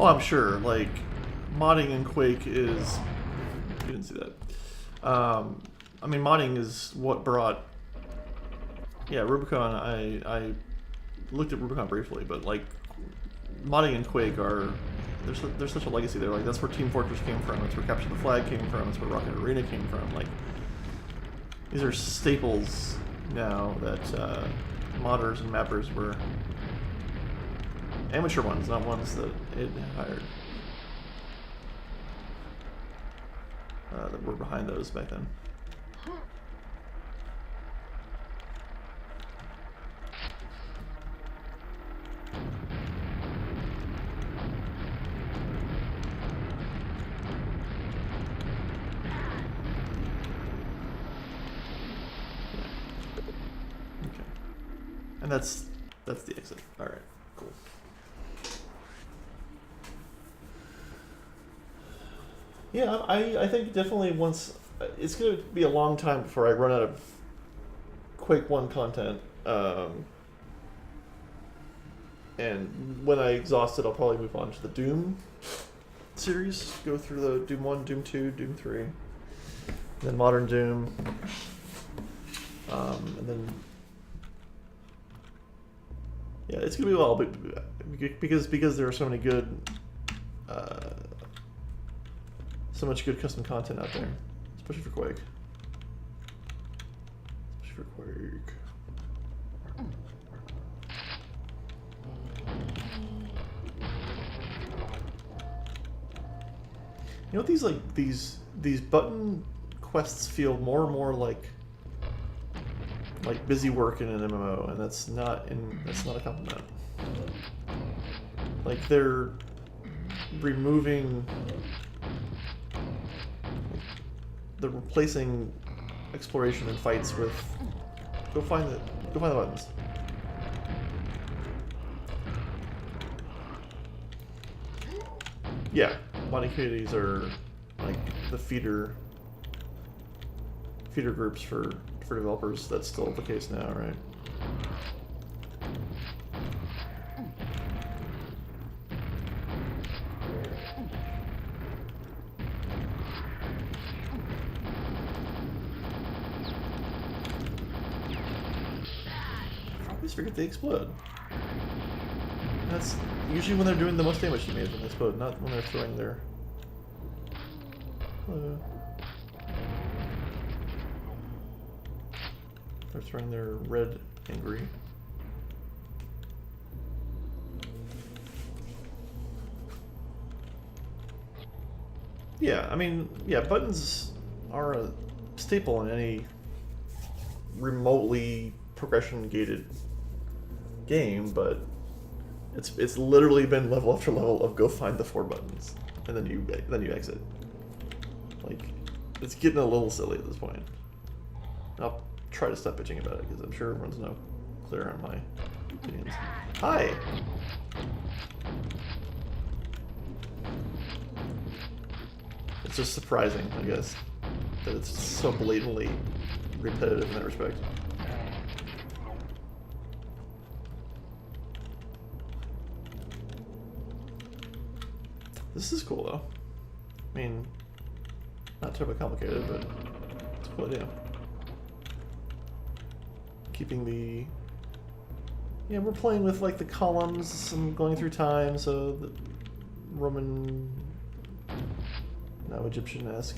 Oh, I'm sure. Like, modding in Quake is... You didn't see that. I mean, modding is what brought... Yeah, Rubicon, I looked at Rubicon briefly, but, like, modding and Quake are... there's such a legacy there. Like that's where Team Fortress came from. That's where Capture the Flag came from. That's where Rocket Arena came from. Like these are staples now that modders and mappers were amateur ones, not ones that it hired. That were behind those back then. Okay. And that's the exit. All right. Cool. Yeah, I think definitely once it's going to be a long time before I run out of Quake 1 content. And when I exhaust it, I'll probably move on to the Doom series. Go through the Doom 1, Doom 2, Doom 3. Then Modern Doom. And then... Yeah, it's going to be a while, but because there are so many good... so much good custom content out there, especially for Quake. Especially for Quake. You know what these button quests feel more and more like busy work in an MMO, and that's not a compliment. Like they're removing. They're replacing exploration and fights with go find the buttons. Yeah, modding communities are like the feeder groups for developers. That's still the case now, right? Forget they explode. That's usually when they're doing the most damage to me is when they explode, not when they're throwing their... they're throwing their red angry. Yeah, I mean, yeah, buttons are a staple in any remotely progression-gated game, but it's literally been level after level of go find the 4 buttons and then you exit. Like it's getting a little silly at this point. I'll try to stop bitching about it because I'm sure everyone's now clear on my opinions. Hi. It's just surprising, I guess, that it's so blatantly repetitive in that respect. This is cool, though. I mean, not terribly complicated, but it's a cool idea. Keeping the... Yeah, we're playing with, like, the columns and going through time, so the Roman... now Egyptian-esque.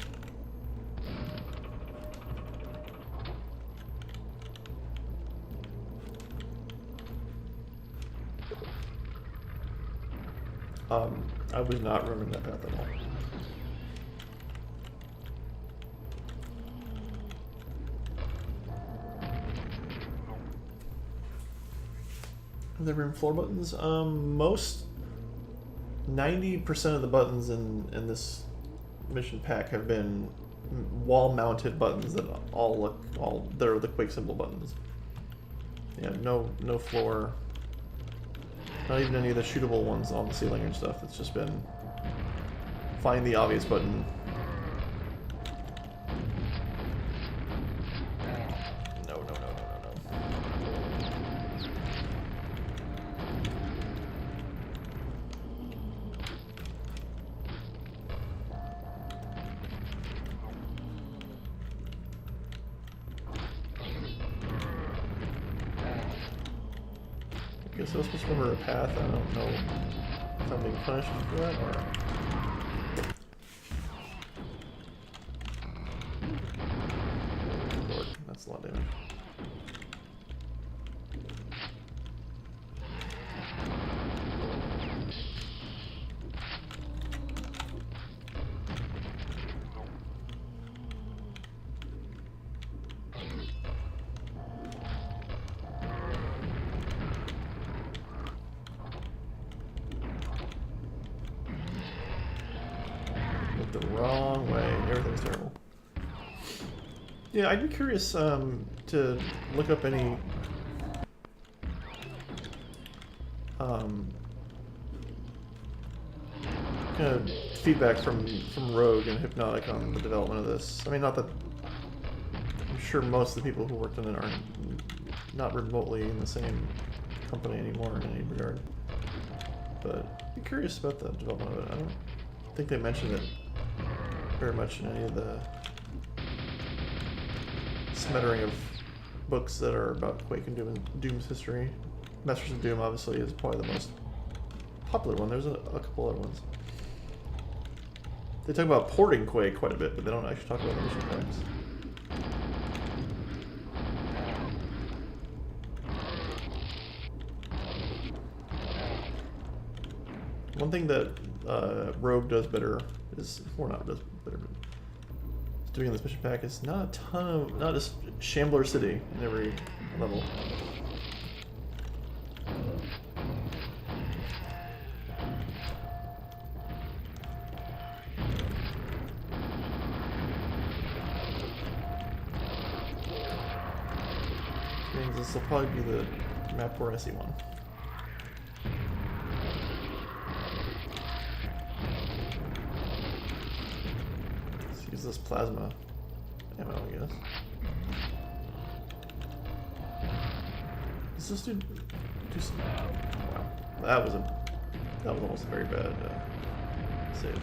I was not running that path at all. Have there been floor buttons? Most 90% of the buttons in this mission pack have been wall-mounted buttons that they're the Quake symbol buttons. Yeah, no floor. Not even any of the shootable ones on the ceiling and stuff. It's just been find the obvious button. No. I guess I was supposed to remember a path. I don't know if if I'm being punished for that, or... Lord, that's a lot of damage. The wrong way. Everything's terrible. Yeah, I'd be curious to look up any kind of feedback from Rogue and Hypnotic on the development of this. I mean, not that I'm sure most of the people who worked on it aren't not remotely in the same company anymore in any regard. But I'd be curious about the development of it. I don't think they mentioned it very much in any of the smattering of books that are about Quake and Doom's history. Masters of Doom obviously is probably the most popular one. There's a couple other ones. They talk about porting Quake quite a bit, but they don't actually talk about the mission packs. One thing that Rogue does better is, or not does better, but is doing in this mission pack is not a ton of, not just Shambler City in every level. Which means this will probably be the map where I see one. Use this plasma ammo, I guess. Does this dude do some... Wow. That was almost a very bad save.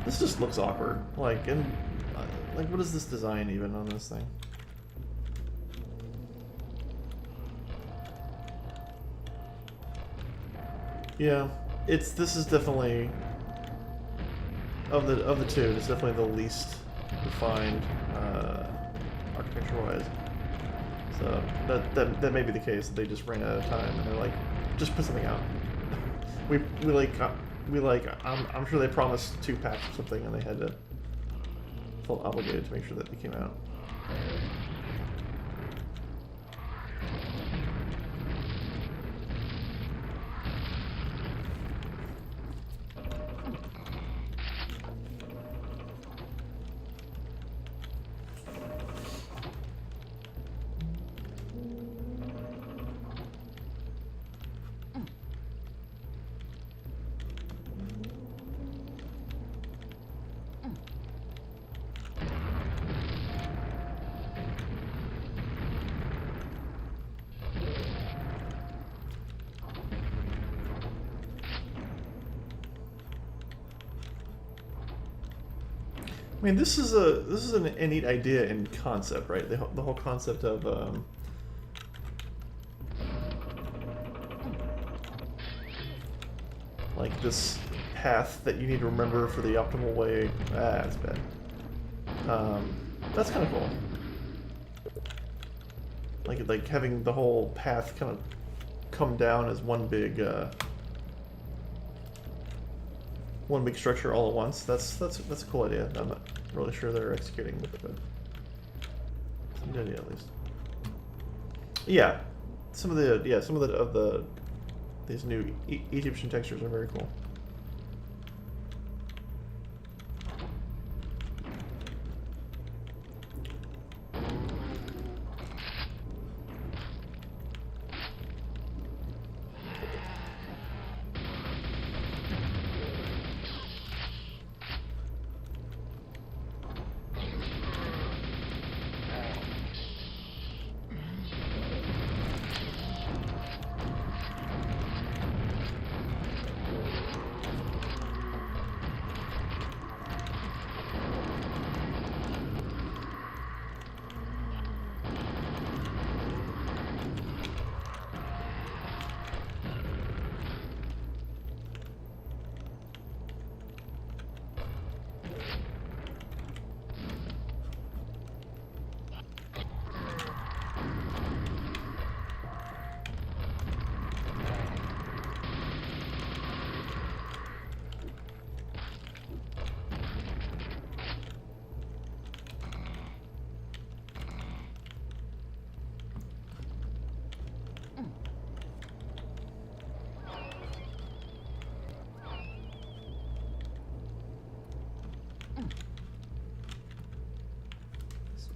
This just looks awkward. Like, what is this design even on this thing? Yeah. This is definitely of the two. It's definitely the least refined architecture-wise. So that may be the case. That they just ran out of time and they're like, just put something out. I'm sure they promised 2 packs or something, and they had to feel obligated to make sure that they came out. I mean, this is a neat idea in concept, right? The whole concept of like this path that you need to remember for the optimal way. Ah, that's bad. That's kind of cool. Like having the whole path kind of come down as one big structure all at once. That's a cool idea. I'm not really sure they're executing with it, but it's a good idea at least. Yeah, some of these new Egyptian textures are very cool.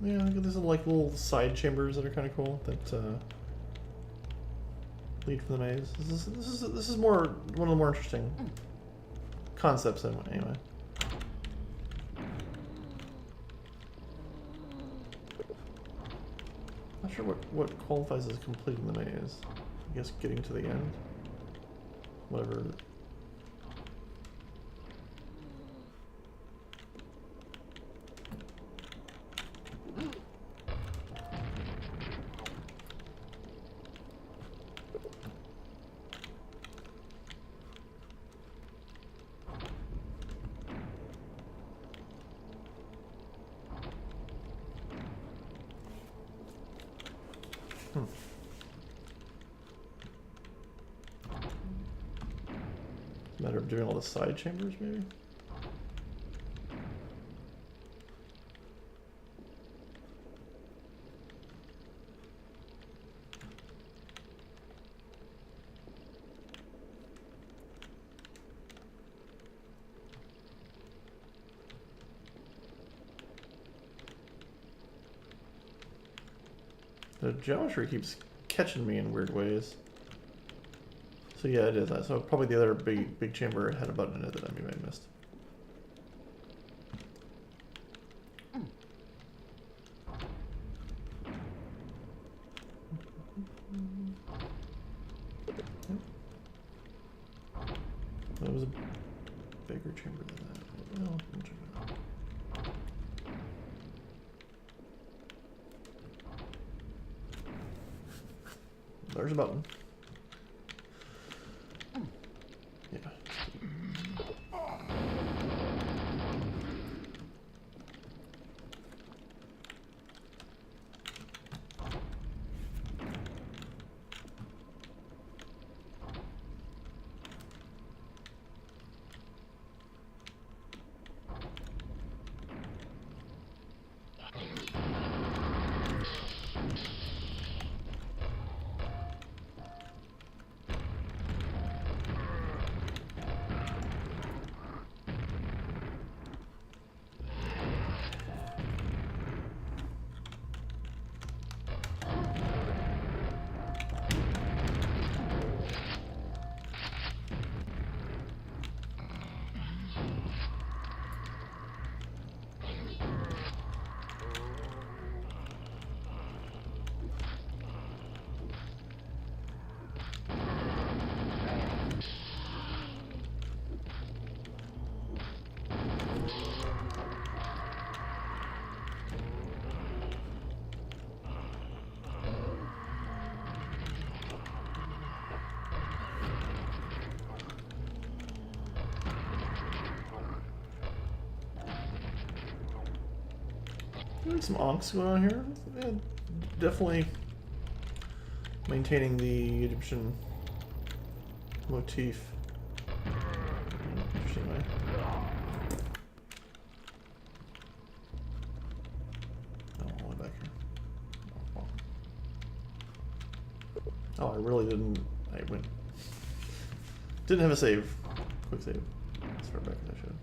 Yeah, there's like little side chambers that are kind of cool that lead from the maze. This is more one of the more interesting concepts anyway. Not sure what qualifies as completing the maze. I guess getting to the end. Whatever. Matter of doing all the side chambers, maybe? The geometry keeps catching me in weird ways. So yeah, it is that. So probably the other big chamber had a button in it that I maybe missed. That was a bigger chamber than that. Well, we'll check it out. There's a button. Yeah. There's some onks going on here. Yeah, definitely maintaining the Egyptian motif. Interesting way. Oh, all the way back here. Oh, I really didn't. I went. Didn't have a save. Quick save. As far back as I should.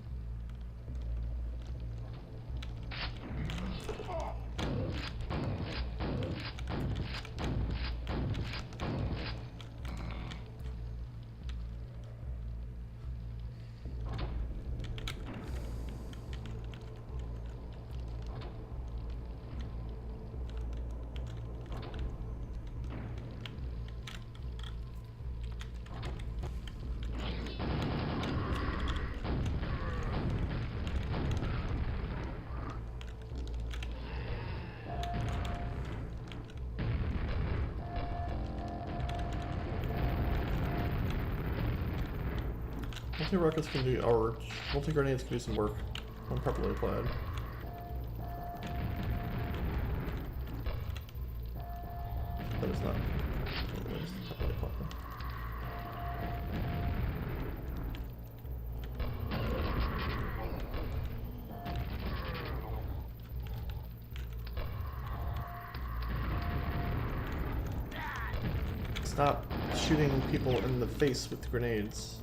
Multi-rockets can do, or multi-grenades can do some work when properly applied. But it's not always properly applied. Stop shooting people in the face with grenades.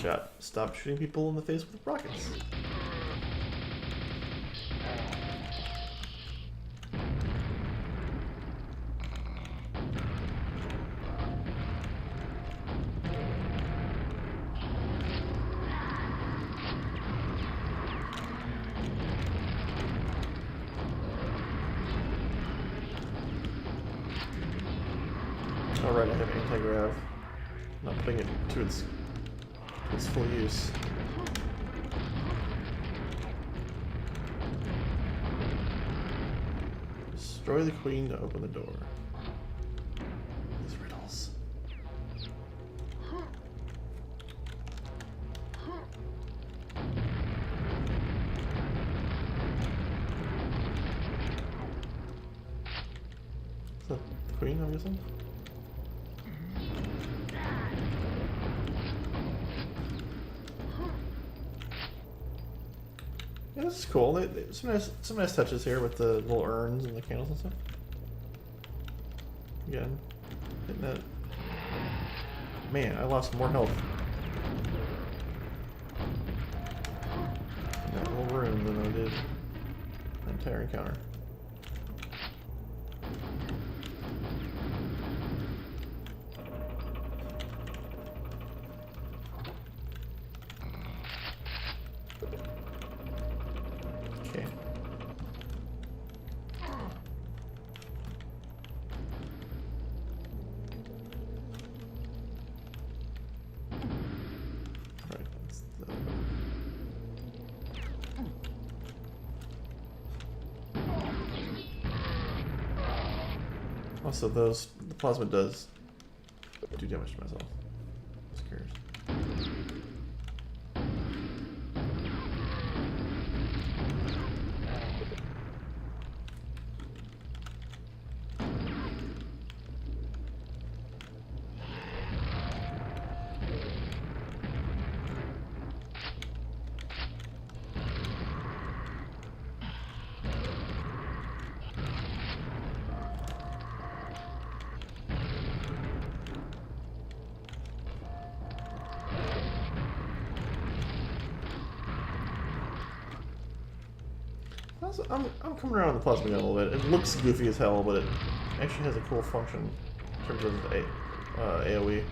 shot. Stop shooting people in the face with rockets. Alright, I have anti-grav. Not putting it to its full use. Destroy the queen to open the door. These riddles. Is that the queen, I'm guessing? Yeah, this is cool. Some nice touches here with the little urns and the candles and stuff. Again, hitting that. Man, I lost more health in that little room than I did the entire encounter. Okay. Alright, that's the... Also, the plasma does do damage to myself. Just curious. I'm coming around the plasma gun a little bit. It looks goofy as hell, but it actually has a cool function in terms of AoE.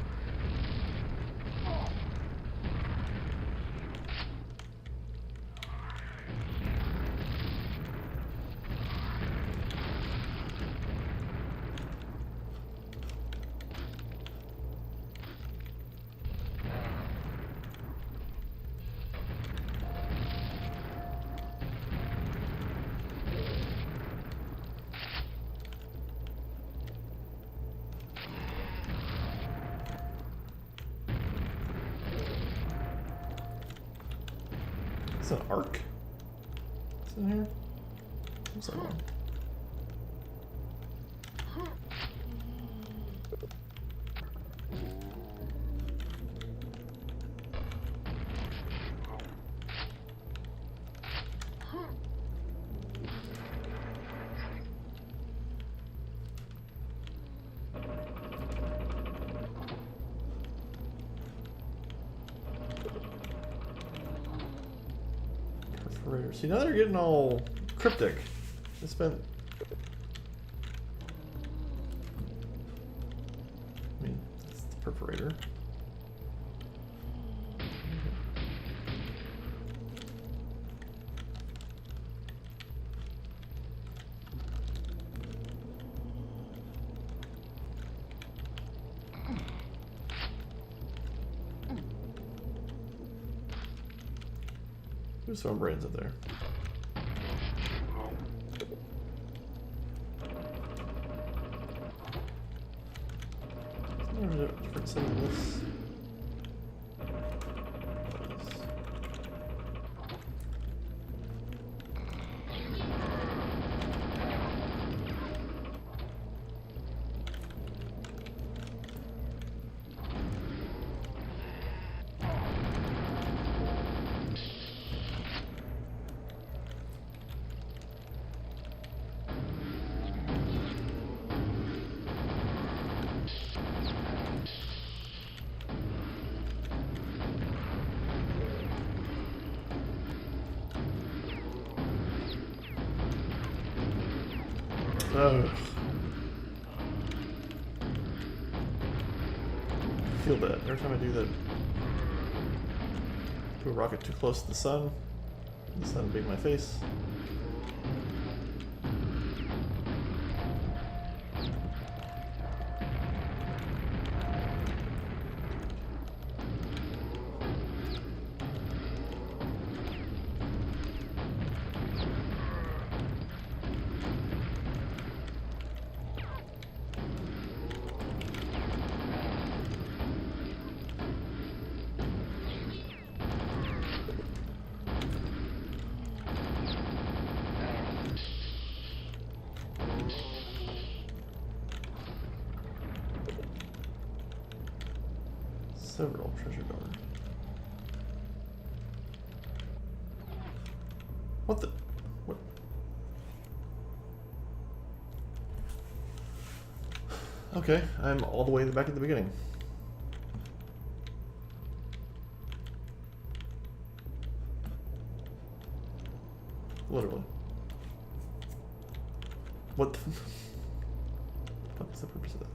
Is that an arc? Is in here? What's that one? See, now they're getting all cryptic. They spent... I mean, it's the perforator. There's some brains up there. There's a different side of this. Oh. I feel bad every time I do that. Do a rocket too close to the sun being my face. Several treasure door. What the? What? Okay, I'm all the way back at the beginning. Literally. What the? What is the purpose of that?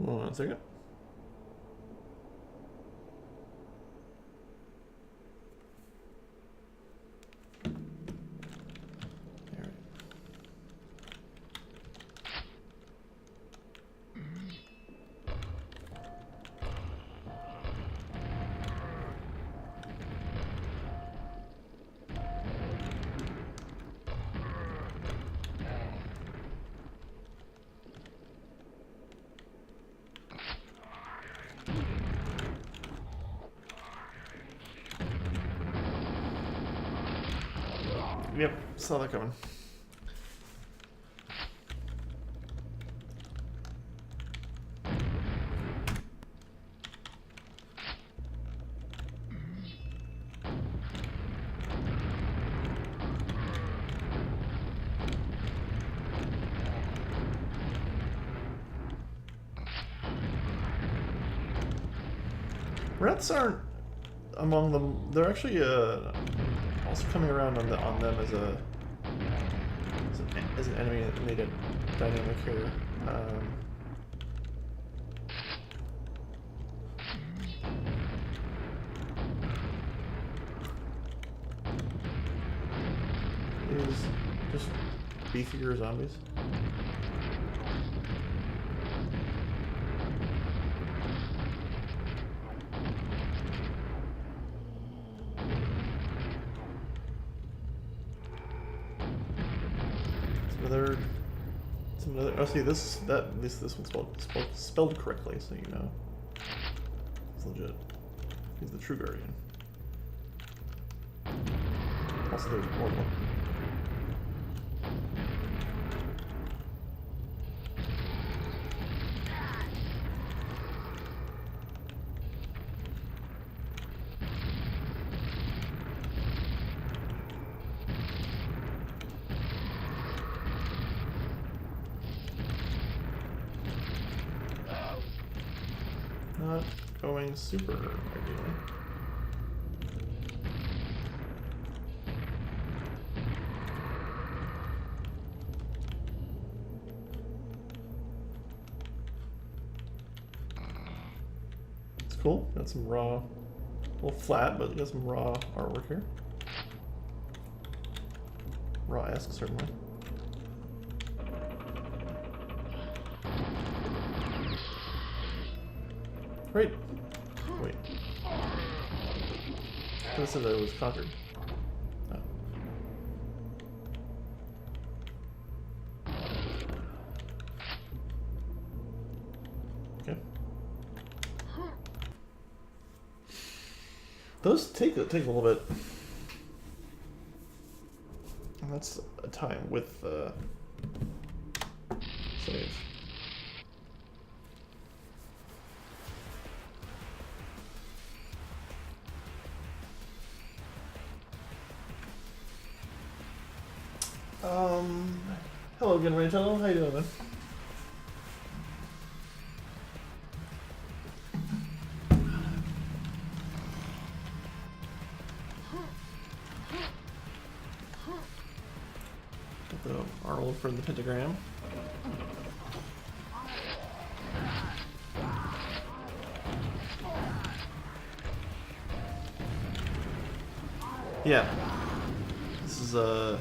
Hold on a second. Yep, saw that coming. Rats aren't among them. They're actually also coming around on them as an enemy that made it dynamic here. Is just beefier zombies. Some other. Oh, see this one's spelled correctly, so you know it's legit. He's the true guardian. Also, there's more than one. Not going super ideally. cool. Got some raw, a little flat, but got some raw artwork here. Raw-esque, certainly. Great. Wait. I said that it was conquered. Oh. Okay. Those take a little bit. And that's a time with saves. Hello again, Rachel. How you doing, man? Got the Arnold from the pentagram. Yeah. This is the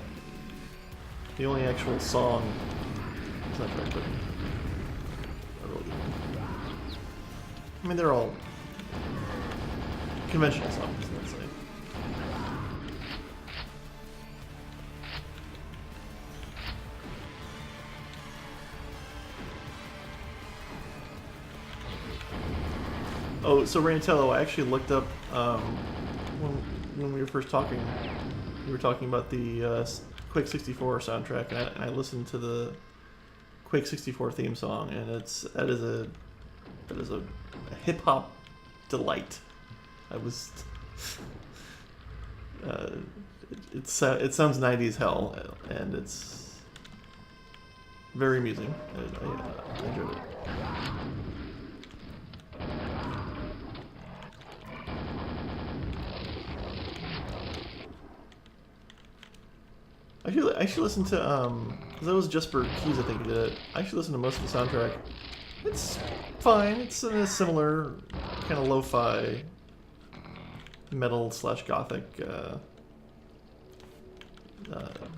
only actual song. It's not very good. Not really good. I mean, they're all conventional songs, let's say. Oh, so Rantello, I actually looked up when we were first talking. We were talking about the Quake 64 soundtrack, and I listened to the Quake 64 theme song, and that is a hip hop delight. I was it sounds 90s hell, and it's very amusing. I enjoyed it. I actually listened to because that was Jesper Keys, I think, who did it. I actually listened to most of the soundtrack. It's fine. It's in a similar kind of lo-fi metal / gothic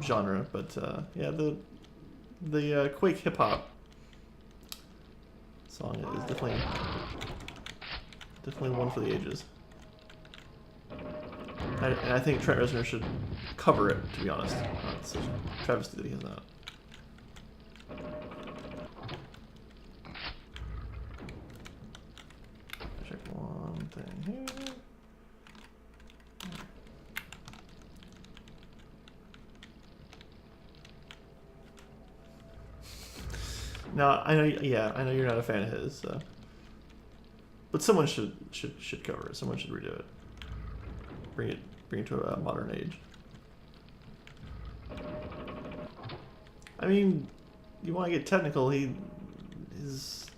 genre, but yeah, the Quake hip hop song is definitely one for the ages. And I think Trent Reznor should cover it, to be honest. It's such a travesty that he has not. Check one thing here. Now I know, yeah, I know you're not a fan of his, but someone should cover it. Someone should redo it. Bring it to a modern age. I mean, you want to get technical, his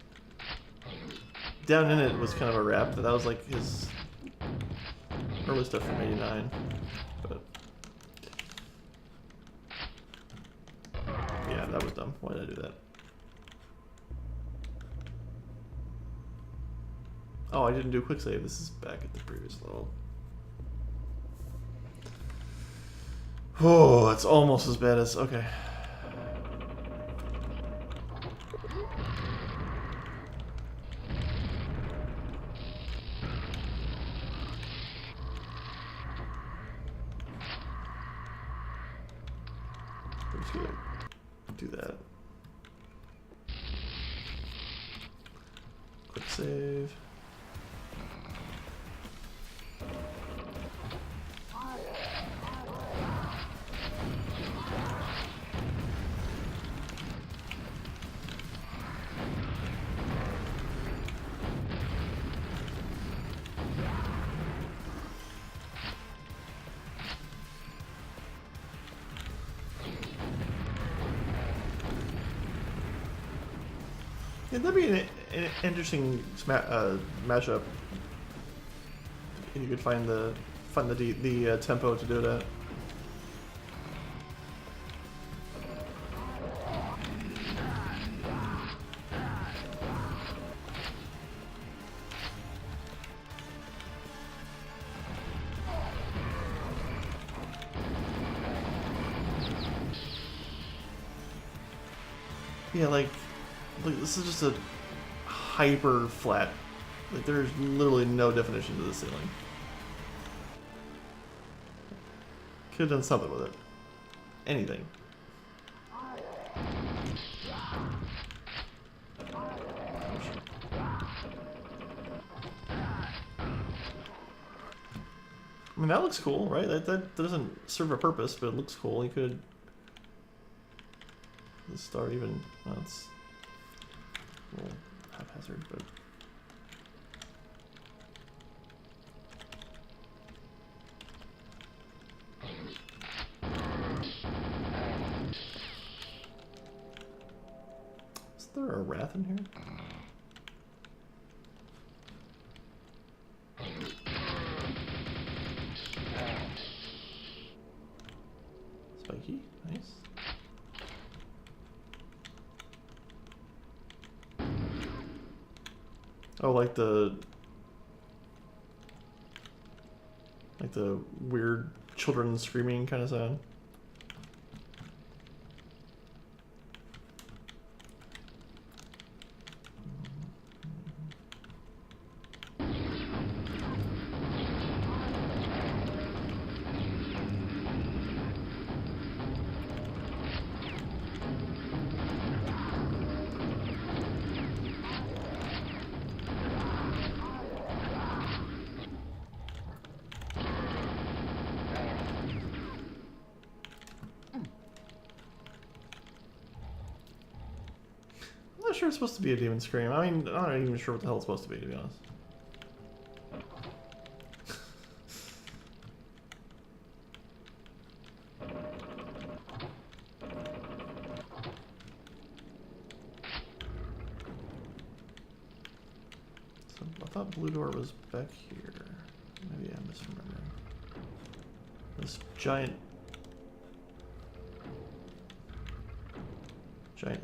Down in It was kind of a rap, but that was like his early stuff from '89. But yeah, that was dumb. Why did I do that? Oh, I didn't do a quick save. This is back at the previous level. Oh, it's almost as bad as... Okay. We're just gonna do that. Quick save. Yeah, that'd be an interesting mashup. If you could find the tempo to do that. Yeah, like this is just a hyper flat. Like there's literally no definition to the ceiling. Could have done something with it. Anything. I mean, that looks cool, right? That doesn't serve a purpose, but it looks cool. You could... The star even... Well, it's a little haphazard, but... Is there a wrath in here? Spiky, nice. Oh, like the weird children screaming kind of sound. I'm not sure it's supposed to be a demon scream. I mean, I'm not even sure what the hell it's supposed to be, to be honest. So I thought blue door was back here. Maybe I'm misremembering. This giant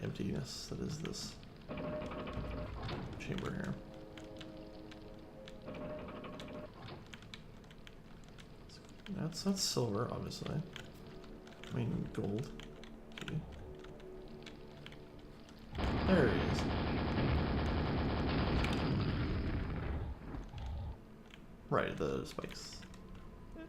emptiness that is this chamber here. That's silver, obviously. I mean gold. Okay. There he is. Right, the spikes. Yeah.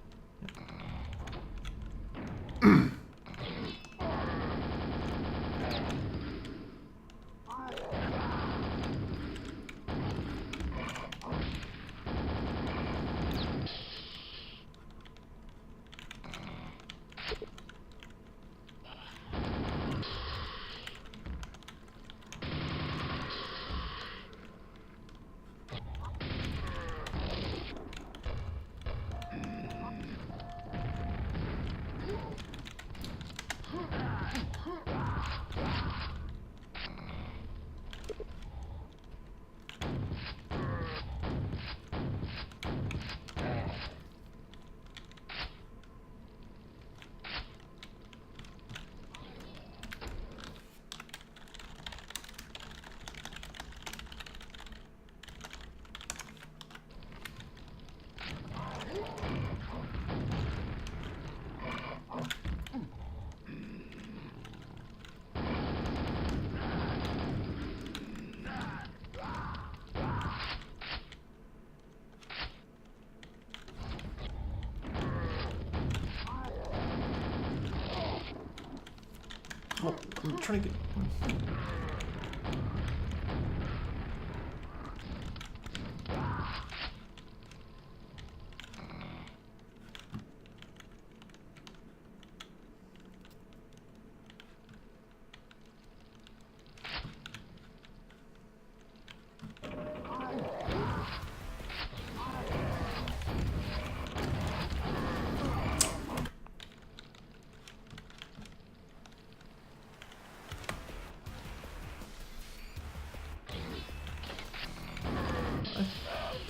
Oh, I'm trying to get...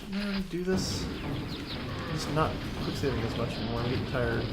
Didn't I already do this? I'm just not quick saving as much anymore. I'm getting tired.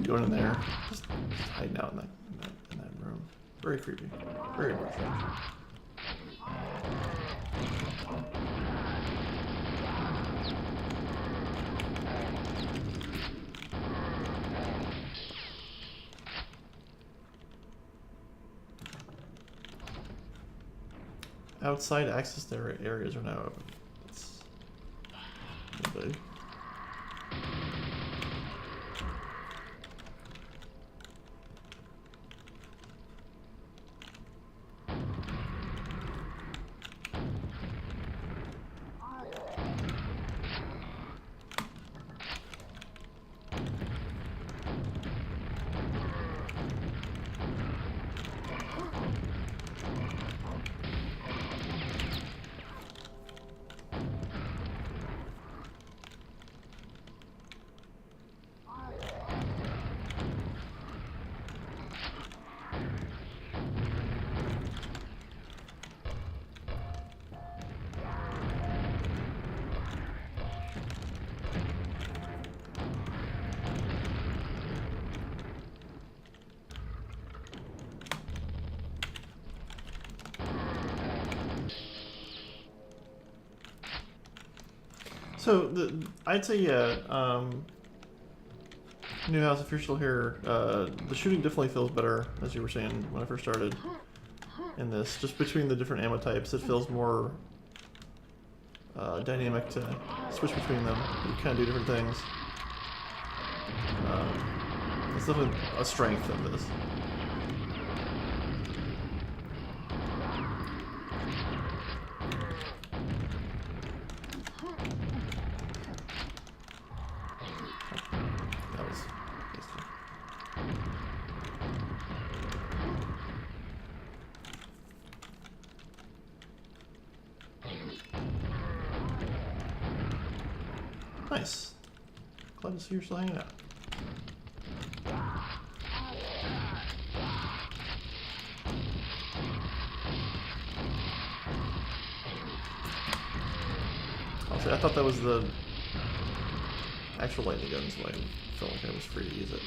going in there. Just hiding out in that room. Very creepy. Very impressive. Outside access areas are now open. That's big. So I'd say New House, if you're still here, the shooting definitely feels better, as you were saying when I first started in this. Just between the different ammo types, it feels more dynamic to switch between them. You kind of do different things. It's definitely a strength of this. Nice. Glad to see you're still hanging out. Honestly, I thought that was the actual lightning gun, so I felt like I was free to use it.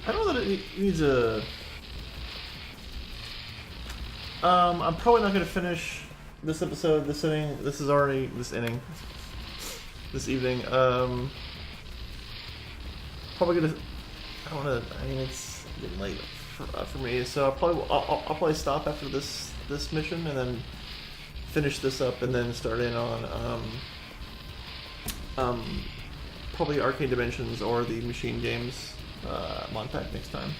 I don't know that it needs a... I'm probably not going to finish this episode, this inning. This evening. Probably going to... I don't know. I mean, it's getting late for me, so I'll probably stop after this mission and then finish this up and then start in on probably Arcane Dimensions or the Machine Games mod pack next time.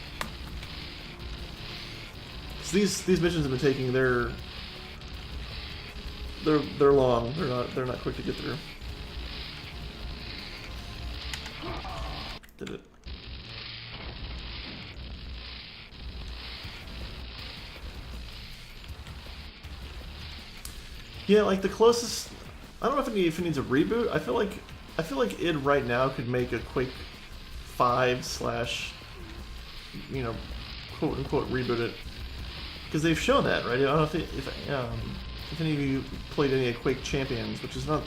So these missions have been taking they're long. They're not quick to get through. Did it? Yeah, like the closest. I don't know if it needs a reboot. I feel like id right now could make a Quake 5 / quote unquote reboot it, because they've shown that, right? I don't know if any of you played any of Quake Champions, which is not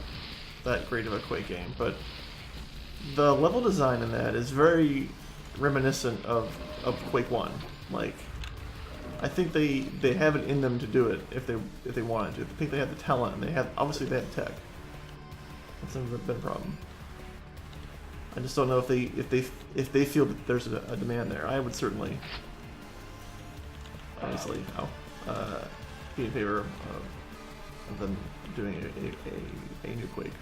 that great of a Quake game, but the level design in that is very reminiscent of Quake 1. Like, I think they have it in them to do it if they wanted to. I think they have the talent, and they have tech. That's never been a problem. I just don't know if they feel that there's a demand there. I would certainly, honestly, be in favor of them doing a new Quake,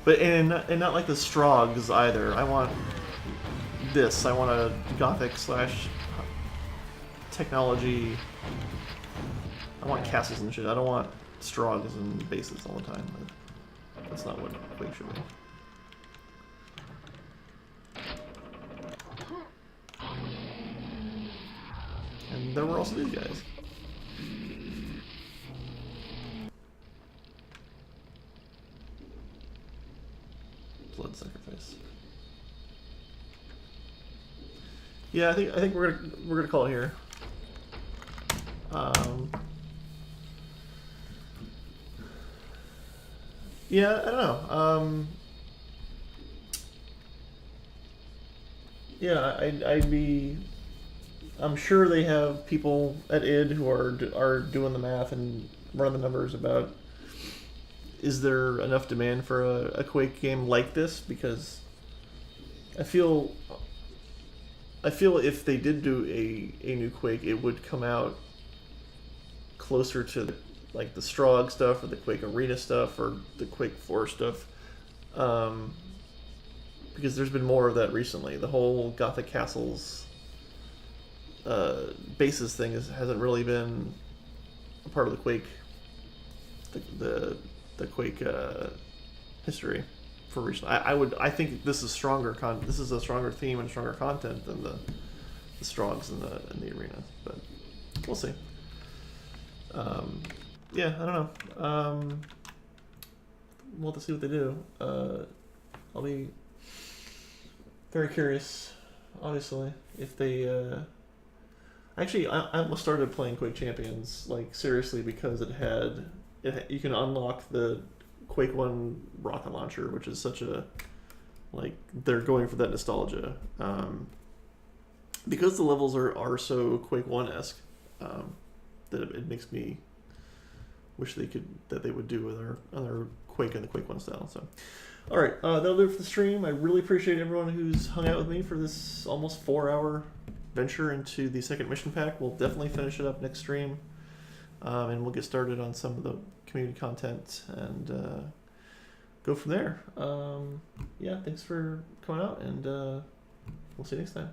but and not like the Strogs either. I want this. I want a Gothic / technology. I want castles and shit. I don't want Strogs and bases all the time. That's not what Quake should be. And there were also these guys. Blood sacrifice. Yeah, I think we're gonna call it here. Yeah, I don't know. Yeah, I'd be. I'm sure they have people at id who are doing the math and running the numbers about is there enough demand for a Quake game like this? Because I feel if they did do a new Quake, it would come out closer to like the Strogg stuff or the Quake Arena stuff or the Quake 4 stuff. Because there's been more of that recently. The whole Gothic Castles basis thing hasn't really been a part of the Quake the Quake history for recent. I think this is stronger this is a stronger theme and stronger content than the Stroggs in the arena, but we'll see. Yeah, I don't know. We'll have to see what they do. I'll be very curious, obviously, if they. Actually, I almost started playing Quake Champions like seriously because you can unlock the Quake 1 rocket launcher, which is such a they're going for that nostalgia. Because the levels are so Quake 1-esque, that it makes me wish that they would do with other Quake and the Quake 1 style. So, all right, that'll do it for the stream. I really appreciate everyone who's hung out with me for this almost 4-hour venture into the second mission pack. We'll definitely finish it up next stream, and we'll get started on some of the community content and go from there. Yeah, thanks for coming out, and we'll see you next time.